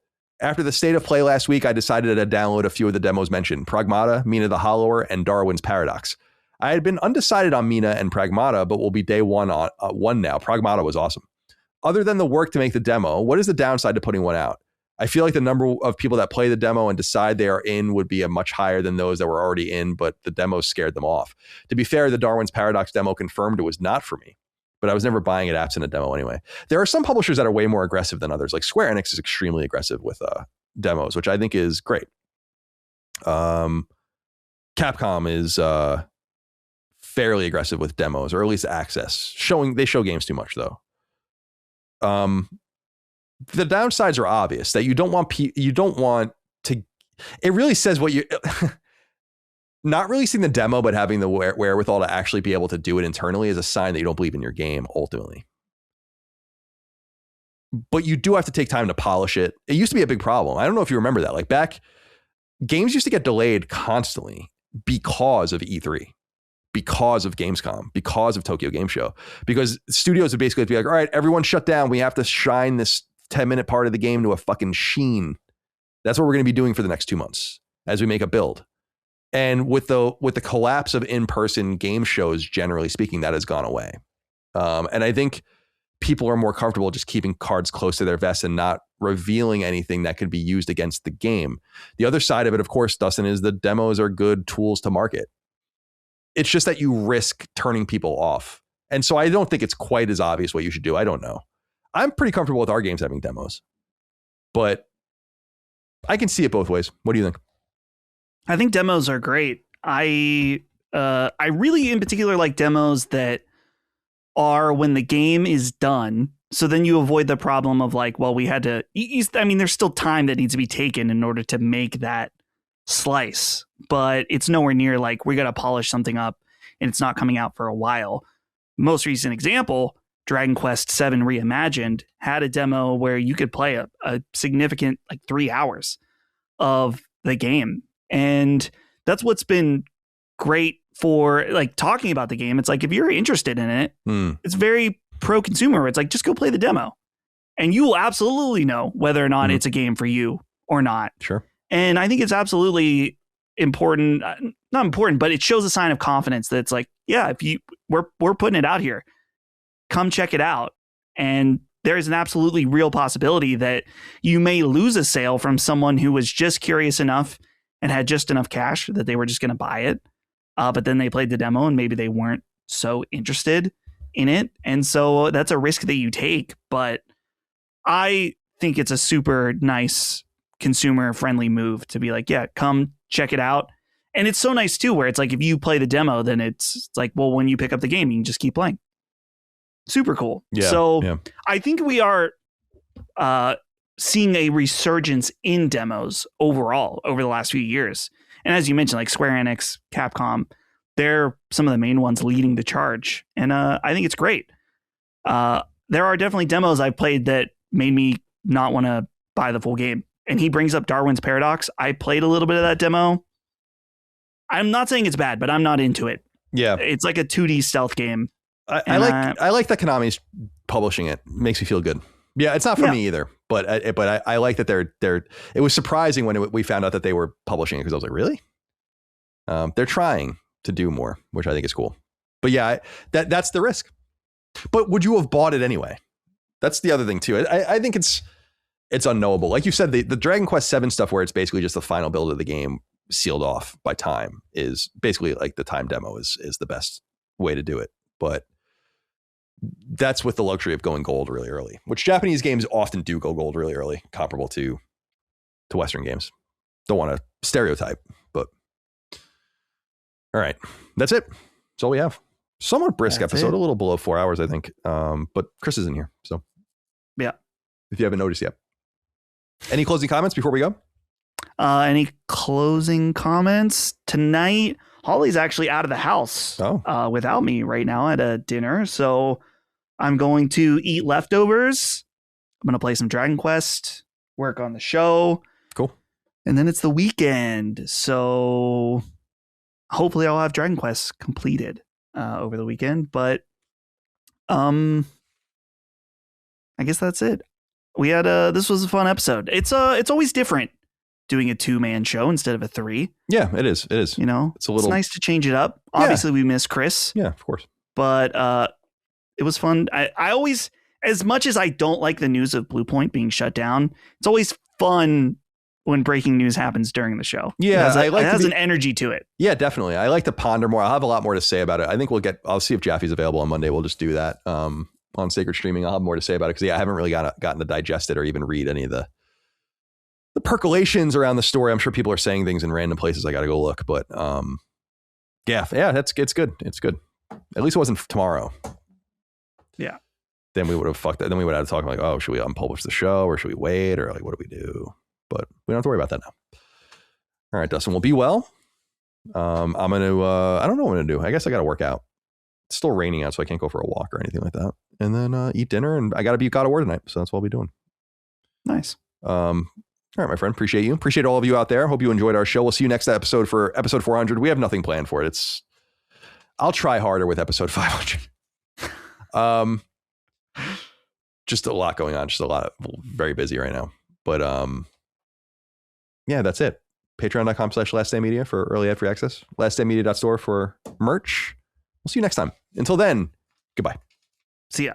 After the state of play last week, I decided to download a few of the demos mentioned: Pragmata, Mina the Hollower, and Darwin's Paradox. I had been undecided on Mina and Pragmata, but will be day one now. Pragmata was awesome. Other than the work to make the demo, what is the downside to putting one out? I feel like the number of people that play the demo and decide they are in would be a much higher than those that were already in, but the demo scared them off. To be fair, the Darwin's Paradox demo confirmed it was not for me, but I was never buying it apps in a demo anyway. There are some publishers that are way more aggressive than others. Like Square Enix is extremely aggressive with demos, which I think is great. Capcom is fairly aggressive with demos, or at least access. They show games too much though. The downsides are obvious, that you don't want to, it really says what you, not releasing the demo, but having the wherewithal to actually be able to do it internally is a sign that you don't believe in your game ultimately. But you do have to take time to polish it. It used to be a big problem. I don't know if you remember that. Like games used to get delayed constantly because of E3, because of Gamescom, because of Tokyo Game Show, because studios would basically be like, all right, everyone shut down. We have to shine this 10-minute part of the game to a fucking sheen. That's what we're going to be doing for the next 2 months as we make a build. And with the collapse of in-person game shows, generally speaking, that has gone away. And I think people are more comfortable just keeping cards close to their vest and not revealing anything that could be used against the game. The other side of it, of course, Dustin, is the demos are good tools to market. It's just that you risk turning people off. And so I don't think it's quite as obvious what you should do. I don't know. I'm pretty comfortable with our games having demos, but I can see it both ways. What do you think? I think demos are great. I really in particular like demos that are when the game is done. So then you avoid the problem of like, well, we had to, there's still time that needs to be taken in order to make that slice, but it's nowhere near like we got to polish something up and it's not coming out for a while. Most recent example, Dragon Quest VII Reimagined had a demo where you could play a significant 3 hours of the game. And that's what's been great for talking about the game. It's like, if you're interested in it, it's very pro-consumer. It's like, just go play the demo and you will absolutely know whether or not it's a game for you or not. Sure. And I think it's absolutely important, not important, but it shows a sign of confidence that it's like, yeah, we're putting it out here, come check it out. And there is an absolutely real possibility that you may lose a sale from someone who was just curious enough and had just enough cash that they were just going to buy it. But then they played the demo and maybe they weren't so interested in it. And so that's a risk that you take. But I think it's a super nice consumer friendly move to be like, yeah, come check it out. And it's so nice too, where it's like, if you play the demo, then it's like, well, when you pick up the game, you can just keep playing. Super cool. Yeah, so yeah. I think we are seeing a resurgence in demos overall over the last few years. And as you mentioned, like Square Enix, Capcom, they're some of the main ones leading the charge. And I think it's great. There are definitely demos I've played that made me not want to buy the full game. And he brings up Darwin's Paradox. I played a little bit of that demo. I'm not saying it's bad, but I'm not into it. Yeah. It's like a 2D stealth game. I like that Konami's publishing it. Makes me feel good. Yeah, it's not for me either, but I like that they're. It was surprising when we found out that they were publishing it, because I was like, really? They're trying to do more, which I think is cool. But yeah, that's the risk. But would you have bought it anyway? That's the other thing too. I think it's unknowable. Like you said, the Dragon Quest VII stuff, where it's basically just the final build of the game sealed off by time, is basically like the time demo is the best way to do it. But that's with the luxury of going gold really early, which Japanese games often do go gold really early, comparable to Western games. Don't want to stereotype, but All right. That's it. That's all we have. Somewhat brisk episode, a little below 4 hours, I think. But Chris isn't here. So, yeah. If you haven't noticed yet. Any closing comments before we go? Any closing comments? Tonight, Holly's actually out of the house without me right now at a dinner. So I'm going to eat leftovers. I'm going to play some Dragon Quest, work on the show. Cool. And then it's the weekend. So hopefully I'll have Dragon Quest completed over the weekend. But I guess that's it. We had this was a fun episode. It's always different doing a 2-man show instead of a 3. Yeah, it is. It is. You know, it's nice to change it up. Obviously, we miss Chris. Yeah, of course. But it was fun. I always, as much as I don't like the news of Bluepoint being shut down, it's always fun when breaking news happens during the show. Yeah, it has an energy to it. Yeah, definitely. I like to ponder more. I'll have a lot more to say about it. I think I'll see if Jaffe's available on Monday. We'll just do that. On Sacred Streaming, I'll have more to say about it because I haven't really gotten to digest it or even read any of the percolations around the story. I'm sure people are saying things in random places. I got to go look, but it's good. It's good. At least it wasn't tomorrow. Yeah. Then we would have fucked that. Then we would have to talk like, oh, should we unpublish the show or should we wait or like what do we do? But we don't have to worry about that now. All right, Dustin. Well, be well. I'm gonna. I don't know what I'm gonna do. I guess I got to work out. It's still raining out, so I can't go for a walk or anything like that. And then eat dinner, and I got to be God of War tonight, so that's what I'll be doing. Nice. All right, my friend. Appreciate you. Appreciate all of you out there. Hope you enjoyed our show. We'll see you next episode for episode 400. We have nothing planned for it. I'll try harder with episode 500. Just a lot going on. Just a lot. Very busy right now. But yeah, that's it. Patreon.com/laststandmedia for early ad free access. Laststandmedia.store for merch. We'll see you next time. Until then, goodbye. See ya.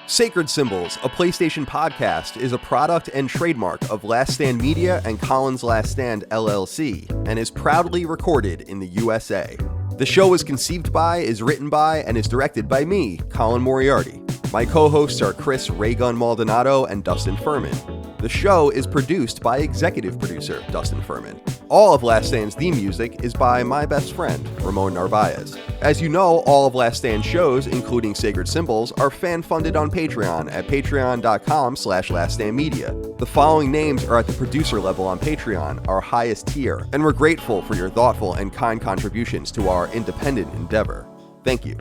Sacred Symbols, a PlayStation podcast, is a product and trademark of Last Stand Media and Collins Last Stand LLC, and is proudly recorded in the USA. The show is conceived by, is written by, and is directed by me, Colin Moriarty. My co-hosts are Chris Raygun Maldonado and Dustin Furman. The show is produced by executive producer Dustin Furman. All of Last Stand's theme music is by my best friend, Ramon Narvaez. As you know, all of Last Stand's shows, including Sacred Symbols, are fan-funded on Patreon at patreon.com/laststandmedia. The following names are at the producer level on Patreon, our highest tier, and we're grateful for your thoughtful and kind contributions to our independent endeavor. Thank you.